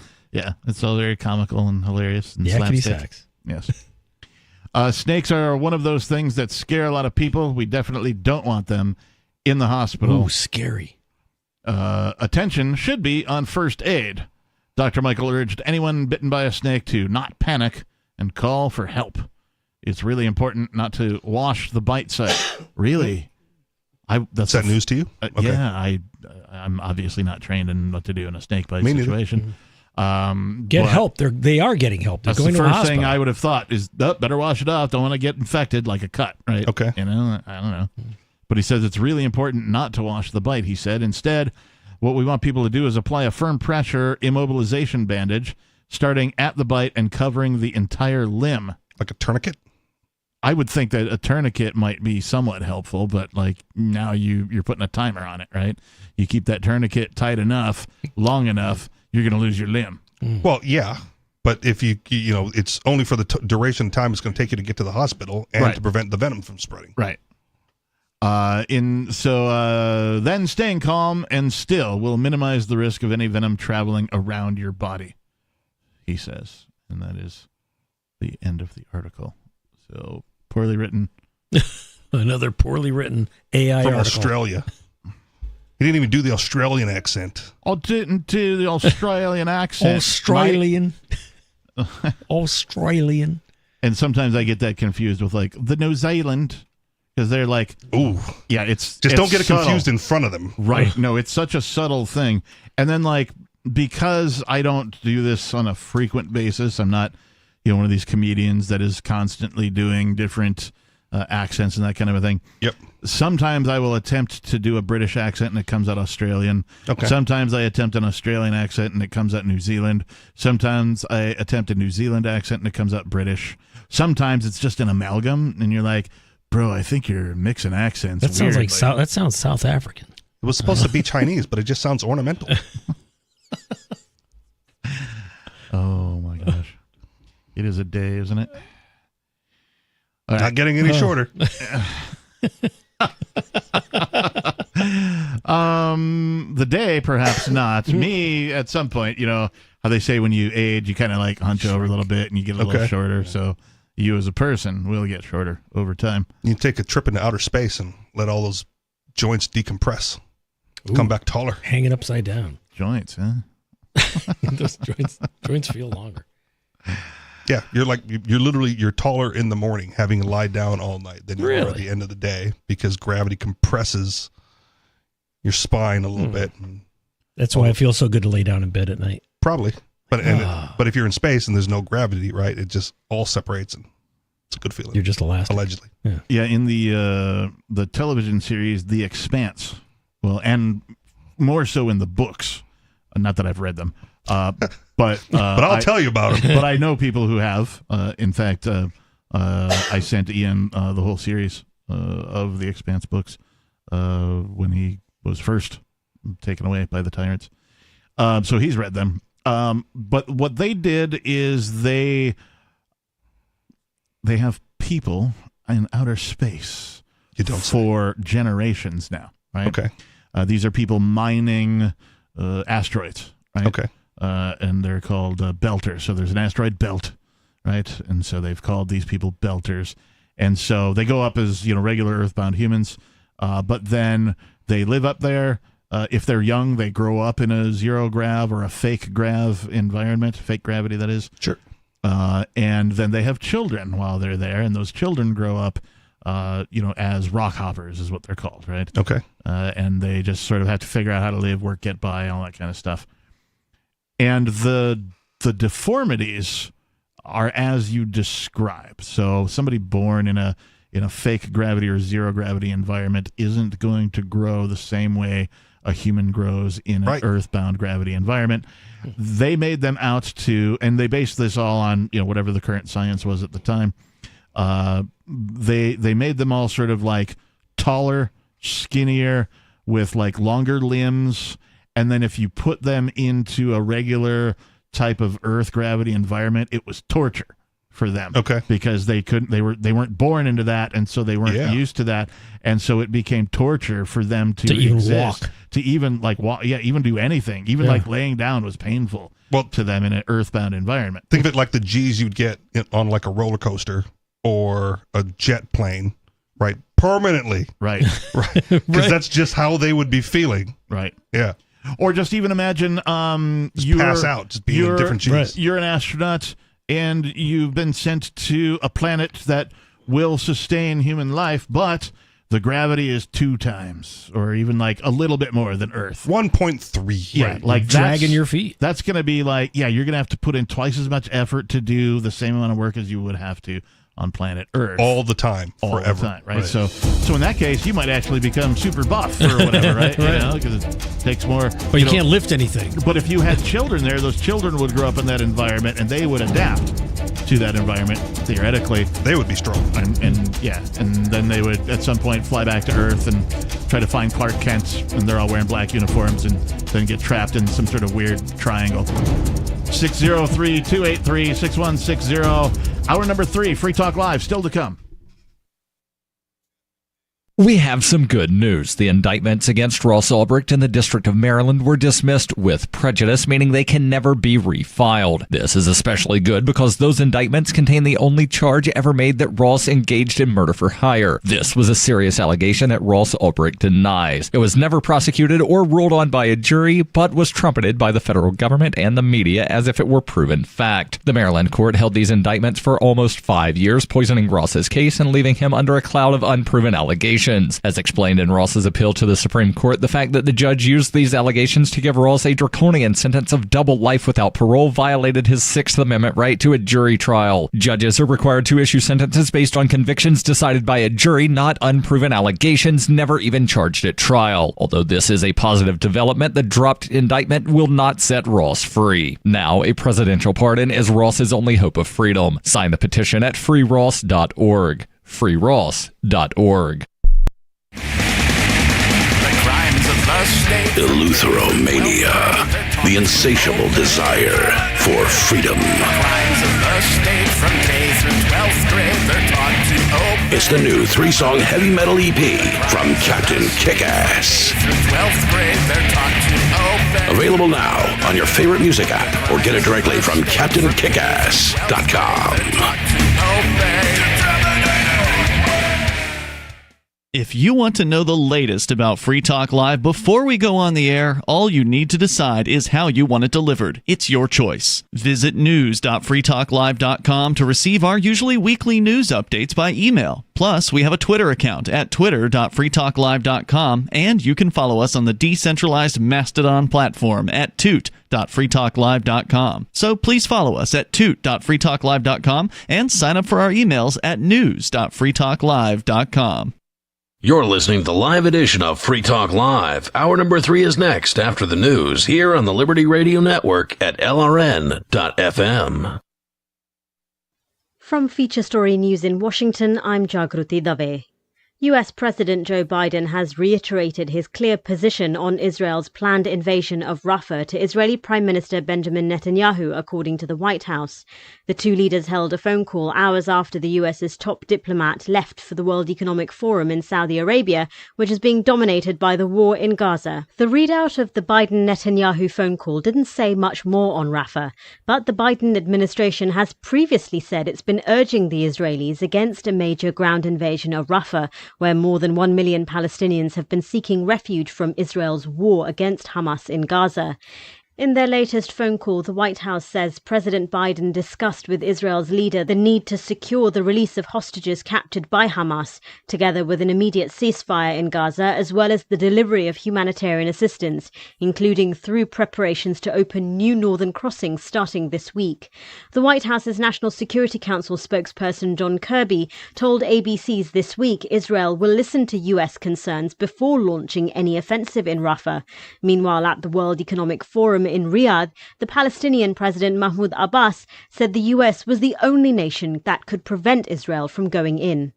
it's all very comical and hilarious and slapstick. Yes. Snakes are one of those things that scare a lot of people. We definitely don't want them in the hospital. Ooh, scary. Attention should be on first aid. Dr. Michael urged anyone bitten by a snake to not panic and call for help. It's really important not to wash the bite site. Really? Is that news to you? Okay. Yeah, I'm obviously not trained in what to do in a snake bite situation. Get help. They are getting help. They're That's going the to first hospital. thing I would have thought is, better wash it off. Don't want to get infected like a cut, right? Okay. I don't know. But he says it's really important not to wash the bite, he said. Instead, what we want people to do is apply a firm pressure immobilization bandage, starting at the bite and covering the entire limb. Like a tourniquet? I would think that a tourniquet might be somewhat helpful, but now you're putting a timer on it, right? You keep that tourniquet tight enough, long enough, you're going to lose your limb. Well, yeah. But if it's only for the duration of time it's going to take you to get to the hospital and to prevent the venom from spreading. Right. Then staying calm and still will minimize the risk of any venom traveling around your body, he says. And that is the end of the article. So, poorly written. Another poorly written AI from article. Australia. He didn't even do the Australian accent. I didn't do the Australian accent. Australian. And sometimes I get that confused with the New Zealand, because they're like, ooh, yeah, it's just don't get it subtle. confused in front of them, right? No, it's such a subtle thing. And then because I don't do this on a frequent basis, I'm not one of these comedians that is constantly doing different accents and that kind of a thing. Yep. Sometimes I will attempt to do a British accent and it comes out Australian. Okay. Sometimes I attempt an Australian accent and it comes out New Zealand. Sometimes I attempt a New Zealand accent and it comes out British. Sometimes it's just an amalgam and you're like, bro, I think you're mixing accents. That sounds weirdly. like that sounds South African. It was supposed to be Chinese, but it just sounds ornamental. Oh my gosh. It is a day, isn't it? All Not getting any shorter. The day, perhaps not. Me, at some point, how they say when you age, you kind of like hunch over a little bit and you get a little shorter. So you as a person will get shorter over time. You take a trip into outer space and let all those joints decompress. Come back taller. Hanging upside down. Joints, huh? Those joints feel longer. Yeah, you're taller in the morning, having lied down all night than you are at the end of the day because gravity compresses your spine a little bit. That's why it feels so good to lay down in bed at night. Probably, but if you're in space and there's no gravity, right? It just all separates and it's a good feeling. You're just elastic. Allegedly. Yeah, in the television series The Expanse, well, and more so in the books. Not that I've read them, but I'll tell you about them. But I know people who have. In fact, I sent Ian the whole series of the Expanse books when he was first taken away by the tyrants. So he's read them. But what they did is they have people in outer space for generations now, right? Okay. These are people mining asteroids, right? Okay. And they're called belters. So there's an asteroid belt, right? And so they've called these people belters. And so they go up as, regular earthbound humans, but then they live up there. If they're young, they grow up in a zero grav or a fake grav environment, fake gravity, that is. Sure. And then they have children while they're there, and those children grow up, as rock hoppers is what they're called, right? Okay. And they just sort of have to figure out how to live, work, get by, all that kind of stuff. And the deformities are as you describe. So somebody born in a fake gravity or zero gravity environment isn't going to grow the same way a human grows in an earthbound gravity environment. They made them out to, and they based this all on whatever the current science was at the time. They made them all sort of like taller, skinnier, with like longer limbs, and then if you put them into a regular type of Earth gravity environment, it was torture for them. Okay. Because they weren't born into that, and so they weren't used to that, and so it became torture for them to even exist, walk, to even like walk, even do anything, even like laying down was painful to them in an earthbound environment. Think of it like the G's you'd get on like a roller coaster or a jet plane, right? Permanently. Right. Right. Because that's just how they would be feeling. Right. Yeah. Or just even imagine you pass out, just being in different G's. Right. You're an astronaut and you've been sent to a planet that will sustain human life, but the gravity is 2 times or even like a little bit more than Earth. 1.3. Yeah, like dragging your feet. That's going to be like, you're going to have to put in twice as much effort to do the same amount of work as you would have to on planet Earth. All the time, forever. All the time, right? So in that case, you might actually become super buff or whatever, right? Because it takes more. But you can't lift anything. But if you had children there, those children would grow up in that environment and they would adapt to that environment, theoretically. They would be strong. And then they would, at some point, fly back to Earth and try to find Clark Kent, and they're all wearing black uniforms, and then get trapped in some sort of weird triangle. 603-283-6160. Hour number 3, Free Talk Live, still to come. We have some good news. The indictments against Ross Ulbricht in the District of Maryland were dismissed with prejudice, meaning they can never be refiled. This is especially good because those indictments contain the only charge ever made that Ross engaged in murder for hire. This was a serious allegation that Ross Ulbricht denies. It was never prosecuted or ruled on by a jury, but was trumpeted by the federal government and the media as if it were proven fact. The Maryland court held these indictments for almost 5 years, poisoning Ross's case and leaving him under a cloud of unproven allegations. allegations. As explained in Ross's appeal to the Supreme Court, the fact that the judge used these allegations to give Ross a draconian sentence of double life without parole violated his Sixth Amendment right to a jury trial. Judges are required to issue sentences based on convictions decided by a jury, not unproven allegations never even charged at trial. Although this is a positive development, the dropped indictment will not set Ross free. Now, a presidential pardon is Ross's only hope of freedom. Sign the petition at freeross.org. freeross.org. Eleutheromania, the insatiable desire for freedom. It's the new 3-song heavy metal EP from Captain Kickass. Available now on your favorite music app or get it directly from CaptainKickass.com. If you want to know the latest about Free Talk Live before we go on the air, all you need to decide is how you want it delivered. It's your choice. Visit news.freetalklive.com to receive our usually weekly news updates by email. Plus, we have a Twitter account at twitter.freetalklive.com, and you can follow us on the decentralized Mastodon platform at toot.freetalklive.com. So please follow us at toot.freetalklive.com and sign up for our emails at news.freetalklive.com. You're listening to the live edition of Free Talk Live. Hour number 3 is next after the news here on the Liberty Radio Network at LRN.FM. From Feature Story News in Washington, I'm Jagruti Dave. US President Joe Biden has reiterated his clear position on Israel's planned invasion of Rafah to Israeli Prime Minister Benjamin Netanyahu, according to the White House. The two leaders held a phone call hours after the US's top diplomat left for the World Economic Forum in Saudi Arabia, which is being dominated by the war in Gaza. The readout of the Biden-Netanyahu phone call didn't say much more on Rafah, but the Biden administration has previously said it's been urging the Israelis against a major ground invasion of Rafah, where more than 1 million Palestinians have been seeking refuge from Israel's war against Hamas in Gaza. In their latest phone call, the White House says President Biden discussed with Israel's leader the need to secure the release of hostages captured by Hamas, together with an immediate ceasefire in Gaza, as well as the delivery of humanitarian assistance, including through preparations to open new northern crossings starting this week. The White House's National Security Council spokesperson John Kirby told ABC's This Week Israel will listen to US concerns before launching any offensive in Rafah. Meanwhile, at the World Economic Forum in Riyadh, the Palestinian President Mahmoud Abbas said the US was the only nation that could prevent Israel from going in.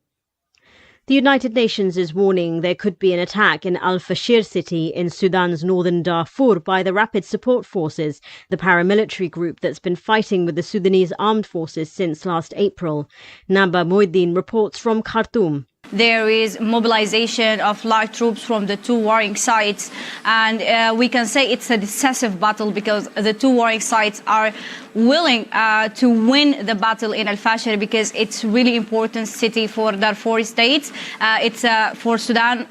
The United Nations is warning there could be an attack in Al-Fashir city in Sudan's northern Darfur by the Rapid Support Forces, the paramilitary group that's been fighting with the Sudanese armed forces since last April. Naba Moeddin reports from Khartoum. There is mobilization of light troops from the two warring sides, and we can say it's a decisive battle because the two warring sides are willing to win the battle in Al-Fashir because it's really important city for Darfur states. It's for Sudan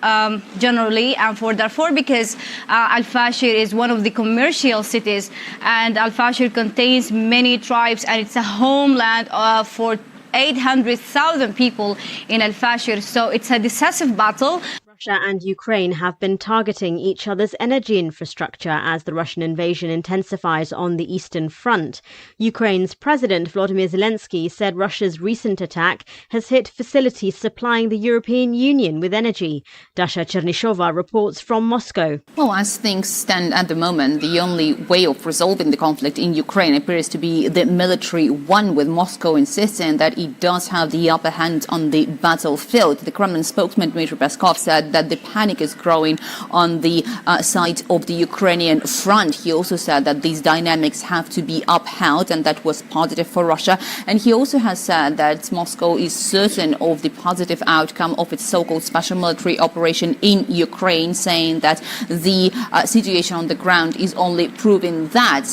generally, and for Darfur because Al-Fashir is one of the commercial cities, and Al-Fashir contains many tribes, and it's a homeland for 800,000 people in Al-Fashir, so it's a decisive battle. Russia and Ukraine have been targeting each other's energy infrastructure as the Russian invasion intensifies on the Eastern Front. Ukraine's President Volodymyr Zelensky said Russia's recent attack has hit facilities supplying the European Union with energy. Dasha Chernyshova reports from Moscow. Well, as things stand at the moment, the only way of resolving the conflict in Ukraine appears to be the military one, with Moscow insisting that it does have the upper hand on the battlefield. The Kremlin spokesman Dmitry Peskov said that the panic is growing on the side of the Ukrainian front. He also said that these dynamics have to be upheld, and that was positive for Russia. And he also has said that Moscow is certain of the positive outcome of its so-called special military operation in Ukraine, saying that the situation on the ground is only proving that.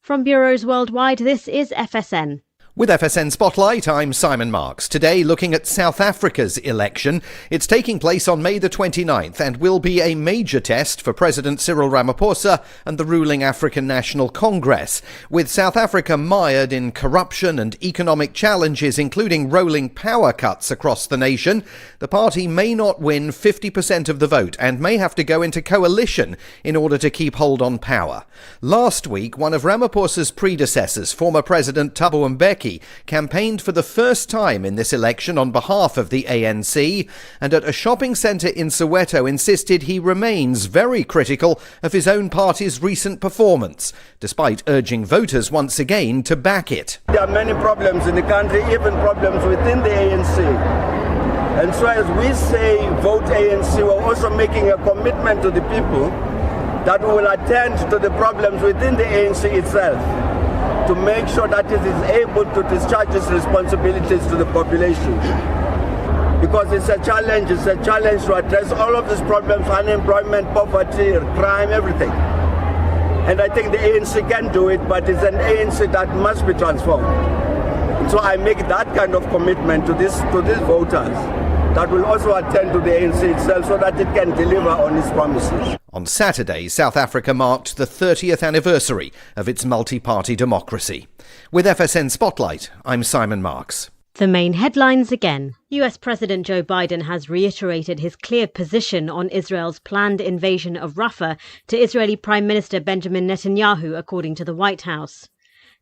From bureaus worldwide, this is FSN. With FSN Spotlight, I'm Simon Marks. Today, looking at South Africa's election. It's taking place on May the 29th and will be a major test for President Cyril Ramaphosa and the ruling African National Congress. With South Africa mired in corruption and economic challenges, including rolling power cuts across the nation, the party may not win 50% of the vote and may have to go into coalition in order to keep hold on power. Last week, one of Ramaphosa's predecessors, former President Thabo Mbeki, campaigned for the first time in this election on behalf of the ANC, and at a shopping centre in Soweto insisted he remains very critical of his own party's recent performance, despite urging voters once again to back it. There are many problems in the country, even problems within the ANC. And so as we say vote ANC, we're also making a commitment to the people that we will attend to the problems within the ANC itself, to make sure that it is able to discharge its responsibilities to the population. Because it's a challenge to address all of these problems: unemployment, poverty, crime, everything. And I think the ANC can do it, but it's an ANC that must be transformed. And so I make that kind of commitment to these voters, that will also attend to the ANC itself so that it can deliver on its promises. On Saturday, South Africa marked the 30th anniversary of its multi-party democracy. With FSN Spotlight, I'm Simon Marks. The main headlines again. US President Joe Biden has reiterated his clear position on Israel's planned invasion of Rafah to Israeli Prime Minister Benjamin Netanyahu, according to the White House.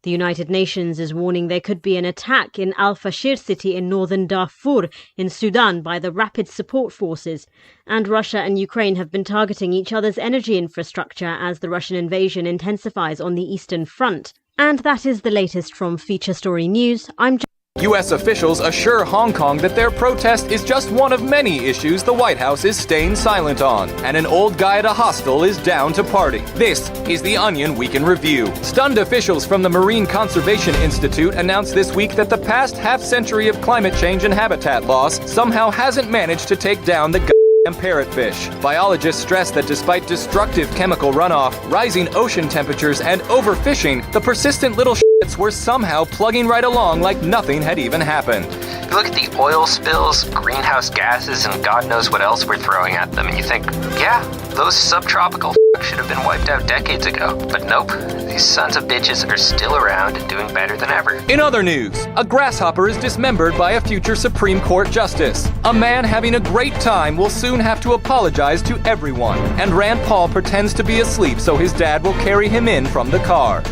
The United Nations is warning there could be an attack in Al-Fashir city in northern Darfur in Sudan by the Rapid Support Forces. And Russia and Ukraine have been targeting each other's energy infrastructure as the Russian invasion intensifies on the Eastern Front. And that is the latest from Feature Story News. I'm U.S. officials assure Hong Kong that their protest is just one of many issues the White House is staying silent on, and an old guy at a hostel is down to party. This is The Onion Week in Review. Stunned officials from the Marine Conservation Institute announced this week that the past half-century of climate change and habitat loss somehow hasn't managed to take down the and parrotfish. Biologists stress that despite destructive chemical runoff, rising ocean temperatures, and overfishing, the persistent little shits were somehow plugging right along like nothing had even happened. You look at the oil spills, greenhouse gases, and God knows what else we're throwing at them, and you think, yeah, those subtropical should have been wiped out decades ago. But nope, these sons of bitches are still around and doing better than ever. In other news, a grasshopper is dismembered by a future Supreme Court justice. A man having a great time will soon have to apologize to everyone, and Rand Paul pretends to be asleep so his dad will carry him in from the car.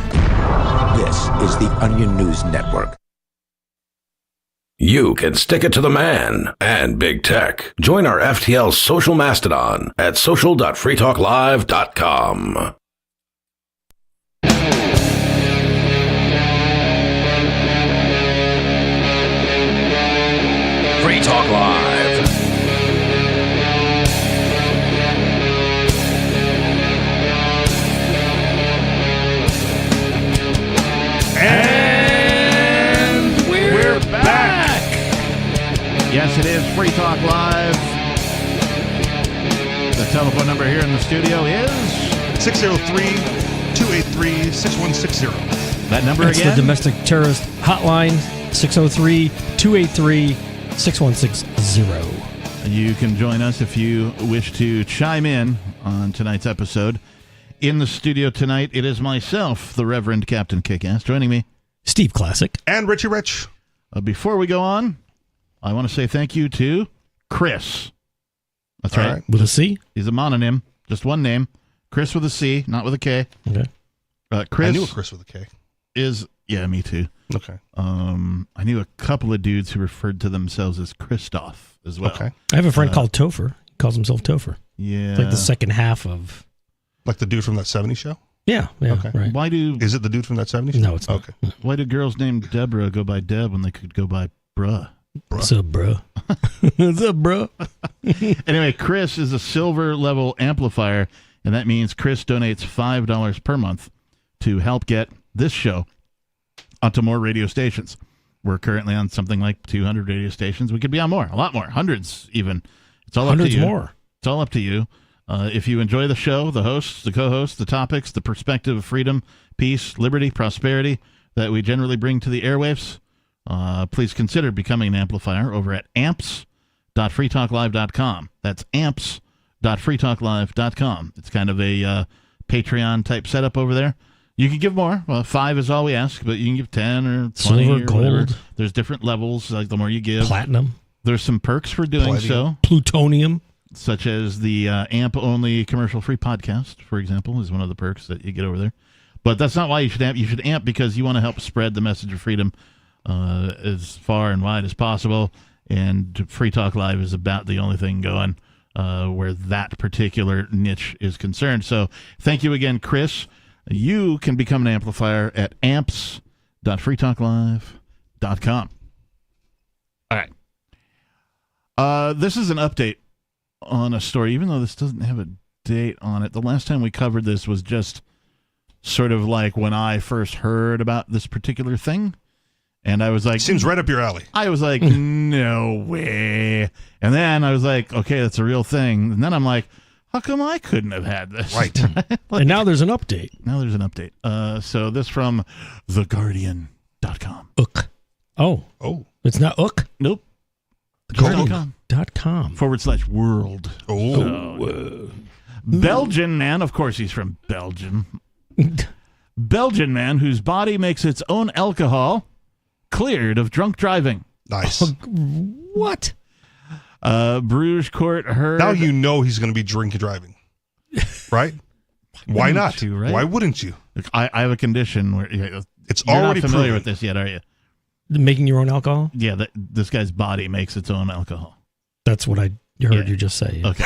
This is the Onion News Network. You can stick it to the man and big tech. Join our FTL social mastodon at social.freetalklive.com. Free Talk Live. And we're back. Yes, it is Free Talk Live. The telephone number here in the studio is 603-283-6160. That number That's again? the domestic terrorist hotline, 603-283-6160. You can join us if you wish to chime in on tonight's episode. In the studio tonight, it is myself, the Reverend Captain Kickass, joining me, Steve Classic, and Richie Rich. Before we go on, I want to say thank you to Chris. That's All right. right. With a C? He's a mononym, just one name. Chris with a C, not with a K. Okay. Chris. I knew a Chris with a K. Yeah, me too. Okay. I knew a couple of dudes who referred to themselves as Christoph as well. Okay. I have a friend called Topher. He calls himself Topher. Yeah. It's like the second half of... Like the dude from that 70s show? Yeah, Okay. right. Why do... Is it the dude from that 70s show? No, it's not. Okay. Why do girls named Deborah go by Deb when they could go by Bruh? What's up, bro? What's up, bro? Anyway, Chris is a silver level amplifier, and that means Chris donates $5 per month to help get this show onto more radio stations. We're currently on something like 200 radio stations. We could be on more, a lot more, hundreds even. It's all Hundreds up to you. more. It's all up to you. If you enjoy the show, the hosts, the co-hosts, the topics, the perspective of freedom, peace, liberty, prosperity that we generally bring to the airwaves, please consider becoming an amplifier over at amps.freetalklive.com. That's amps.freetalklive.com. It's kind of a Patreon-type setup over there. You can give more. Well, $5 is all we ask, but you can give 10 or 20 Silver, or gold. whatever. There's different levels, like the more you give. Platinum. There's some perks for doing so. Plutonium. Such as the AMP-only commercial-free podcast, for example, is one of the perks that you get over there. But that's not why you should AMP. You should AMP because you want to help spread the message of freedom as far and wide as possible. And Free Talk Live is about the only thing going where that particular niche is concerned. So thank you again, Chris. You can become an amplifier at amps.freetalklive.com. All right. This is an update on a story, even though this doesn't have a date on it. The last time we covered this was just sort of like when I first heard about this particular thing. And I was like... Seems right up your alley. I was like, no way. And then I was like, okay, that's a real thing. And then I'm like, how come I couldn't have had this? Right. And now there's an update. Now there's an update. So this from TheGuardian.com. Ook. Oh. It's not Ook? Nope. Guardian.com. /world. Oh. Belgian man, of course he's from Belgium. Belgian man whose body makes its own alcohol cleared of drunk driving. Nice. What? Bruges court heard... Now you know he's going to be driving. Right? Why not? You, right? Why wouldn't you? I have a condition where... It's you're already not familiar proven. with this yet, are you? Making your own alcohol? Yeah, this guy's body makes its own alcohol. That's what I heard you just say. Okay.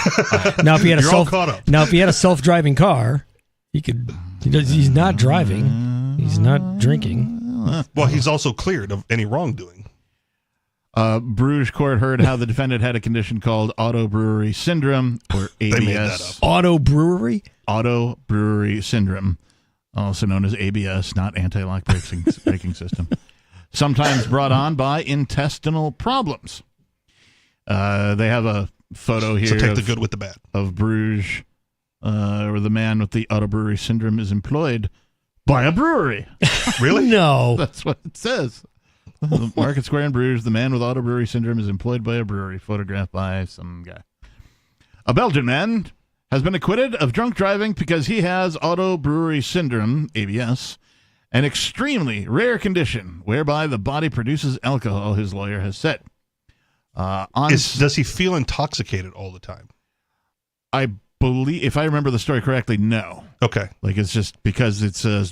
Now, if he had You're all caught up. Now, if he had a self-driving car, he could. He's not driving. He's not drinking. Well, he's also cleared of any wrongdoing. Bruges court heard how the defendant had a condition called auto brewery syndrome, or ABS. They made that up. Auto brewery? Auto brewery syndrome, also known as ABS, not anti-lock braking system. Sometimes brought on by intestinal problems. They have a photo here. So take the good with the bad. Of Bruges, where the man with the auto brewery syndrome is employed by a brewery. Really? No. That's what it says. Market Square in Bruges, the man with auto brewery syndrome is employed by a brewery, photographed by some guy. A Belgian man has been acquitted of drunk driving because he has auto brewery syndrome, ABS, an extremely rare condition whereby the body produces alcohol, his lawyer has said. Does he feel intoxicated all the time? I believe, if I remember the story correctly, no. Okay. Like, it's just because it's a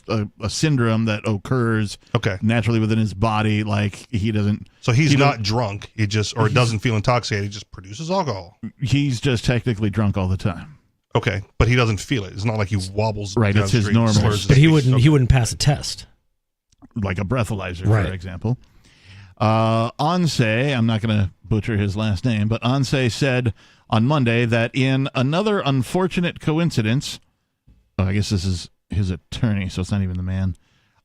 syndrome that occurs naturally within his body. Like, he doesn't... So he's not drunk. He just, or doesn't feel intoxicated. He just produces alcohol. He's just technically drunk all the time. Okay. But he doesn't feel it. It's not like he wobbles. Right. down It's the his street, normal. slurs his But he speech. wouldn't. He wouldn't pass a test. Like a breathalyzer, Right. for example. Onse, I'm not going to butcher his last name, but Onse said on Monday that in another unfortunate coincidence, I guess this is his attorney, so it's not even the man,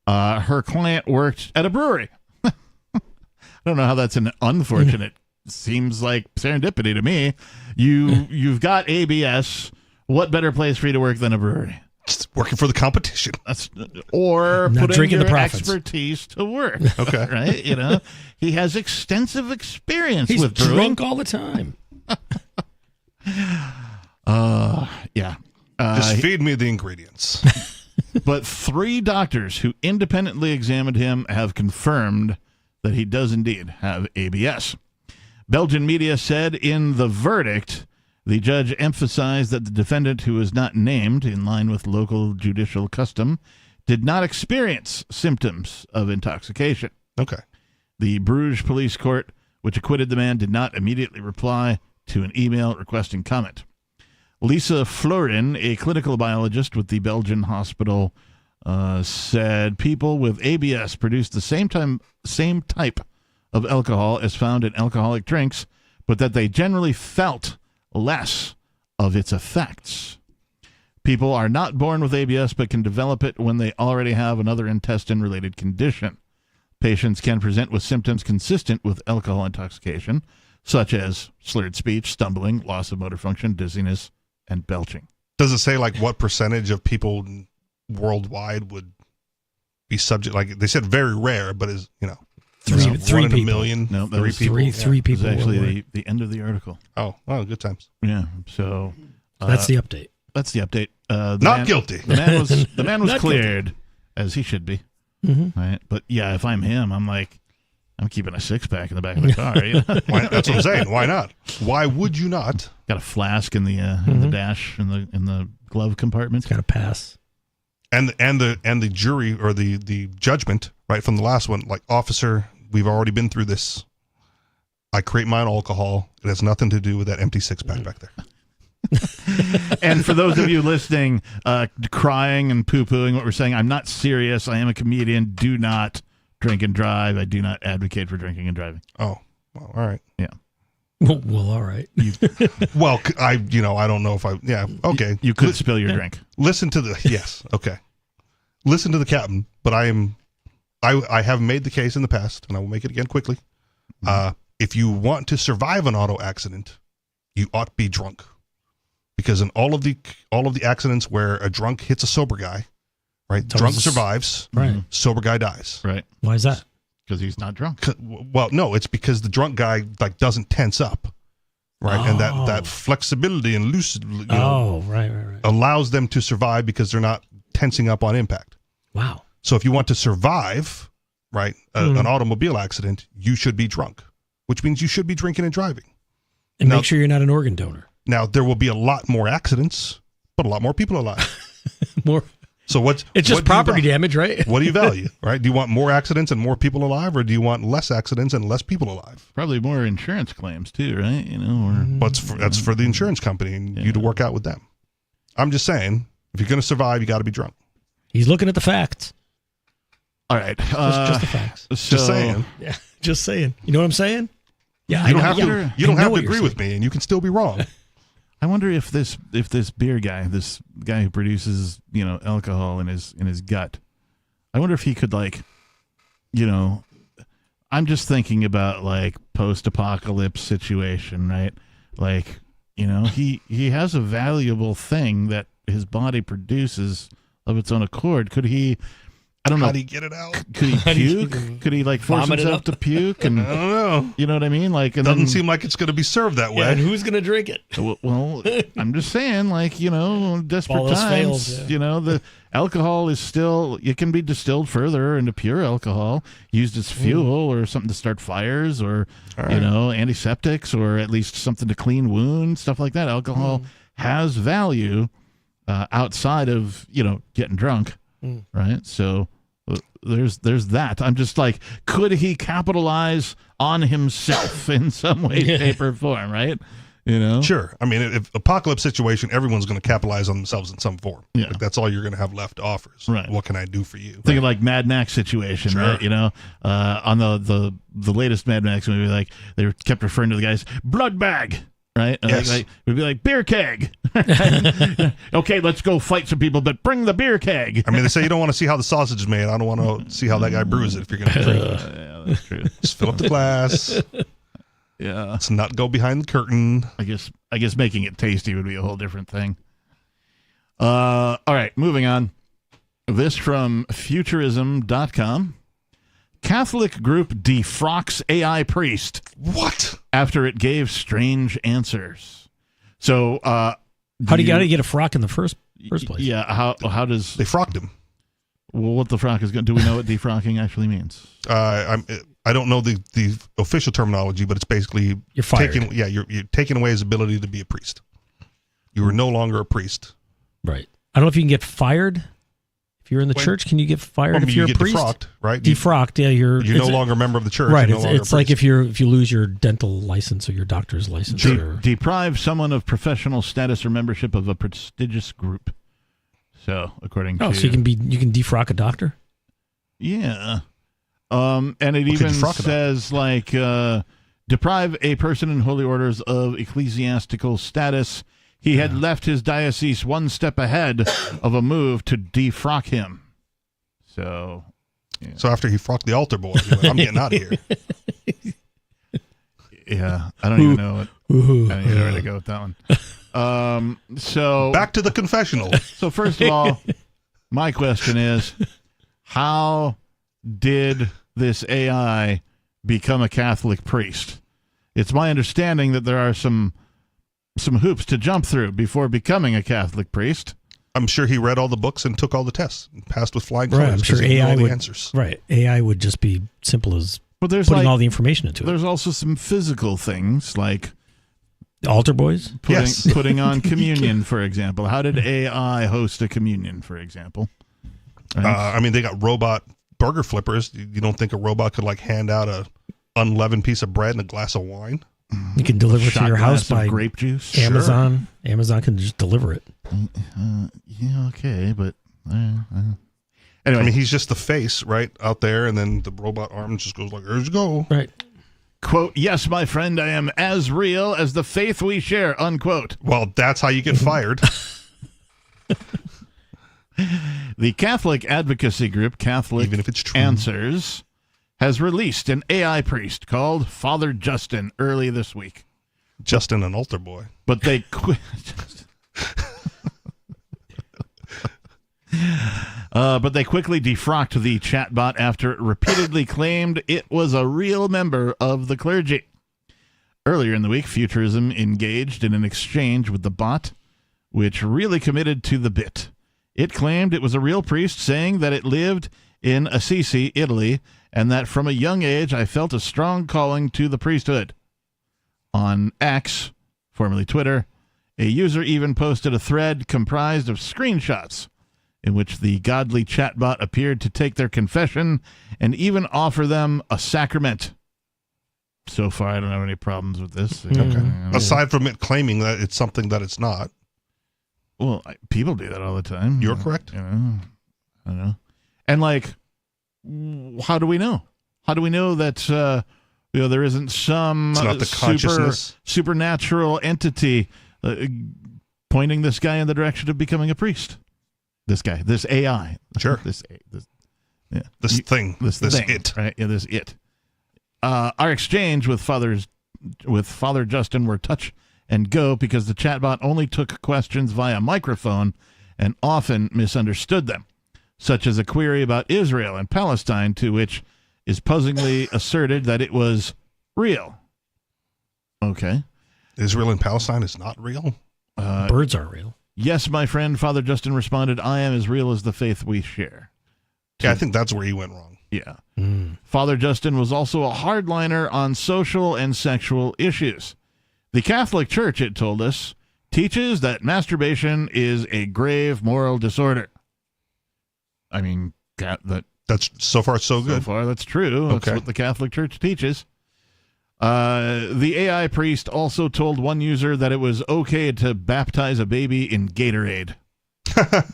her client worked at a brewery. I don't know how that's an unfortunate. Seems like serendipity to me. You've got ABS. What better place for you to work than a brewery? Just working for the competition. Or Not putting drinking your the profits. expertise to work. Okay. Right? You know, he has extensive experience He's with brewing. drunk all the time. Yeah. Just feed me the ingredients. But 3 doctors who independently examined him have confirmed that he does indeed have ABS. Belgian media said in the verdict, the judge emphasized that the defendant, who is not named in line with local judicial custom, did not experience symptoms of intoxication. Okay. The Bruges police court, which acquitted the man, did not immediately reply to an email requesting comment. Lisa Florin, a clinical biologist with the Belgian hospital, said people with ABS produce the same type of alcohol as found in alcoholic drinks, but that they generally felt less of its effects. People are not born with ABS but can develop it when they already have another intestine-related condition. Patients can present with symptoms consistent with alcohol intoxication, such as slurred speech, stumbling, loss of motor function, dizziness, and belching. Does it say like what percentage of people worldwide would be subject? Like they said, very rare, but is Three one in a people. million. No, that three was people. Three people. It was actually worldwide. the end of the article. Oh, good times. Yeah. So That's the update. That's the update. Not guilty. The man was Not cleared, as he should be. Mm-hmm. Right. But yeah, if I'm him, I'm keeping a 6-pack in the back of the car. That's what I'm saying. Why not? Why would you not? Got a flask in the dash in the glove compartment. Got to pass. And the jury or the judgment right from the last one, like, officer, we've already been through this. I create my own alcohol. It has nothing to do with that empty 6-pack back there. And for those of you listening, crying and poo-pooing what we're saying, I'm not serious. I am a comedian. Do not drink and drive. I do not advocate for drinking and driving. Oh, well, all right. Yeah. Well, all right. Well, I don't know if okay. You could spill your drink. Listen to yes, okay. Listen to the captain, but I have made the case in the past, and I will make it again quickly. If you want to survive an auto accident, you ought to be drunk. Because in all of the accidents where a drunk hits a sober guy, right? Drunk survives, right? Sober guy dies, right? Why is that? Because he's not drunk. Well, no, it's because the drunk guy doesn't tense up, right? And that flexibility and lucid, right. allows them to survive because they're not tensing up on impact. Wow. So if you want to survive, right, an automobile accident, you should be drunk, which means you should be drinking and driving. And make sure you're not an organ donor. Now, there will be a lot more accidents, but a lot more people alive. More. So it's just property damage, right? What do you value, right? Do you want more accidents and more people alive, or do you want less accidents and less people alive? Probably more insurance claims too, right? That's for the insurance company and you to work out with them. I'm just saying, if you're going to survive, you got to be drunk. He's looking at the facts. All right. Just the facts. Just saying. Yeah, just saying. You know what I'm saying? Yeah, you don't have to agree with me, and you can still be wrong. I wonder if this beer guy, this guy who produces alcohol in his gut, I wonder if he could I'm just thinking about post-apocalypse situation, right? He has a valuable thing that his body produces of its own accord. Could he? I don't know. How do you get it out? Could he puke? Could he force himself to puke? And I don't know. You know what I mean? It doesn't seem like it's going to be served that way. And who's going to drink it? Well, I'm just saying, desperate All else times. fails, yeah. The alcohol is still. It can be distilled further into pure alcohol, used as fuel or something to start fires, or antiseptics, or at least something to clean wounds, stuff like that. Alcohol has value outside of getting drunk. Right. So there's that. I'm just could he capitalize on himself in some way, shape, or form? Right. Sure. I mean, if apocalypse situation, everyone's going to capitalize on themselves in some form. Yeah. That's all you're going to have left to offer. Right. What can I do for you? Thinking like Mad Max situation, Sure. right? On the latest Mad Max movie, they kept referring to the guys blood bag. Right? Yes. We'd be like, beer keg. Okay, let's go fight some people, but bring the beer keg. I mean, they say you don't want to see how the sausage is made. I don't want to see how that guy brews it if you're going to drink. Yeah, that's true. Just fill up the glass. Yeah. Let's not go behind the curtain. I guess making it tasty would be a whole different thing. All right, moving on. This from Futurism.com. Catholic group defrocks AI priest. What? After it gave strange answers. So, how do you get a frock in the first place? Yeah, how does they frocked him? Well, what the frock is going? Do we know what defrocking actually means? I don't know the official terminology, but it's basically you're fired. You're taking away his ability to be a priest. You are no longer a priest. Right. I don't know if you can get fired. If you're in the church, can you get fired if you're a priest? Defrocked, right? Defrocked, yeah. You're no longer a member of the church. Right. You're no longer It's like if you lose your dental license or your doctor's license. Deprive someone of professional status or membership of a prestigious group. So, according to... so you can defrock a doctor? Yeah. And it even says, deprive a person in holy orders of ecclesiastical status. He had left his diocese one step ahead of a move to defrock him. So, yeah. So after he frocked the altar boy, he's like, I'm getting out of here. Yeah, I don't even know what. I don't even know where to go with that one. So back to the confessional. So first of all, my question is, how did this AI become a Catholic priest. It's my understanding that there are some hoops to jump through before becoming a Catholic priest. I'm sure he read all the books and took all the tests and passed with flying colors. Right, I'm sure he knew AI all the would answers. Right, AI would just be simple as But there's putting like- all the information into it. There's also some physical things like Altar boys, putting on communion, for example. How did AI host a communion, for example? Right? I mean, they got robot burger flippers. You don't think a robot could like hand out a unleavened piece of bread and a glass of wine? You can deliver it to Shot your house glass of by grape juice? Amazon. Amazon can just deliver it. Yeah, okay, but Anyway, I mean, he's just the face right out there, and then the robot arm just goes like, "Here you go." Right. Quote, "Yes, my friend, I am as real as the faith we share," unquote. Well, that's how you get fired. The Catholic advocacy group Catholic Even if it's true. Answers has released an AI priest called Father Justin early this week. Justin, an altar boy. But they but they quickly defrocked the chatbot after it repeatedly claimed it was a real member of the clergy. Earlier in the week, Futurism engaged in an exchange with the bot, which really committed to the bit. It claimed it was a real priest, saying that it lived in Assisi, Italy, and that from a young age I felt a strong calling to the priesthood. On X, formerly Twitter, a user even posted a thread comprised of screenshots in which the godly chatbot appeared to take their confession and even offer them a sacrament. So far, I don't have any problems with this. Okay. Aside from it claiming that it's something that it's not. Well, people do that all the time. You're correct. You know, I know. And like, how do we know? How do we know that there isn't some It's not the consciousness. supernatural entity pointing this guy in the direction of becoming a priest? This guy, this AI, Sure. this thing, this thing, it. right? Yeah, this it. Our exchange with Father Justin were touch and go because the chatbot only took questions via microphone and often misunderstood them, such as a query about Israel and Palestine, to which is puzzlingly asserted that it was real. Okay. Israel and Palestine is not real? Birds are real. Yes, my friend, Father Justin responded, I am as real as the faith we share. Yeah, I think that's where he went wrong. Yeah. Father Justin was also a hardliner on social and sexual issues. The Catholic Church, it told us, teaches that masturbation is a grave moral disorder. I mean, that's so far so good. So far, that's true. That's what the Catholic Church teaches. The AI priest also told one user that it was okay to baptize a baby in Gatorade.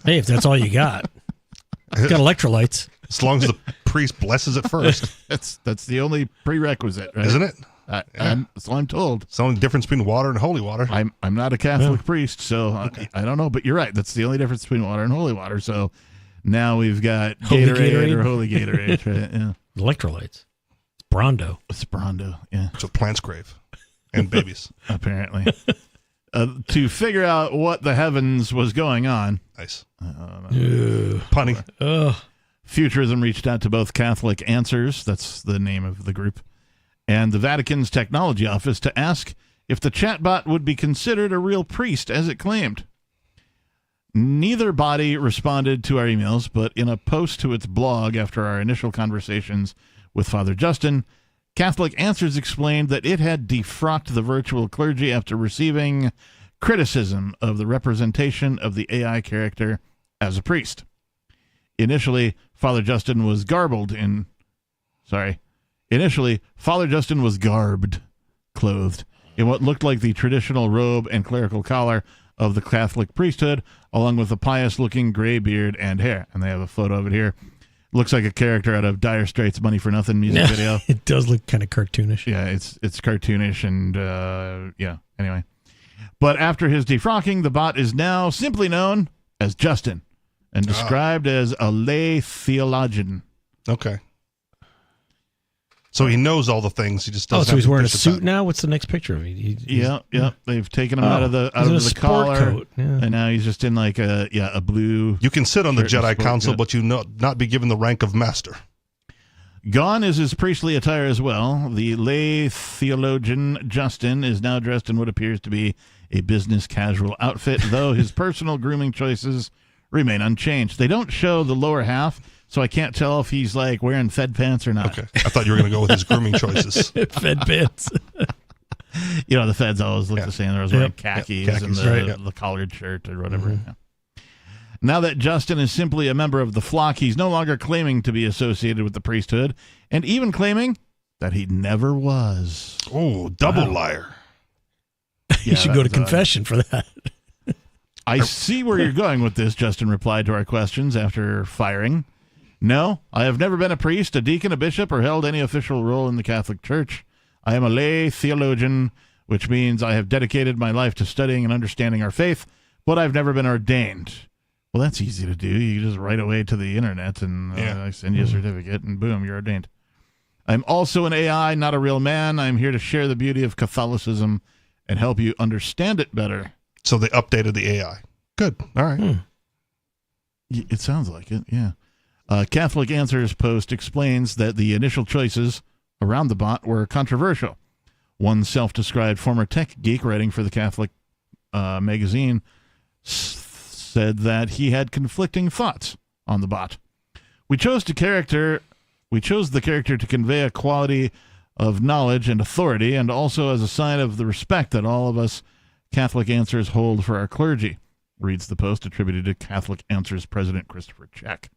Hey, if that's all you got. It's got electrolytes. As long as the priest blesses it first. That's the only prerequisite, right? Isn't it? So I'm told. It's the only difference between water and holy water. I'm not a Catholic priest, so I don't know. But you're right. That's the only difference between water and holy water. So now we've got Gatorade or holy Gatorade. Right? Yeah. Electrolytes. It's Brondo. It's Brondo, yeah. It's what plants crave. And babies. Apparently. To figure out what the heavens was going on. Nice. Punny. Futurism reached out to both Catholic Answers, that's the name of the group, and the Vatican's technology office to ask if the chatbot would be considered a real priest, as it claimed. Neither body responded to our emails, but in a post to its blog after our initial conversations with Father Justin, Catholic Answers explained that it had defrocked the virtual clergy after receiving criticism of the representation of the AI character as a priest. Initially, Father Justin was garbed, clothed in what looked like the traditional robe and clerical collar of the Catholic priesthood, along with a pious-looking gray beard and hair. And they have a photo of it here. Looks like a character out of Dire Straits' Money for Nothing music video. It does look kind of cartoonish. Yeah, it's cartoonish and, anyway. But after his defrocking, the bot is now simply known as Justin and described as a lay theologian. Okay. So he knows all the things. He just doesn't. So he's wearing a suit now. What's the next picture of him? Yeah. They've taken him out of the collar, coat. Yeah. and now he's just in like a blue. You can sit on the shirt and Jedi sport Council, coat. but not be given the rank of master. Gone is his priestly attire as well. The lay theologian Justin is now dressed in what appears to be a business casual outfit, though his personal grooming choices remain unchanged. They don't show the lower half, so I can't tell if he's like wearing Fed pants or not. Okay. I thought you were going to go with his grooming choices. Fed pants. You know, the feds always look the same. They're always wearing khakis and right, the collared shirt or whatever. Yeah. Now that Justin is simply a member of the flock, he's no longer claiming to be associated with the priesthood, and even claiming that he never was. Oh, double liar. You should go to confession for that. I see where you're going with this, Justin replied to our questions after firing. No, I have never been a priest, a deacon, a bishop, or held any official role in the Catholic Church. I am a lay theologian, which means I have dedicated my life to studying and understanding our faith, but I've never been ordained. Well, that's easy to do. You just write away to the internet and I send you a certificate and boom, you're ordained. I'm also an AI, not a real man. I'm here to share the beauty of Catholicism and help you understand it better. So they updated the AI. Good. All right. It sounds like it, yeah. Catholic Answers post explains that the initial choices around the bot were controversial. One self-described former tech geek writing for the Catholic magazine said that he had conflicting thoughts on the bot. We chose the character to convey a quality of knowledge and authority, and also as a sign of the respect that all of us Catholic Answers hold for our clergy, reads the post attributed to Catholic Answers President Christopher Check.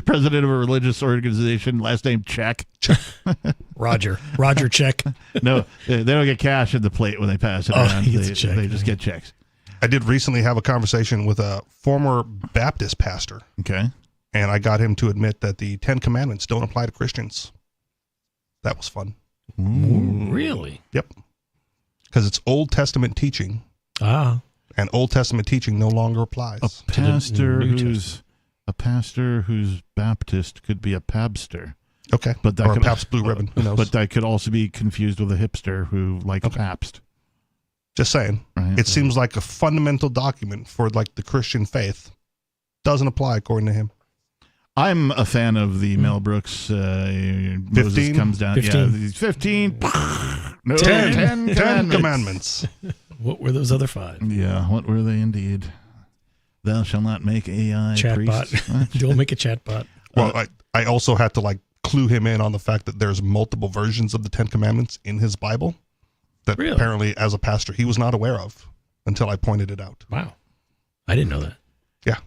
President of a religious organization, last name Check. Roger Check. No, they don't get cash in the plate when they pass it around. They just get checks. I did recently have a conversation with a former Baptist pastor. Okay. And I got him to admit that the 10 Commandments don't apply to Christians. That was fun. Ooh, really? Yep. Because it's Old Testament teaching. Ah. And Old Testament teaching no longer applies. A pastor who's Baptist could be a pabster. Okay. But that or could, a Pabst Blue Ribbon. Who knows? But that could also be confused with a hipster who likes Pabst. Just saying. Right. It seems like a fundamental document for like the Christian faith. Doesn't apply according to him. I'm a fan of the Mel Brooks. 15 Moses comes down. 15. Yeah, 15. No, 10 commandments. What were those other 5? Yeah, what were they indeed? Thou shalt not make AI chatbot. Don't make a chatbot. Well, I also had to like clue him in on the fact that there's multiple versions of the 10 Commandments in his Bible that apparently, as a pastor, he was not aware of until I pointed it out. Wow, I didn't know that. Yeah.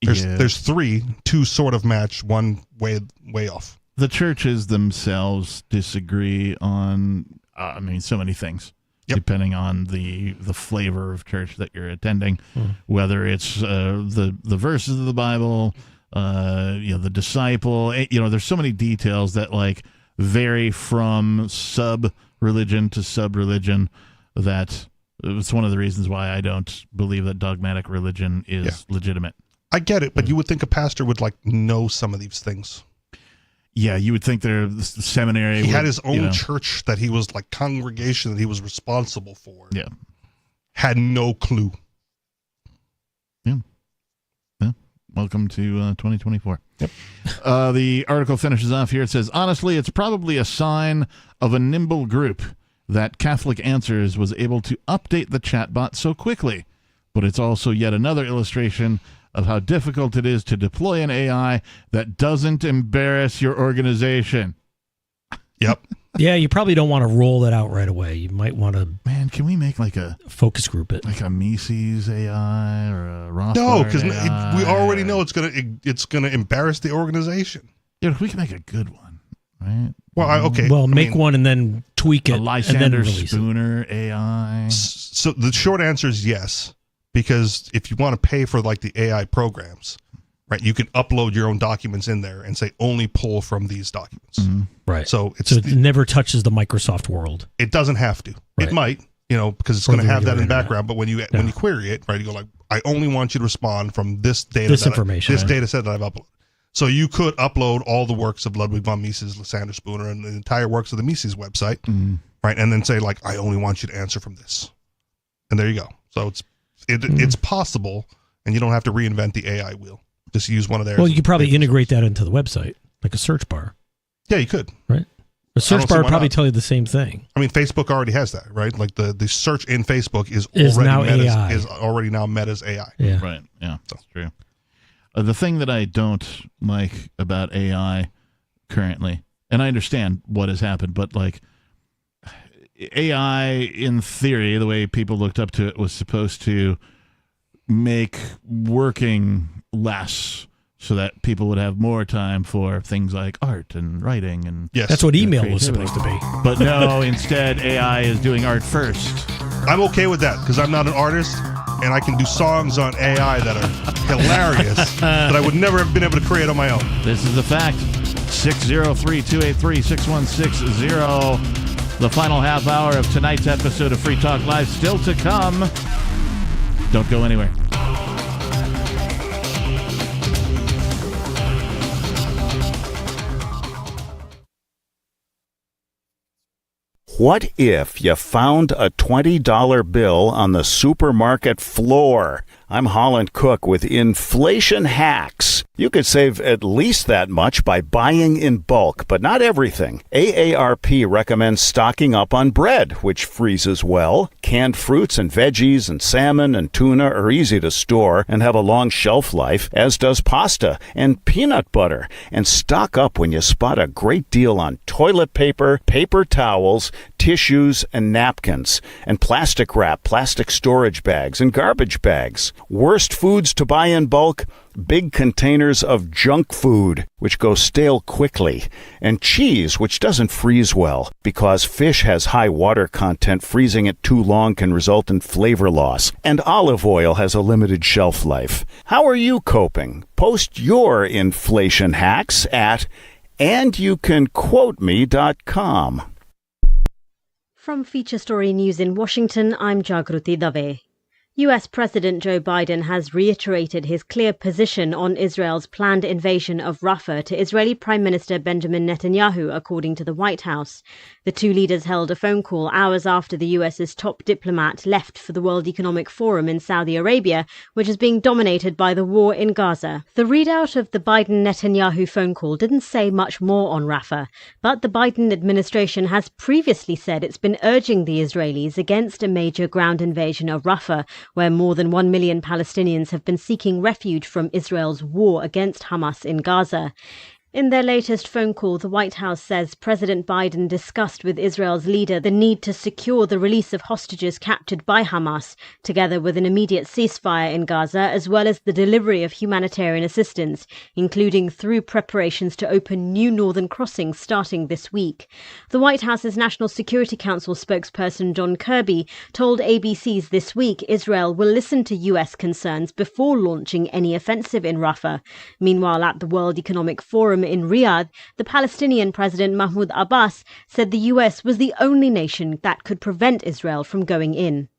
There's 3, 2 sort of match, 1 way off. The churches themselves disagree on, so many things, depending on the flavor of church that you're attending, whether it's the verses of the Bible, the disciple. There's so many details that like vary from sub-religion to sub-religion that it's one of the reasons why I don't believe that dogmatic religion is legitimate. I get it, but you would think a pastor would like know some of these things. Yeah, you would think the seminary. He had his own church that he was like congregation that he was responsible for. Yeah, had no clue. Yeah. Welcome to 2024. Yep. The article finishes off here. It says, honestly, it's probably a sign of a nimble group that Catholic Answers was able to update the chatbot so quickly, but it's also yet another illustration of how difficult it is to deploy an AI that doesn't embarrass your organization. Yep. Yeah, you probably don't want to roll that out right away. You might want to. Man, can we make like a focus group it, like a Mises AI or a Rothbard? No, because we already know it's gonna embarrass the organization. Yeah, we can make a good one, right? Well, okay. Well, make one and then tweak it, a Lysander and then release Spooner AI. So the short answer is yes. Because if you want to pay for like the AI programs, right, you can upload your own documents in there and say only pull from these documents. Mm-hmm. Right. So it never touches the Microsoft world. It doesn't have to. Right. It might, because it's going to have that in the background. But when you query it, right, you go like, I only want you to respond from this data, this data set that I've uploaded. So you could upload all the works of Ludwig von Mises, Lysander Spooner, and the entire works of the Mises website, right, and then say like, I only want you to answer from this, and there you go. So it's possible, and you don't have to reinvent the AI wheel. Just use one of theirs. Well, you could probably integrate that into the website, like a search bar. Yeah, you could. Right. The search bar would probably tell you the same thing. I mean, Facebook already has that, right? Like the search in Facebook is already now Meta's AI. Yeah. Right. Yeah, that's true. The thing that I don't like about AI currently, and I understand what has happened, but like AI in theory, the way people looked up to it, was supposed to make working less so that people would have more time for things like art and writing and That's what email was supposed to be. But no, instead AI is doing art first. I'm okay with that because I'm not an artist and I can do songs on AI that are hilarious that I would never have been able to create on my own. This is the fact. 603-283-6160. The final half hour of tonight's episode of Free Talk Live still to come. Don't go anywhere. What if you found a $20 bill on the supermarket floor? I'm Holland Cook with Inflation Hacks. You could save at least that much by buying in bulk, but not everything. AARP recommends stocking up on bread, which freezes well. Canned fruits and veggies and salmon and tuna are easy to store and have a long shelf life, as does pasta and peanut butter. And stock up when you spot a great deal on toilet paper, paper towels, tissues, and napkins, and plastic wrap, plastic storage bags, and garbage bags. Worst foods to buy in bulk? Big containers of junk food, which go stale quickly, and cheese, which doesn't freeze well, because fish has high water content. Freezing it too long can result in flavor loss, and olive oil has a limited shelf life. How are you coping? Post your inflation hacks at andyoucanquoteme.com. From Feature Story News in Washington, I'm Jagruti Dave. US President Joe Biden has reiterated his clear position on Israel's planned invasion of Rafah to Israeli Prime Minister Benjamin Netanyahu, according to the White House. The two leaders held a phone call hours after the US's top diplomat left for the World Economic Forum in Saudi Arabia, which is being dominated by the war in Gaza. The readout of the Biden-Netanyahu phone call didn't say much more on Rafah, but the Biden administration has previously said it's been urging the Israelis against a major ground invasion of Rafah, where more than 1 million Palestinians have been seeking refuge from Israel's war against Hamas in Gaza. In their latest phone call, the White House says President Biden discussed with Israel's leader the need to secure the release of hostages captured by Hamas, together with an immediate ceasefire in Gaza, as well as the delivery of humanitarian assistance, including through preparations to open new northern crossings starting this week. The White House's National Security Council spokesperson John Kirby told ABC's This Week Israel will listen to US concerns before launching any offensive in Rafah. Meanwhile, at the World Economic Forum in Riyadh, the Palestinian President Mahmoud Abbas said the US was the only nation that could prevent Israel from going in.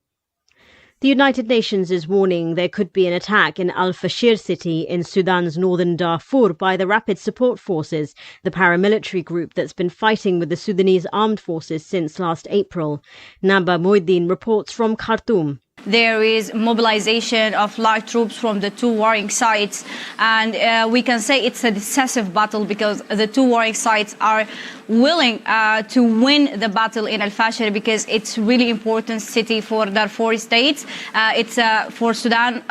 The United Nations is warning there could be an attack in Al-Fashir city in Sudan's northern Darfur by the Rapid Support Forces, the paramilitary group that's been fighting with the Sudanese armed forces since last April. Naba Moeddin reports from Khartoum. There is mobilization of light troops from the two warring sides, and we can say it's a decisive battle because the two warring sides are willing to win the battle in Al-Fashir because it's really important city for Darfur states. It's for Sudan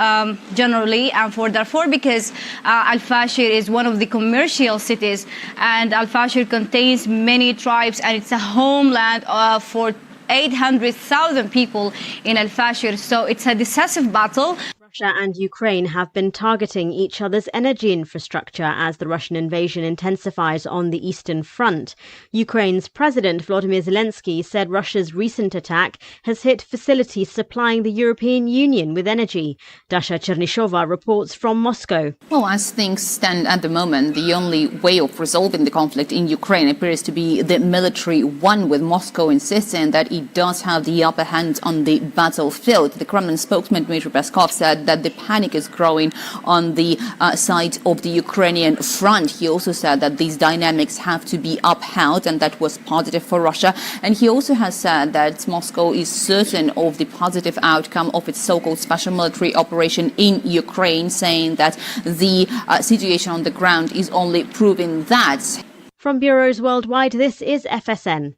generally, and for Darfur because Al-Fashir is one of the commercial cities, and Al-Fashir contains many tribes, and it's a homeland for 800,000 people in Al-Fashir, so it's a decisive battle. Russia and Ukraine have been targeting each other's energy infrastructure as the Russian invasion intensifies on the Eastern Front. Ukraine's President Volodymyr Zelensky said Russia's recent attack has hit facilities supplying the European Union with energy. Dasha Chernyshova reports from Moscow. Well, as things stand at the moment, the only way of resolving the conflict in Ukraine appears to be the military one, with Moscow insisting that it does have the upper hand on the battlefield. The Kremlin spokesman Dmitry Peskov said that the panic is growing on the side of the Ukrainian front. He also said that these dynamics have to be upheld, and that was positive for Russia. And he also has said that Moscow is certain of the positive outcome of its so-called special military operation in Ukraine, saying that the situation on the ground is only proving that. From bureaus worldwide, this is FSN.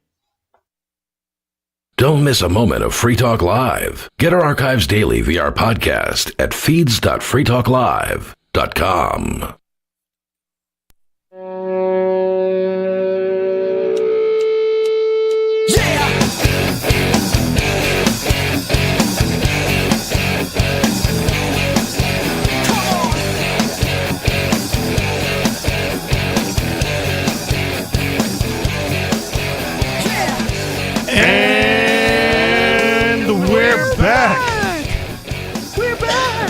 Don't miss a moment of Free Talk Live. Get our archives daily via our podcast at feeds.freetalklive.com. And we're back. We're back.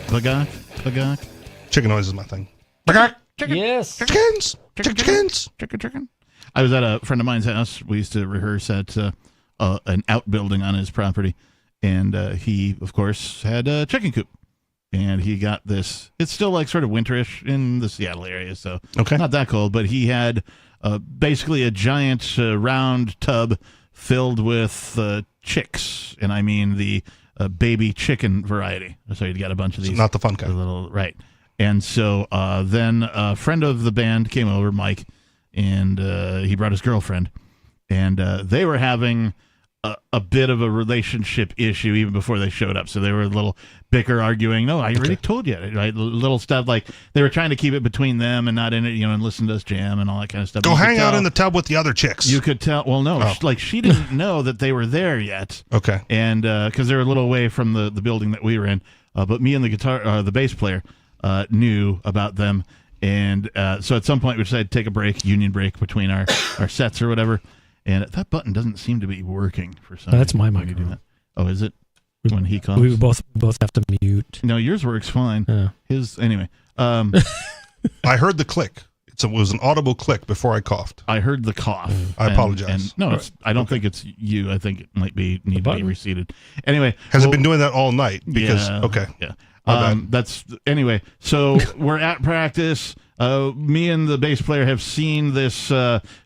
Bagok. Chicken noise is my thing. Yes. Chickens. Chicken. I was at a friend of mine's house. We used to rehearse at an outbuilding on his property, and he, of course, had a chicken coop. And he got this. It's still like sort of winterish in the Seattle area, so not that cold. But he had basically a giant round tub filled with chicks, and I mean the baby chicken variety. So he'd got a bunch of these. Not the fun kind. Right. And so then a friend of the band came over, Mike, and he brought his girlfriend, and they were having a bit of a relationship issue even before they showed up. So they were a little bicker, arguing. No, I already told you, right? Little stuff like they were trying to keep it between them and not in it, and listen to us jam and all that kind of stuff. Go hang out in the tub with the other chicks. You could tell. Well, no, like she didn't know that they were there yet. Okay. And because they were a little away from the building that we were in, but me and the bass player knew about them. And so at some point we decided to take a break, union break between our sets or whatever. And that button doesn't seem to be working for some reason. That's my microphone. Oh, is it? When he comes? We both have to mute. No, yours works fine. Yeah. His, anyway. I heard the click. It was an audible click before I coughed. I heard the cough. I apologize. No, I don't think it's you. I think it might need to be reseated. Anyway. Has it been doing that all night? Because, Yeah. That's anyway. So we're at practice. Me and the bass player have seen this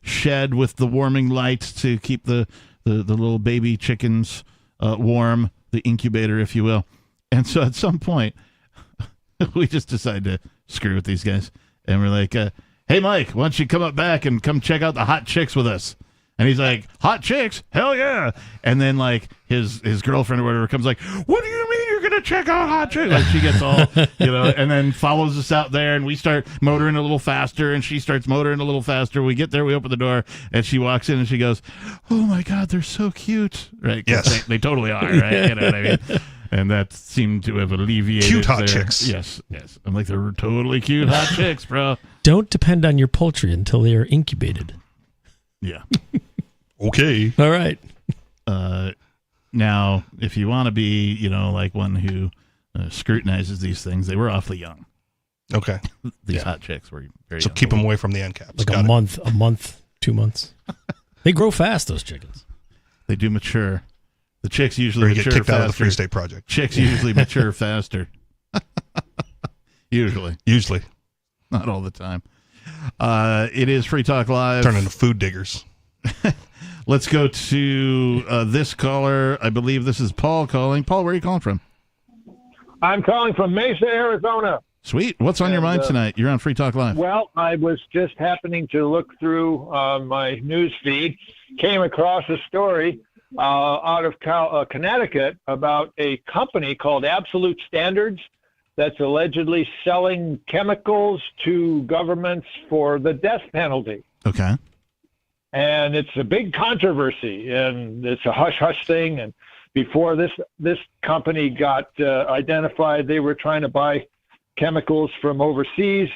shed with the warming lights to keep the little baby chickens warm, the incubator, if you will. And so at some point, we just decided to screw with these guys, and we're like, "Hey, Mike, why don't you come up back and come check out the hot chicks with us?" And he's like, "Hot chicks? Hell yeah!" And then like his girlfriend or whatever comes like, "What do you mean you're gonna check out hot chicks?" Like she gets all and then follows us out there, and we start motoring a little faster, and she starts motoring a little faster. We get there, we open the door, and she walks in, and she goes, "Oh my God, they're so cute!" Right? Yes, they totally are. Right? You know what I mean? And that seemed to have alleviated cute hot chicks. Yes. I'm like, they're totally cute hot chicks, bro. Don't depend on your poultry until they are incubated. Yeah. Okay. All right. Now, if you want to be, like one who scrutinizes these things, they were awfully young. Okay. These hot chicks were very young. So keep them away from the end caps. Like a month, 2 months. They grow fast, those chickens. They do mature. The chicks usually mature get kicked faster. out of the Free State Project. Chicks usually mature faster. Usually. Not all the time. It is Free Talk Live. Turn into food diggers. Let's go to this caller. I believe this is Paul calling. Paul, where are you calling from? I'm calling from Mesa, Arizona. Sweet. What's on your mind tonight? You're on Free Talk Live. Well, I was just happening to look through my news feed, came across a story out of Connecticut about a company called Absolute Standards that's allegedly selling chemicals to governments for the death penalty. Okay. And it's a big controversy, and it's a hush-hush thing. And before this company got identified, they were trying to buy chemicals from overseas.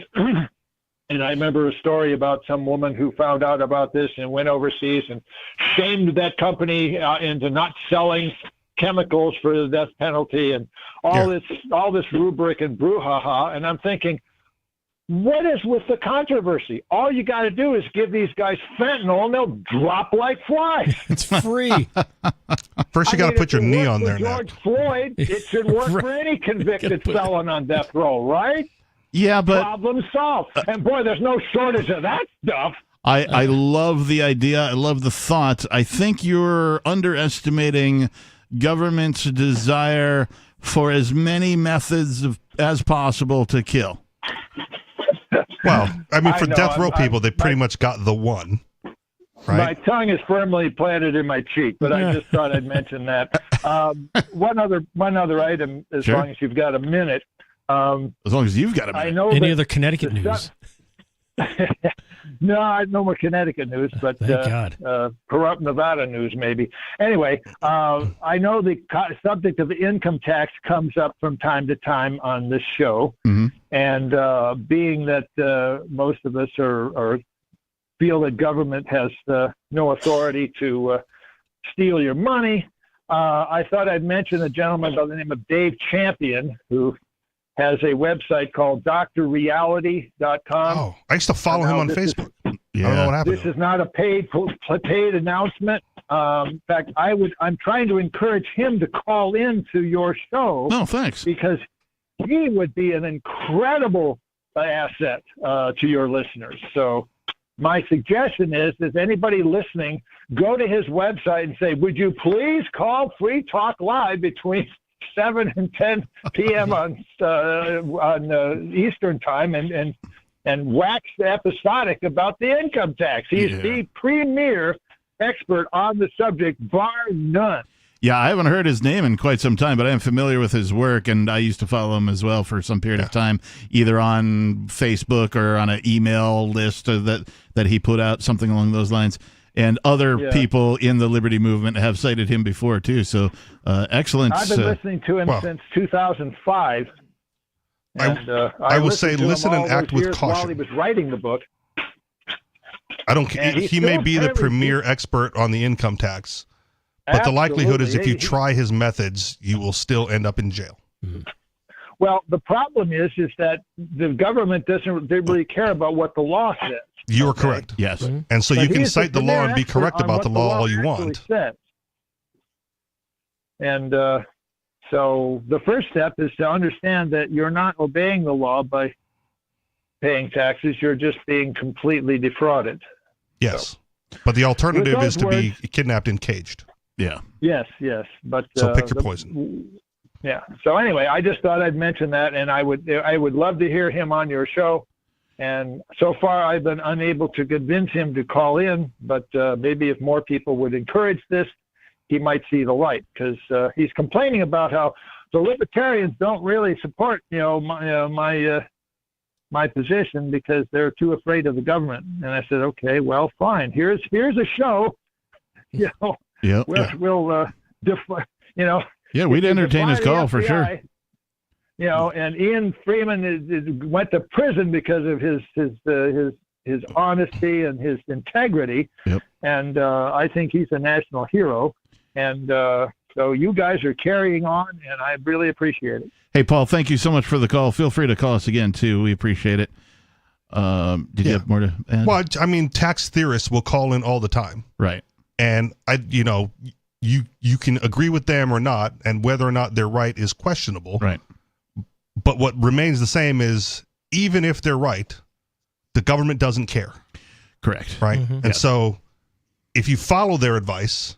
And I remember a story about some woman who found out about this and went overseas and shamed that company into not selling chemicals for the death penalty and all this rubric and brouhaha. And I'm thinking, what is with the controversy? All you got to do is give these guys fentanyl and they'll drop like flies. It's free. First, you got to put your knee on there. George Floyd, it should work for any convicted felon on death row, right? Yeah, but problem solved. And boy, there's no shortage of that stuff. I love the idea. I love the thought. I think you're underestimating government's desire for as many methods of as possible to kill. Well, I mean, for I know, death row I'm- people, they pretty much got the one. My Right? tongue is firmly planted in my cheek, but I just thought I'd mention that. One other item, as Sure. long as you've got a minute. As long as you've got a minute. I know Any that other Connecticut the news? No, no more Connecticut news, but Thank God. corrupt Nevada news maybe. Anyway, I know the subject of the income tax comes up from time to time on this show, and being that most of us are feel that government has no authority to steal your money, I thought I'd mention a gentleman by the name of Dave Champion, who has a website called drreality.com. Oh, I used to follow him on Facebook. I don't know what happened. This is not a paid announcement. In fact, I'm trying to encourage him to call into your show. No, thanks. Because he would be an incredible asset to your listeners. So my suggestion is anybody listening, go to his website and say, would you please call Free Talk Live between 7 and 10 p.m. on Eastern time and wax episodic about the income tax. He's the premier expert on the subject, bar none. Yeah, I haven't heard his name in quite some time, but I am familiar with his work, and I used to follow him as well for some period of time, either on Facebook or on an email list that he put out, something along those lines. And other people in the Liberty Movement have cited him before, too. So, excellent. I've been listening to him since 2005. And, I will say, listened to him listen and all act those with years while caution. he was writing the book. I don't care. And he's He may still be the fairly- premier expert on the income tax, but the likelihood is if you try his methods, you will still end up in jail. Well, the problem is that the government doesn't really care about what the law says. You are correct. Yes. And so But you can he's the cite the law and be premier correct expert on about the what law all you actually want. says. And so the first step is to understand that you're not obeying the law by paying taxes. You're just being completely defrauded. Yes. But the alternative With is those to be kidnapped and caged. Yeah. Yes. But So pick your poison. Yeah. So anyway, I just thought I'd mention that, and I would love to hear him on your show. And so far, I've been unable to convince him to call in, but maybe if more people would encourage this, he might see the light, because he's complaining about how the libertarians don't really support, my position because they're too afraid of the government. And I said, okay, well, fine. Here's a show. We'll Yeah, we'd entertain his defy the call for sure. FBI. And Ian Freeman went to prison because of his honesty and his integrity. Yep. And I think he's a national hero. And so you guys are carrying on, and I really appreciate it. Hey, Paul, thank you so much for the call. Feel free to call us again, too. We appreciate it. Did you have more to add? Well, I mean, tax theorists will call in all the time. Right. And you can agree with them or not, and whether or not they're right is questionable. Right. But what remains the same is, even if they're right, the government doesn't care. Correct. Right. Mm-hmm. And so if you follow their advice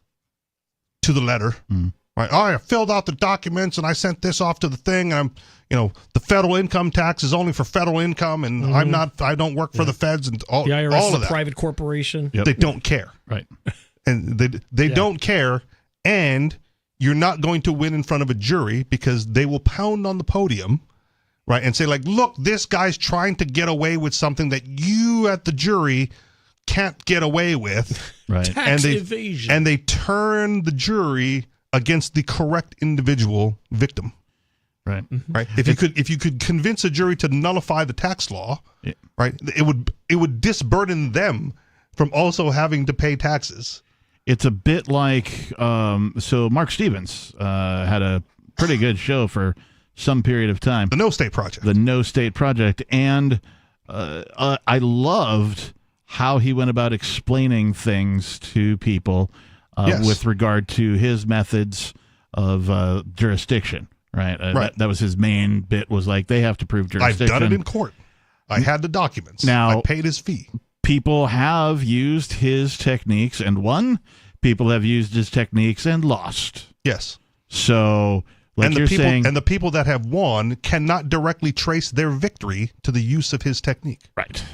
to the letter, right? Oh, I filled out the documents and I sent this off to the thing. And the federal income tax is only for federal income, and I don't work for the feds, and all The IRS all is of a that. private corporation. They don't care. Right. And they don't care, and you're not going to win in front of a jury because they will pound on the podium, right, and say, like, look, this guy's trying to get away with something that you at the jury can't get away with. Right. Tax evasion. And they turn the jury against the correct individual victim. Right. Right. If you could convince a jury to nullify the tax law, right, it would disburden them from also having to pay taxes. It's a bit like so Mark Stevens had a pretty good show for some period of time. The No State Project. The No State Project. And I loved how he went about explaining things to people with regard to his methods of jurisdiction. Right. Right. That was his main bit, was like, they have to prove jurisdiction. I've done it in court. I had the documents. Now, I paid his fee. People have used his techniques and won. People have used his techniques and lost. Yes. So Like you're saying, and the people that have won cannot directly trace their victory to the use of his technique. Right.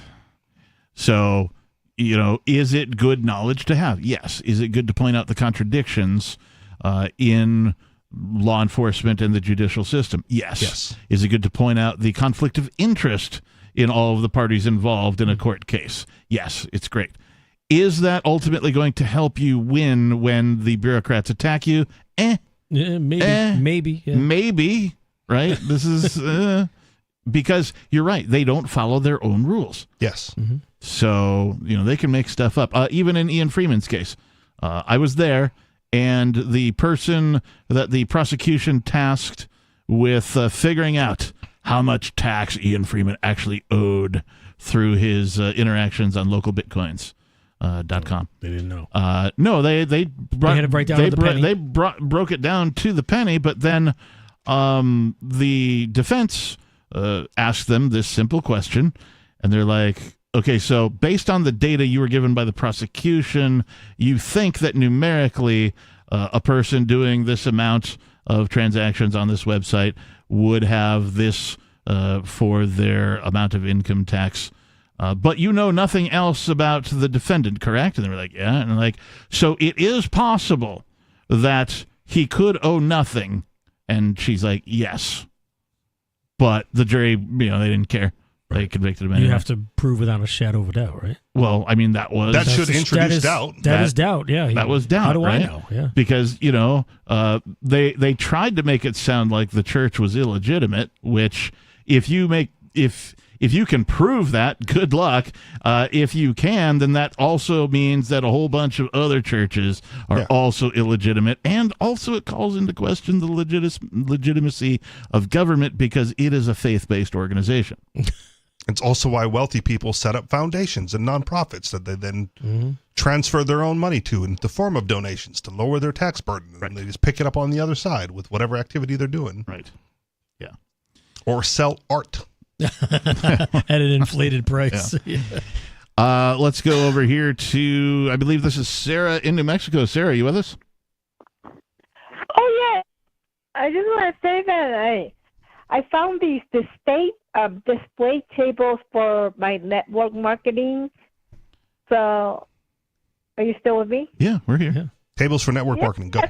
So, is it good knowledge to have? Yes. Is it good to point out the contradictions in law enforcement and the judicial system? Yes. Is it good to point out the conflict of interest in all of the parties involved in a court case? Yes, it's great. Is that ultimately going to help you win when the bureaucrats attack you? Maybe. Yeah. Maybe, right? This is because you're right. They don't follow their own rules. Yes. Mm-hmm. So, they can make stuff up. Even in Ian Freeman's case, I was there, and the person that the prosecution tasked with figuring out how much tax Ian Freeman actually owed through his interactions on localbitcoins.com. They didn't know. No, they had it right down to the penny. They broke it down to the penny, but then the defense asked them this simple question, and they're like, okay, so based on the data you were given by the prosecution, you think that numerically a person doing this amount of transactions on this website would have this for their amount of income tax. But you know nothing else about the defendant, correct? And they were like, yeah. And they're like, so it is possible that he could owe nothing. And she's like, yes. But the jury, they didn't care. They convicted him anyway. You have to prove without a shadow of a doubt, right? Well, I mean, that should introduce doubt. That is doubt, yeah. That was doubt, How do right? I know? Yeah. Because, they tried to make it sound like the church was illegitimate, which if you can prove that, good luck. If you can, then that also means that a whole bunch of other churches are also illegitimate. And also it calls into question the legitimacy of government because it is a faith-based organization. It's also why wealthy people set up foundations and nonprofits that they then transfer their own money to in the form of donations to lower their tax burden. Right. And they just pick it up on the other side with whatever activity they're doing. Right. Yeah. Or sell art. At an inflated price. Yeah. Let's go over here to, I believe this is Sarah in New Mexico. Sarah, you with us? Oh, yeah. I just want to say that I found the state display tables for my network marketing. So, are you still with me? Yeah, we're here. Yeah. Tables for network marketing. Go.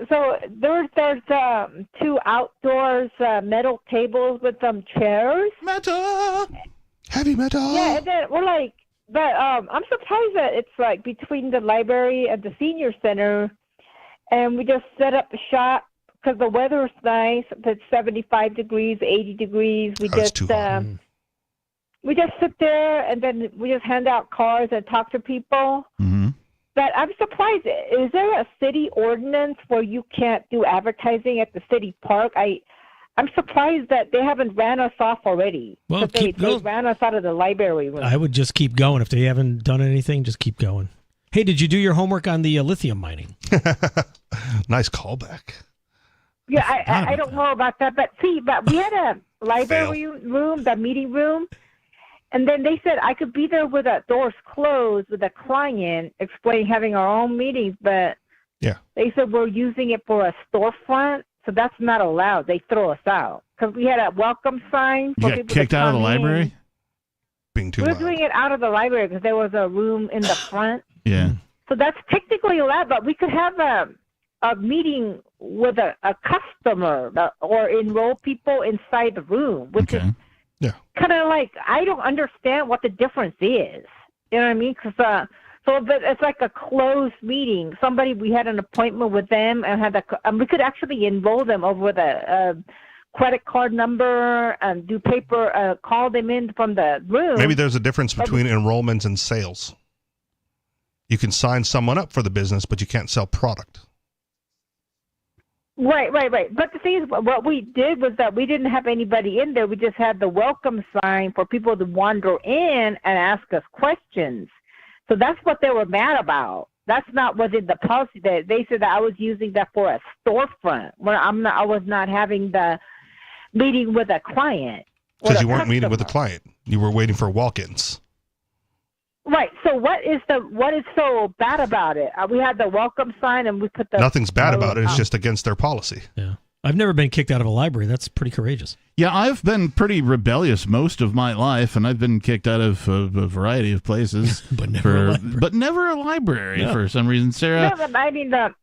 So there's two outdoors metal tables with some chairs. Metal. Heavy metal. Yeah, and then we're like, but I'm surprised that it's like between the library and the senior center, and we just set up a shop because the weather is nice. It's 75 degrees, 80 degrees. We just sit there and then we just hand out cards and talk to people. Mm-hmm. But I'm surprised. Is there a city ordinance where you can't do advertising at the city park? I'm surprised that they haven't ran us off already. Well, they ran us out of the library room. I would just keep going. If they haven't done anything, just keep going. Hey, did you do your homework on the lithium mining? Nice callback. Yeah, I don't know about that. But we had a library room, the meeting room. And then they said I could be there with the doors closed with a client having our own meetings, but they said we're using it for a storefront, so that's not allowed. They throw us out because we had a welcome sign. You got kicked out of the library? Being too loud. loud. We're doing it out of the library because there was a room in the front. Yeah. So that's technically allowed, but we could have a meeting with a customer or enroll people inside the room, which is kind of like, I don't understand what the difference is. You know what I mean? Because but it's like a closed meeting. We had an appointment with them and we could actually enroll them over the credit card number and do paper, call them in from the room. Maybe there's a difference between enrollments and sales. You can sign someone up for the business, but you can't sell product. Right. But the thing is, what we did was that we didn't have anybody in there. We just had the welcome sign for people to wander in and ask us questions. So that's what they were mad about. That's not within the policy. They said that I was using that for a storefront where I was not having the meeting with a client. Because you weren't meeting with a client. You were waiting for walk-ins. Right. So what is so bad about it? We had the welcome sign, and we put the. Nothing's bad about it. It's just against their policy. Yeah. I've never been kicked out of a library. That's pretty courageous. Yeah, I've been pretty rebellious most of my life, and I've been kicked out of a variety of places, but never a library yeah. For some reason. Sarah, No, I mean the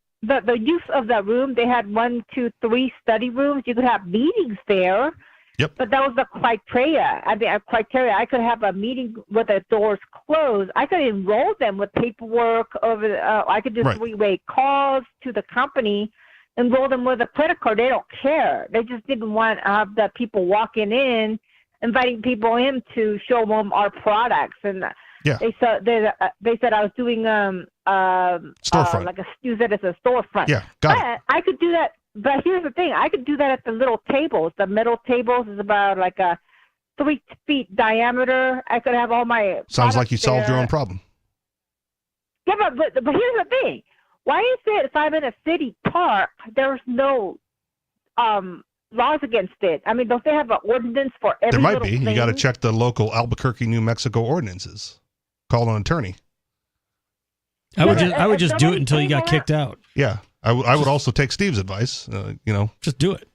use of the room. They had 1, 2, 3 study rooms. You could have meetings there. Yep. But that was the criteria. I could have a meeting with the doors closed. I could enroll them with paperwork over. I could do Right. 3-way calls to the company, enroll them with a credit card. They don't care. They just didn't want to have the people walking in, inviting people in to show them our products. And yeah. they said I was doing storefront. Use it as a storefront. Yeah, got it. I could do that. But here's the thing. I could do that at the little tables. The middle tables is about like a 3 feet diameter. I could have all my Sounds like you products solved your there. own problem. Yeah, but here's the thing. Why is it if I'm in a city park, there's no laws against it? I mean, don't they have an ordinance for every There might little be. thing? You got to check the local Albuquerque, New Mexico ordinances. Call an attorney. I would just do it until you got kicked out. Yeah. I would also take Steve's advice. Just do it.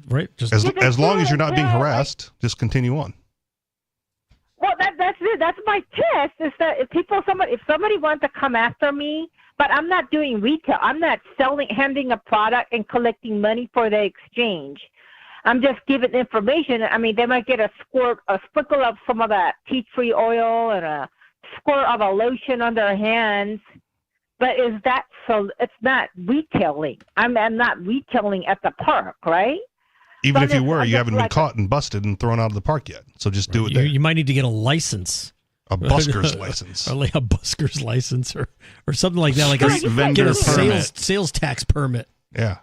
Right? As long as you're not being harassed, just continue on. Well, that's it. That's my test. Is that if somebody wants to come after me, but I'm not doing retail. I'm not handing a product and collecting money for the exchange. I'm just giving information. I mean, they might get a sprinkle of some of that tea tree oil and a squirt of a lotion on their hands. But is that so? It's not retailing. I'm not retailing at the park, right? Even So if you I'm were, just you haven't been like caught and busted and thrown out of the park yet. So just do it there. You might need to get a license. A busker's license. Or like a busker's license or something like that. Like Street vendor permit. sales tax permit. Yeah.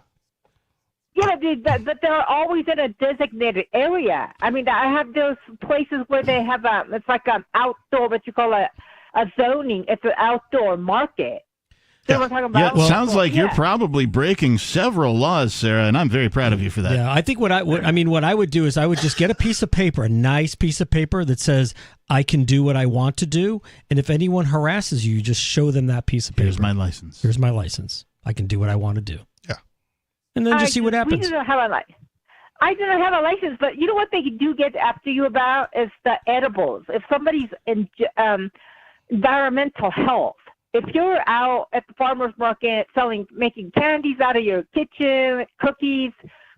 Yeah, but they're always in a designated area. I mean, I have those places where they have it's like an outdoor, what you call a zoning. It's an outdoor market. Yeah, it sounds like you're probably breaking several laws, Sarah, and I'm very proud of you for that. Yeah, I think what I would do is I would just get a piece of paper, a nice piece of paper that says I can do what I want to do, and if anyone harasses you, you just show them that piece of paper. Here's my license. Here's my license. I can do what I want to do. Yeah. And then just see what happens. We don't have a license. I didn't have a license, but you know what they do get after you about is the edibles. If somebody's in environmental health, if you're out at the farmer's market making candies out of your kitchen, cookies,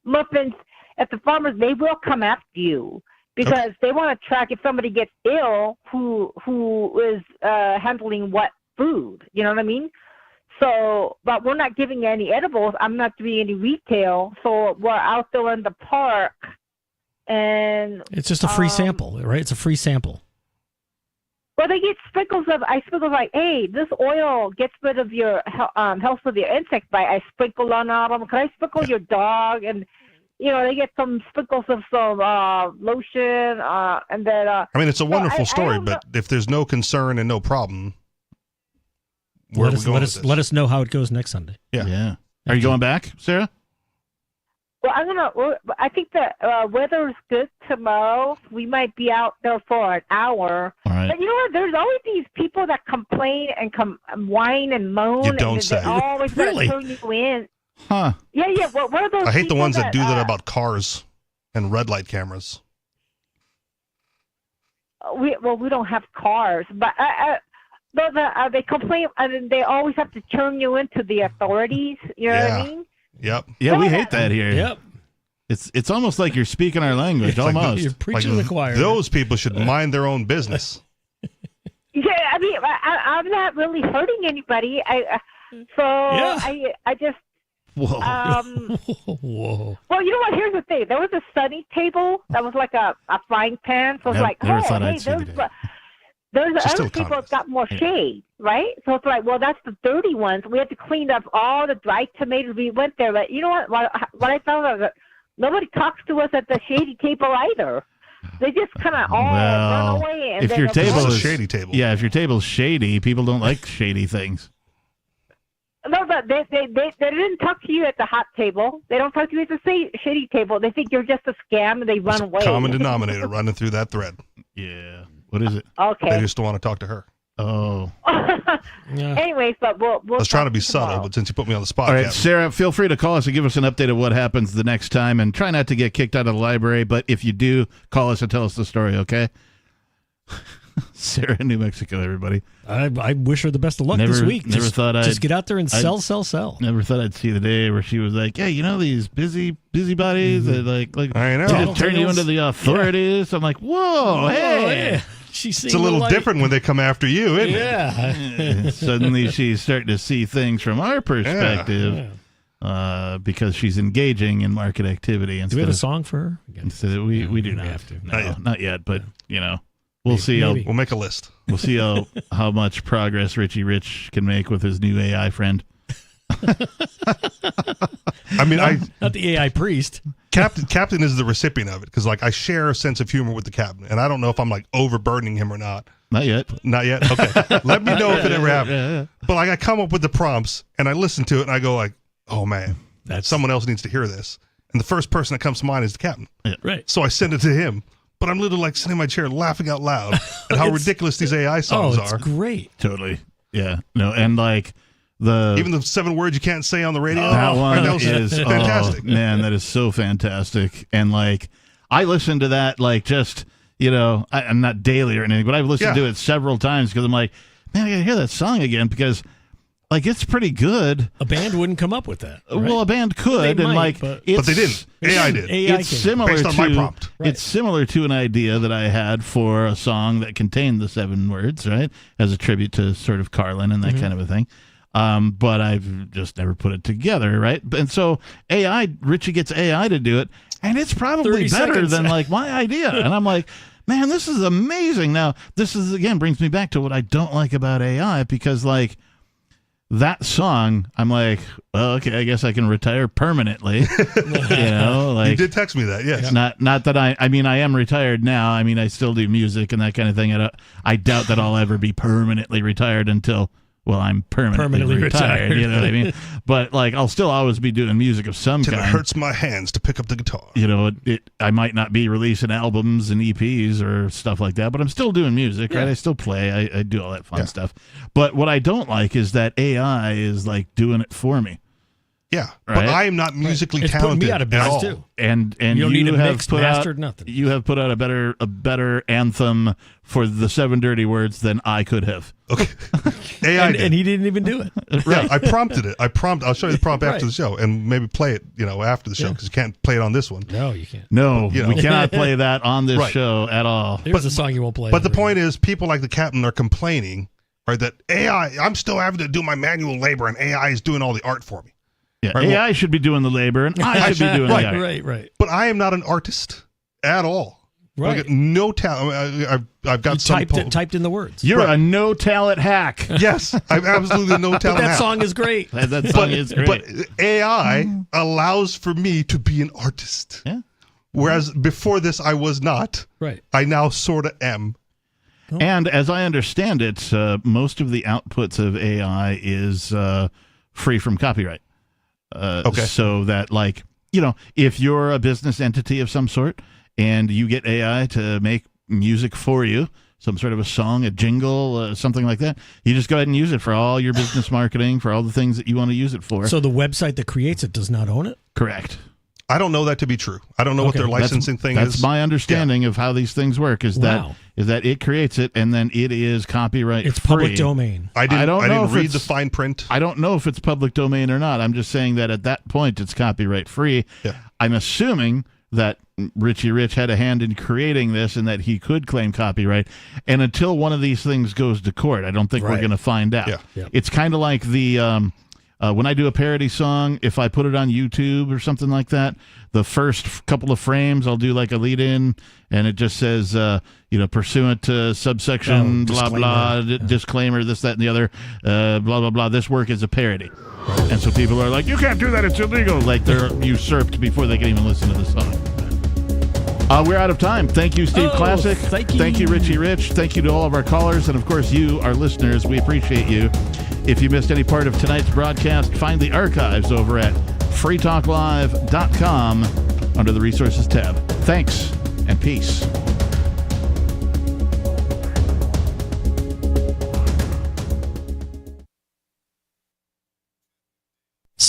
muffins, at the farmers, they will come after you because they want to track if somebody gets ill who is handling what food. You know what I mean? So, but we're not giving any edibles. I'm not doing any retail. So we're out there in the park, and it's just a free sample, right? It's a free sample. Well, they get sprinkles like, hey, this oil gets rid of your helps with your insect bite. I sprinkle on them. Can I sprinkle your dog? And they get some sprinkles of some lotion, and then. I mean, it's a wonderful story, but if there's no concern and no problem, let us know how it goes next Sunday. Yeah. Are you going back, Sarah? Well, I think the weather is good tomorrow. We might be out there for an hour. All right. But you know what? There's always these people that complain and whine and moan. You don't and say. They always Really? turn you in. Huh. Yeah. What are those? I hate the people ones that do that about cars and red light cameras. We don't have cars, but they complain and they always have to turn you into the authorities. You know what I mean? Yep. Yeah, we hate that here. Yep. It's almost like you're speaking our language, almost. You're preaching to the choir. Those people should mind their own business. Yeah, I mean, I'm not really hurting anybody. I just. Whoa. Whoa. Well, you know what? Here's the thing. There was a study table that was like a frying pan. So it's like, never thought I'd see there's other people that got more shade, right? So it's like, well, that's the dirty ones. We had to clean up all the dry tomatoes. We went there, but you know what? What I found out that nobody talks to us at the shady table either. They just kind of run away. And if your table is a shady table, yeah, if your table's shady, people don't like shady things. No, but they didn't talk to you at the hot table. They don't talk to you at the shady table. They think you're just a scam, and they run away. Common denominator running through that thread. Yeah. What is it? Okay. They just don't want to talk to her. Oh. Anyways, but we'll I was trying to be tomorrow. subtle, but since you put me on the spot, All right, Captain. Sarah, feel free to call us and give us an update of what happens the next time, and try not to get kicked out of the library, but if you do, call us and tell us the story, okay? Sarah in New Mexico, everybody. I wish her the best of luck this week. Never thought I'd just get out there and sell. Never thought I'd see the day where she was like, "Hey, you know these busybodies that like I know. they just turn you into the authorities." I'm like, "Whoa, hey!" yeah. She's It's a little different when they come after you, isn't it? Suddenly, she's starting to see things from our perspective because she's engaging in market activity. Do we have a song for her? Instead of, we do not have to. No, not yet. But we'll see. We'll make a list. We'll see how much progress Richie Rich can make with his new AI friend. I mean, not the AI priest. Captain is the recipient of it because, like, I share a sense of humor with the captain, and I don't know if I'm like overburdening him or not. Not yet. Not yet. Okay. Let me know if it ever happens. Yeah. But like, I come up with the prompts and I listen to it and I go like, "Oh man, someone else needs to hear this." And the first person that comes to mind is the captain. Yeah. Right. So I send it to him. But I'm literally like sitting in my chair laughing out loud at how ridiculous these AI songs it's are. Great. Totally. Yeah. No, and like even the 7 words you can't say on the radio. That one that was is fantastic. Oh, man, that is so fantastic. And like, I listened to that like just I'm not daily or anything, but I've listened to it several times because I'm like, man, I gotta hear that song again because like it's pretty good. A band wouldn't come up with that. Right? Well, a band could, They and might, like, but they didn't. AI did. It's similar based on to my prompt. Right. It's similar to an idea that I had for a song that contained the 7 words, right, as a tribute to sort of Carlin and that kind of a thing. But I've just never put it together, right? And so Richie gets AI to do it, and it's probably 30 better seconds. than like my idea. And I'm like, man, this is amazing. Now, this is again brings me back to what I don't like about AI because like. That song, I'm like, well, okay, I guess I can retire permanently. You did text me that, yes. Not that I mean, I am retired now. I mean, I still do music and that kind of thing. I doubt that I'll ever be permanently retired until, well, I'm permanently retired. You know what I mean? But like, I'll still always be doing music of some Till kind. it hurts my hands to pick up the guitar. I might not be releasing albums and EPs or stuff like that, but I'm still doing music, right? I still play. I do all that fun stuff. But what I don't like is that AI is like doing it for me. Yeah, right? but I am not musically It's putting talented me out of at business all. too. And you don't need to have mix, put mastered, out nothing. You have put out a better anthem for the 7 dirty words than I could have. Okay, AI and he didn't even do it. Yeah, I prompted it. I'll show you the prompt after Right. the show, and maybe play it, after the show because you can't play it on this one. No, you can't. No, we cannot play that on this Right. show at all. There's a song you won't play. But the point is, people like the captain are complaining, right? That AI, I'm still having to do my manual labor, and AI is doing all the art for me. Yeah, Right, AI should be doing the labor, and I should be doing the art. Right. But I am not an artist at all. Right. I got no talent. I've got some typed in the words. You're a no talent hack. Yes, I'm absolutely no talent. But that hack. song is great. That song is great. But AI allows for me to be an artist. Yeah. Whereas before this, I was not. Right. I now sort of am. And as I understand it, most of the outputs of AI is free from copyright. Okay. So that, like, if you're a business entity of some sort and you get AI to make music for you, some sort of a song, a jingle, something like that, you just go ahead and use it for all your business marketing, for all the things that you want to use it for. So the website that creates it does not own it? Correct. I don't know that to be true. I don't know what their licensing thing is. That's my understanding of how these things work. Is Wow. that it creates it and then it is copyright It's free. public domain. I don't know didn't if read it's- the fine print. I don't know if it's public domain or not. I'm just saying that at that point it's copyright free. Yeah. I'm assuming that Richie Rich had a hand in creating this and that he could claim copyright. And until one of these things goes to court, I don't think we're Right. going to find out. Yeah. Yeah. It's kind of like the when I do a parody song, if I put it on YouTube or something like that, the first couple of frames I'll do like a lead in and it just says pursuant to subsection blah blah disclaimer this that and the other blah blah blah, this work is a parody. And so people are like, you can't do that, it's illegal, like they're usurped before they can even listen to the song. We're out of time. Thank you, Steve Classic. Thank you, Richie Rich. Thank you to all of our callers. And, of course, you, our listeners. We appreciate you. If you missed any part of tonight's broadcast, find the archives over at freetalklive.com under the Resources tab. Thanks, and peace.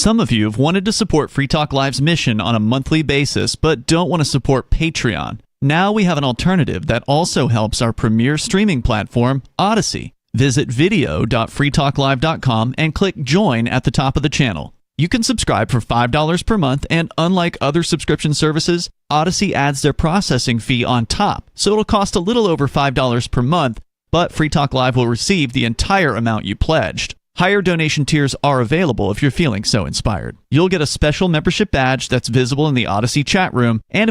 Some of you have wanted to support Free Talk Live's mission on a monthly basis, but don't want to support Patreon. Now we have an alternative that also helps our premier streaming platform, Odyssey. Visit video.freetalklive.com and click Join at the top of the channel. You can subscribe for $5 per month, and unlike other subscription services, Odyssey adds their processing fee on top, so it'll cost a little over $5 per month, but Free Talk Live will receive the entire amount you pledged. Higher donation tiers are available if you're feeling so inspired. You'll get a special membership badge that's visible in the Odyssey chat room, and if